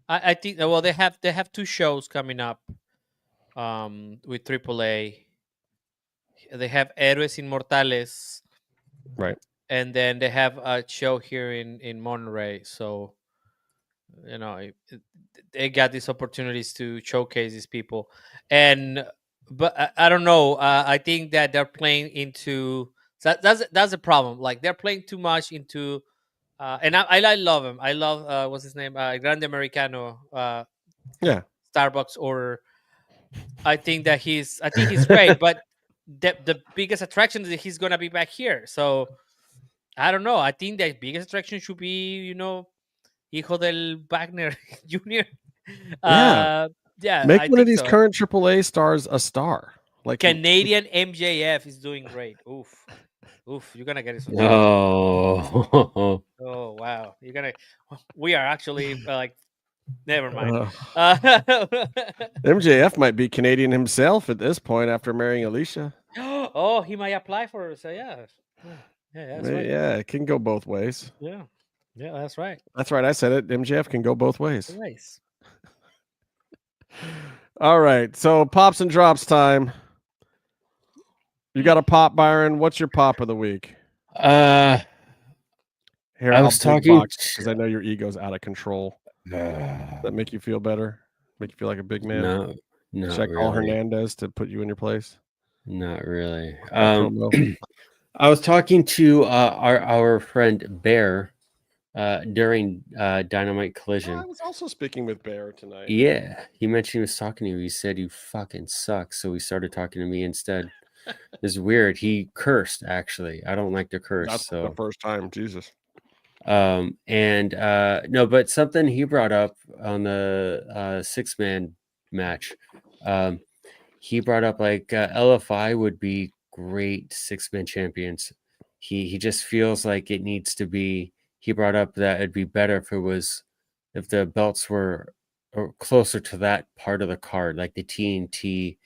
I think they have 2 shows coming up with AAA. They have Héroes Inmortales, right, and then they have a show here in Monterey. So, they got these opportunities to showcase these people, but I don't know. I think that they're playing into that's the problem. Like, they're playing too much into, and I love him. I love what's his name, Grande Americano, Starbucks order. I think he's great, but the biggest attraction is that he's gonna be back here. So I don't know. I think the biggest attraction should be, Hijo del Wagner Jr. Make one of these current AAA stars a star. Like Canadian MJF is doing great. Oof, you're gonna get it. Oh, oh wow, we are actually like. Never mind. MJF might be Canadian himself at this point after marrying Alicia. Oh, he might apply for it. So that's right. Yeah, it can go both ways. Yeah, that's right. That's right. I said it. MJF can go both ways. Nice. All right. So pops and drops time. You got a pop, Byron? What's your pop of the week? Here, I was talking because I know your ego's out of control. Does that make you feel better? Make you feel like a big man? No. Should I call Hernandez to put you in your place? Not really. I was talking to our friend Bear during Dynamite Collision. I was also speaking with Bear tonight. Yeah, he mentioned he was talking to you. He said you fucking suck, so he started talking to me instead. It's weird. He cursed, actually. I don't like to curse. That's the first time. Jesus. No, but something he brought up on the 6-man match, he brought up like LFI would be great 6-man champions. He just feels like it needs to be. He brought up that it'd be better if the belts were closer to that part of the card, like the TNT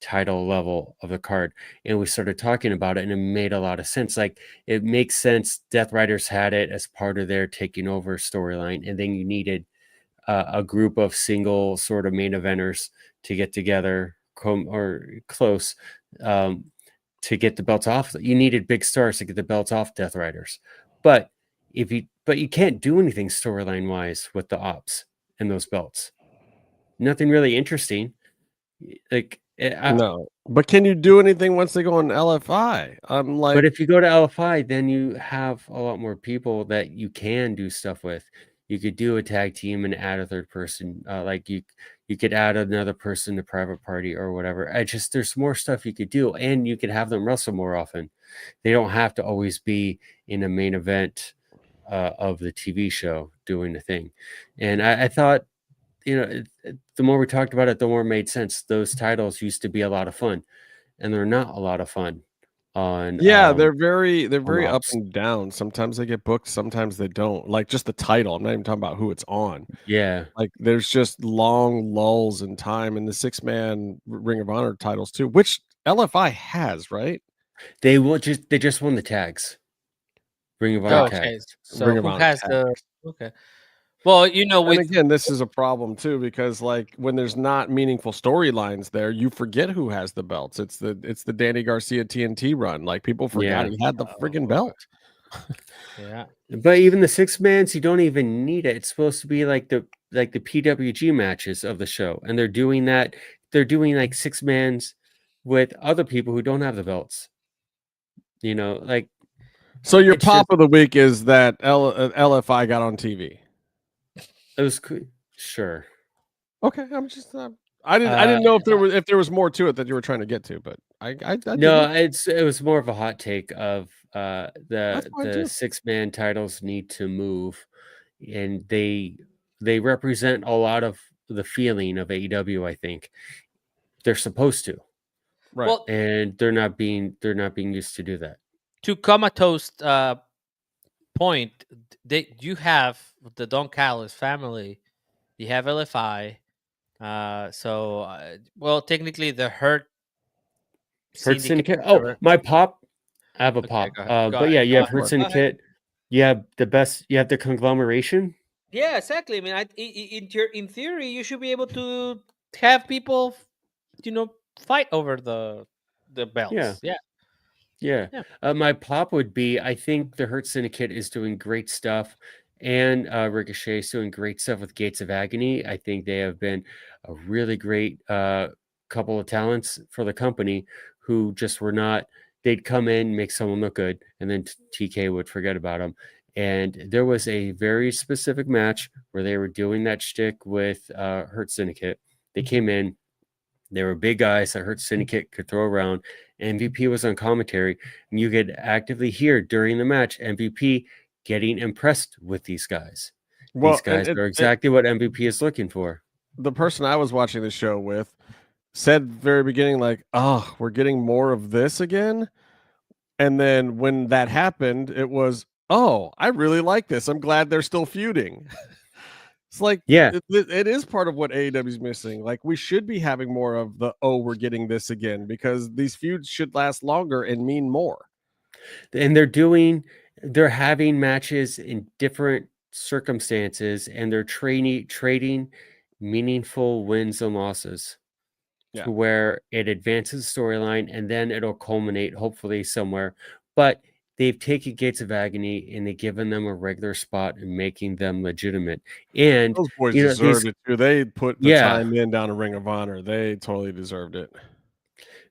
title level of the card. And we started talking about it, and it made a lot of sense. Like, it makes sense. Death Riders had it as part of their taking over storyline, and then you needed a group of single sort of main eventers to get together or close to get the belts off. You needed big stars to get the belts off Death Riders, but you can't do anything storyline wise with the ops and those belts. Nothing really interesting. Like, no, but can you do anything once they go on LFI? But if you go to LFI, then you have a lot more people that you can do stuff with. You could do a tag team and add a third person. Like you could add another person to Private Party or whatever. There's more stuff you could do, and you could have them wrestle more often. They don't have to always be in a main event of the TV show doing the thing. And I thought, the more we talked about it, the more it made sense. Those titles used to be a lot of fun, and they're not a lot of fun on. They're very up Raws. and down. Sometimes they get booked, sometimes they don't. Like just the title. I'm not even talking about who it's on. Yeah. Like there's just long lulls in time, and the 6-man Ring of Honor titles too, which LFI has, right? They just won the tags. Ring of Honor tags. So Ring of who Honor has tags. okay? Well, And again, this is a problem too, because like when there's not meaningful storylines there, you forget who has the belts. It's the Danny Garcia TNT run. Like people forgot he had the friggin' belt. Yeah. But even the 6-mans, you don't even need it. It's supposed to be like the PWG matches of the show, and they're doing that. They're doing like 6-mans with other people who don't have the belts. Like. So your pop of the week is that LFI got on TV. It was sure. Okay, I'm just I didn't know if there was more to it that you were trying to get to, but I no, it was more of a hot take of the 6-man titles need to move, and they represent a lot of the feeling of AEW. I think they're supposed to, right? Well, and they're not being used to do that. To Comatose point, you have the Don Callis family, you have LFI, well, technically the Hurt Syndicate. Oh, my pop. I have a pop. But yeah, you have Hurt Syndicate. You have the best. You have the conglomeration. Yeah, exactly. I mean, in theory, you should be able to have people, fight over the belts. Yeah. My pop would be, I think the Hurt Syndicate is doing great stuff, and Ricochet is doing great stuff with Gates of Agony. I think they have been a really great couple of talents for the company who just were not. They'd come in, make someone look good, and then TK would forget about them. And there was a very specific match where they were doing that shtick with Hurt Syndicate. They came in. They were big guys that Hurt Syndicate could throw around. MVP was on commentary, and you could actively hear during the match MVP getting impressed with these guys. Well, these guys are exactly what MVP is looking for. The person I was watching the show with said very beginning, like, "Oh, we're getting more of this again." And then when that happened, it was, "Oh, I really like this. I'm glad they're still feuding." It's like, it is part of what AEW is missing. Like, we should be having more of the, we're getting this again, because these feuds should last longer and mean more. And they're having matches in different circumstances, and they're trading meaningful wins and losses to where it advances the storyline, and then it'll culminate hopefully somewhere. But they've taken Gates of Agony and they've given them a regular spot and making them legitimate. And those boys deserved it too. They put the time in down a Ring of Honor. They totally deserved it.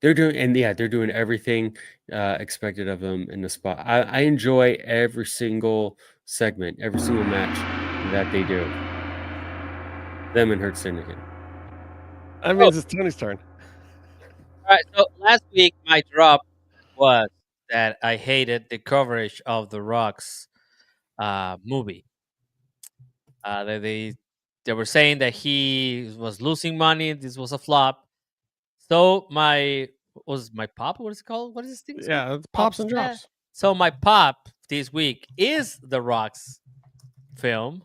They're doing everything expected of them in the spot. I enjoy every single segment, every single match that they do. Them and Hurt Syndicate. I mean, it's Tony's turn. All right. So last week, my drop was that I hated the coverage of The Rock's movie. They were saying that he was losing money. This was a flop. So my pop? What is it called? What is this thing? Yeah, it's Pops and Drops. So my pop this week is The Rock's film.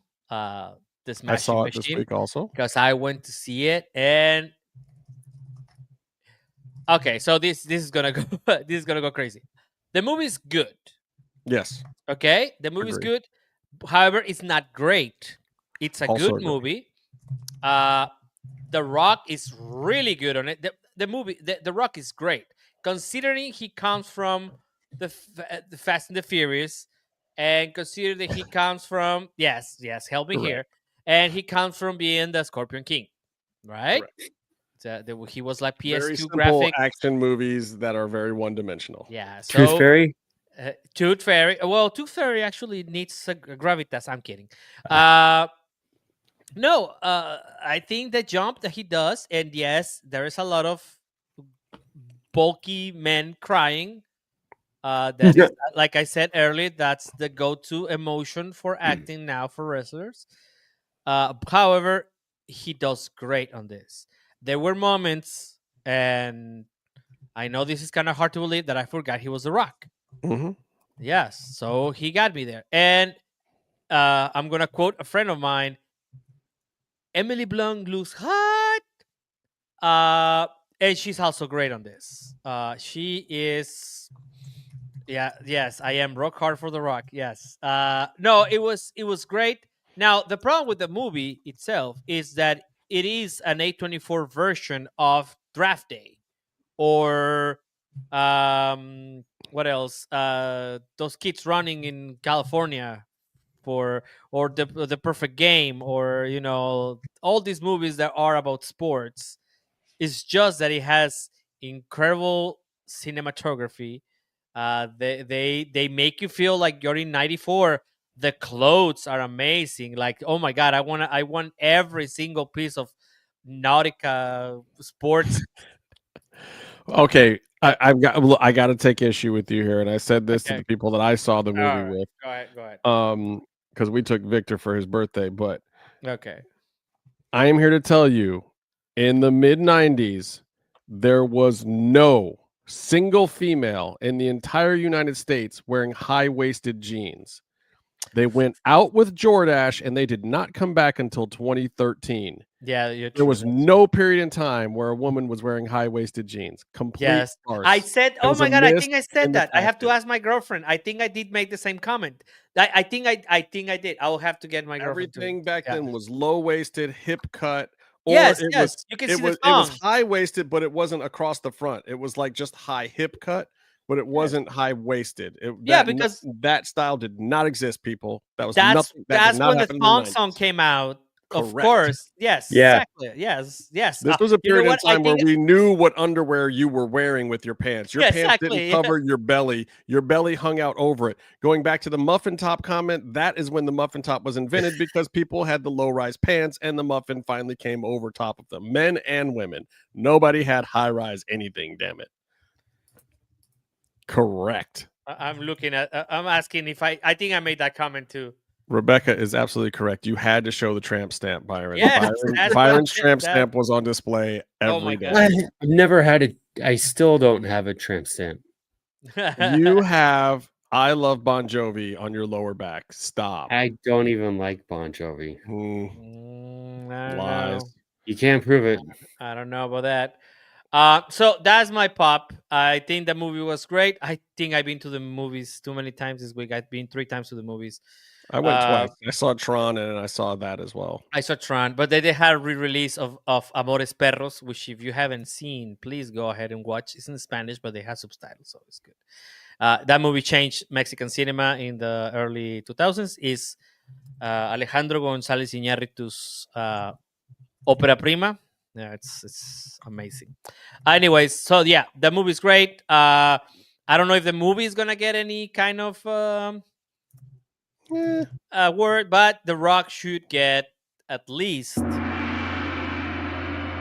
This I saw it this week also because I went to see it, and okay, so this is gonna go this is gonna go crazy. The movie's good. Yes. Okay, the movie's good. However, it's not great. It's a good movie. The Rock is really good on it. The movie, the Rock is great, considering he comes from the Fast and the Furious, and consider that he comes from help me here, and he comes from being the Scorpion King, right? He was like PS2 very simple graphic action movies that are very one-dimensional. Yeah. So, Tooth Fairy. Tooth Fairy. Well, Tooth Fairy actually needs a gravitas. I'm kidding. No, I think the jump that he does, and yes, there is a lot of bulky men crying. That is, like I said earlier, that's the go-to emotion for acting now for wrestlers. However, he does great on this. There were moments, and I know this is kind of hard to believe, that I forgot he was The Rock. Mm-hmm. Yes, so he got me there. And I'm gonna quote a friend of mine. Emily Blunt looks hot. And she's also great on this. She is. Yeah. Yes, I am rock hard for The Rock. Yes. No, it was great. Now the problem with the movie itself is that it is an A24 version of Draft Day, or what else? Those kids running in California, or the Perfect Game, or all these movies that are about sports. It's just that it has incredible cinematography. They make you feel like you're in '94. The clothes are amazing. Like, oh my god, I want every single piece of Nautica sports. Okay, I got to take issue with you here, and I said this to the people that I saw the movie with. Go ahead. Because we took Victor for his birthday, but Okay. I am here to tell you, in the mid-90s, there was no single female in the entire United States wearing high-waisted jeans. They went out with Jordache, and they did not come back until 2013. Yeah, there was no period in time where a woman was wearing high-waisted jeans. Complete farce. I said, oh my god, I think I said that. I have to ask my girlfriend. I think I did make the same comment. I think I did. I will have to get my girlfriend. Everything back then was low-waisted, hip cut. Or yes, was, you can see it was high-waisted, but it wasn't across the front. It was like just high hip cut, but it wasn't high-waisted. Because that style did not exist, people. That was nothing. That's when the thong song came out. Correct. Of course. Yes. Yeah. Exactly. Yes. This was a period of time where we knew what underwear you were wearing with your pants. Your pants didn't cover your belly. Your belly hung out over it. Going back to the muffin top comment, that is when the muffin top was invented, because people had the low-rise pants and the muffin finally came over top of them. Men and women. Nobody had high-rise anything, damn it. Correct. I'm asking if I think I made that comment too. Rebecca is absolutely correct. You had to show the tramp stamp, Byron. Yes, Byron's tramp stamp was on display every day. I've never had I still don't have a tramp stamp. You have I Love Bon Jovi on your lower back. Stop. I don't even like Bon Jovi. Lies. You can't prove it. I don't know about that. So that's my pop. I think the movie was great. I think I've been to the movies too many times this week. I've been 3 times to the movies. I went twice. I saw Tron and I saw that as well. I saw Tron, but they had a re-release of Amores Perros, which if you haven't seen, please go ahead and watch. It's in Spanish, but they have subtitles, so it's good. That movie changed Mexican cinema in the early 2000s. Is Alejandro González Iñárritu's opera prima. Yeah, it's amazing. Anyways, so yeah, the movie's great. I don't know if the movie is gonna get any kind of word, but The Rock should get at least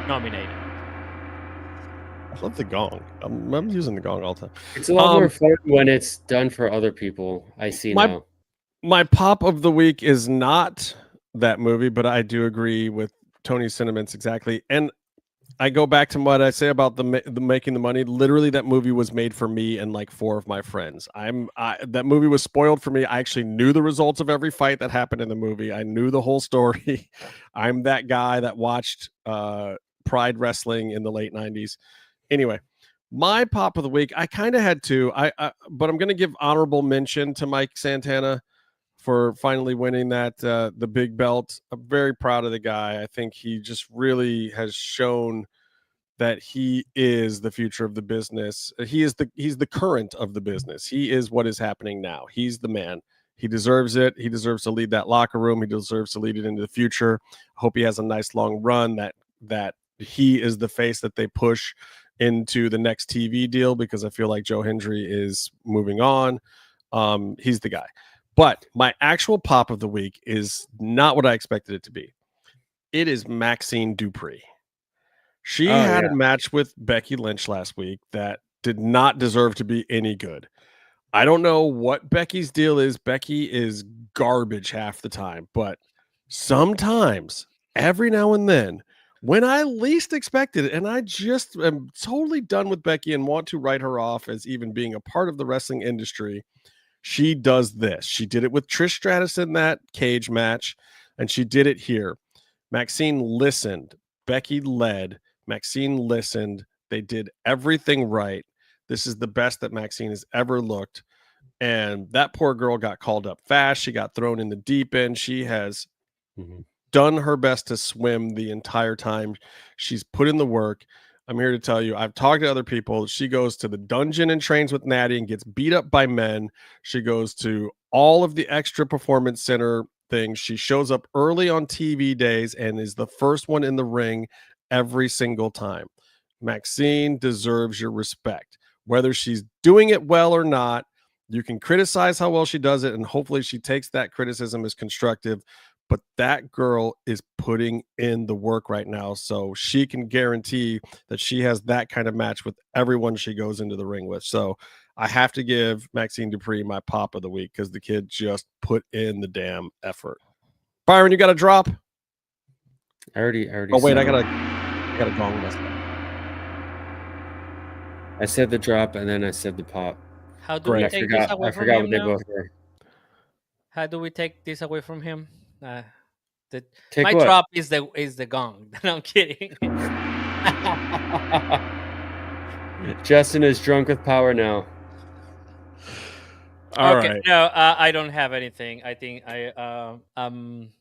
nominated. I love the gong. I'm using the gong all the time. It's a lot more fun when it's done for other people. I see now. My pop of the week is not that movie, but I do agree with Tony's sentiments exactly. And I go back to what I say about the making the money. Literally, that movie was made for me and like 4 of my friends. That movie was spoiled for me. I actually knew the results of every fight that happened in the movie. I knew the whole story. I'm that guy that watched Pride Wrestling in the late 90s. Anyway, my pop of the week, I kind of had 2. But I'm going to give honorable mention to Mike Santana for finally winning that the big belt. I'm very proud of the guy. I think he just really has shown that he is the future of the business. He's the current of the business. He is what is happening now. He's the man. He deserves it. He deserves to lead that locker room. He deserves to lead it into the future. I hope he has a nice long run, that he is the face that they push into the next TV deal, because I feel like Joe Hendry is moving on. He's the guy. But my actual pop of the week is not what I expected it to be. It is Maxine Dupree. She had a match with Becky Lynch last week that did not deserve to be any good. I don't know what Becky's deal is. Becky is garbage half the time, but sometimes, every now and then, when I least expected it, and I just am totally done with Becky and want to write her off as even being a part of the wrestling industry, she does this. She did it with Trish Stratus in that cage match, and she did it here. Maxine listened. Becky led. Maxine listened. They did everything right. This is the best that Maxine has ever looked. And that poor girl got called up fast. She got thrown in the deep end. She has done her best to swim the entire time. She's put in the work. I'm here to tell you, I've talked to other people. She goes to the dungeon and trains with Natty and gets beat up by men. She goes to all of the extra performance center things. She shows up early on TV days and is the first one in the ring every single time. Maxine deserves your respect. Whether she's doing it well or not, you can criticize how well she does it, and hopefully she takes that criticism as constructive. But that girl is putting in the work right now, so she can guarantee that she has that kind of match with everyone she goes into the ring with. So I have to give Maxine Dupree my pop of the week because the kid just put in the damn effort. Byron, you got a drop? I already. Oh wait, I got a gong myself. I said the drop and then I said the pop. How do we take this away from him? I forgot what they both were. How do we take this away from him? My what? drop is the gong. No, I'm kidding. Justin is drunk with power now. All right. No, I don't have anything. I think I'm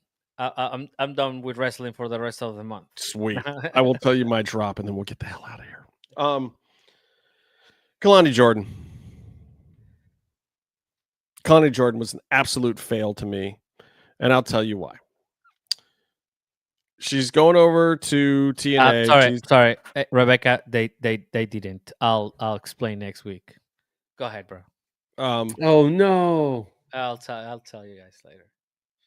done with wrestling for the rest of the month. Sweet. I will tell you my drop, and then we'll get the hell out of here. Kalani Jordan. Kalani Jordan was an absolute fail to me, and I'll tell you why. She's going over to TNA. Sorry, Rebecca. They didn't. I'll explain next week. Go ahead, bro. Oh no. I'll tell you guys later.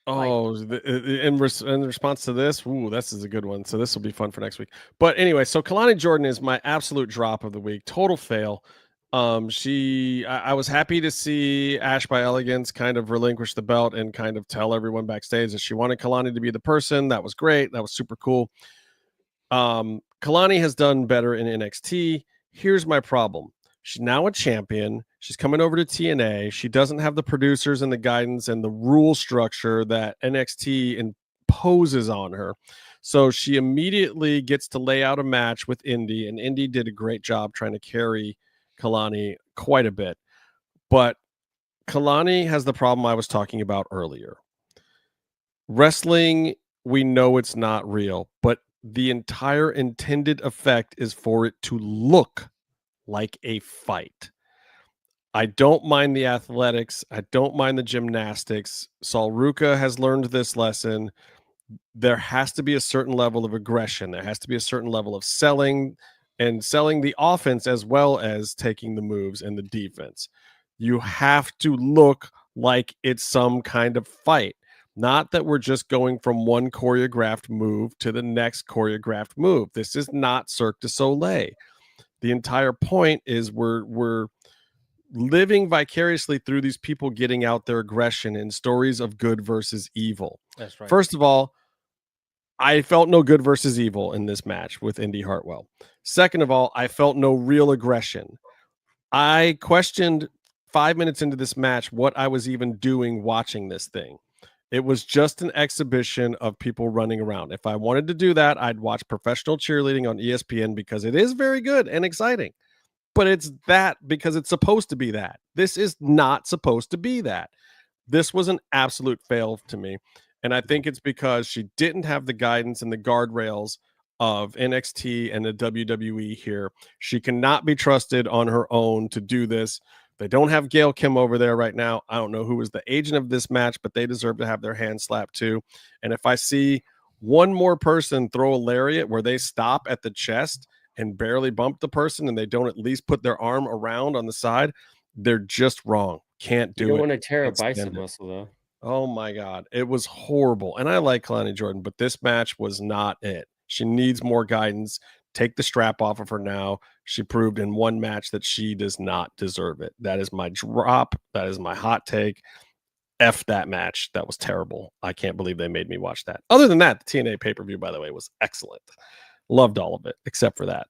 Oh, in response to this, this is a good one. So this will be fun for next week. But anyway, so Kalani Jordan is my absolute drop of the week. Total fail. I was happy to see Ash by Elegance kind of relinquish the belt and kind of tell everyone backstage that she wanted Kalani to be the person. That was great. That was super cool. Kalani has done better in NXT. Here's my problem. She's now a champion. She's coming over to TNA. She doesn't have the producers and the guidance and the rule structure that NXT imposes on her. So she immediately gets to lay out a match with Indy, and Indy did a great job trying to carry Kalani quite a bit. But Kalani has the problem I was talking about earlier. Wrestling, we know it's not real, but the entire intended effect is for it to look like a fight. I don't mind the athletics. I don't mind the gymnastics. Sol Ruca has learned this lesson. There has to be a certain level of aggression. There has to be a certain level of selling the offense as well as taking the moves and the defense. You have to look like it's some kind of fight. Not that we're just going from one choreographed move to the next choreographed move. This is not Cirque du Soleil. The entire point is we're living vicariously through these people getting out their aggression in stories of good versus evil. That's right. First of all, I felt no good versus evil in this match with Indy Hartwell. Second of all, I felt no real aggression. I questioned 5 minutes into this match what I was even doing watching this thing. It was just an exhibition of people running around. If I wanted to do that, I'd watch professional cheerleading on ESPN because it is very good and exciting. But it's that because it's supposed to be that. This is not supposed to be that. This was an absolute fail to me. And I think it's because she didn't have the guidance and the guardrails of NXT and the WWE here. She cannot be trusted on her own to do this. They don't have Gail Kim over there right now. I don't know who was the agent of this match, but they deserve to have their hand slapped too. And if I see one more person throw a lariat where they stop at the chest and barely bump the person and they don't at least put their arm around on the side, they're just wrong. can't do You don't it. want to tear a Can't stand bicep it. muscle though. Oh my God. It was horrible. And I like Kalani Jordan, but this match was not it. She needs more guidance. Take the strap off of her now. She proved in one match that she does not deserve it. That is my drop. That is my hot take. F that match. That was terrible. I can't believe they made me watch that. Other than that, the TNA pay-per-view, by the way, was excellent. Loved all of it, except for that.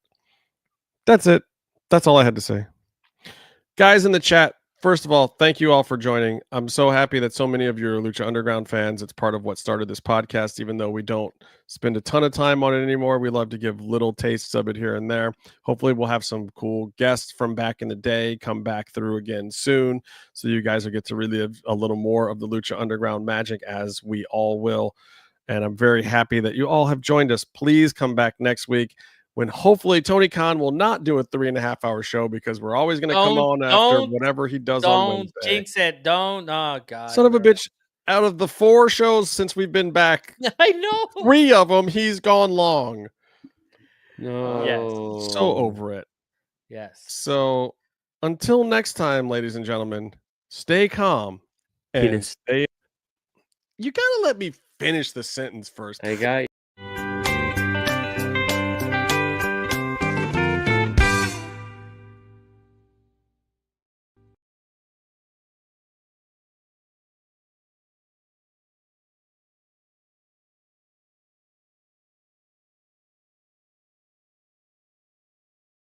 That's it. That's all I had to say. Guys in the chat, first of all, thank you all for joining. I'm so happy that so many of you are Lucha Underground fans. It's part of what started this podcast, even though we don't spend a ton of time on it anymore. We love to give little tastes of it here and there. Hopefully we'll have some cool guests from back in the day come back through again soon, so you guys will get to relive a little more of the Lucha Underground magic, as we all will. And I'm very happy that you all have joined us. Please come back next week, when hopefully Tony Khan will not do a 3.5 hour show, because we're always going to come on after whatever he does on Wednesday. Don't jinx it. Don't. Oh, God. Son of a bitch. Out of the 4 shows since we've been back, I know. 3 of them, he's gone long. No. Yes. So over it. Yes. So until next time, ladies and gentlemen, stay calm and Penis. stay. You got to let me finish the sentence first. I got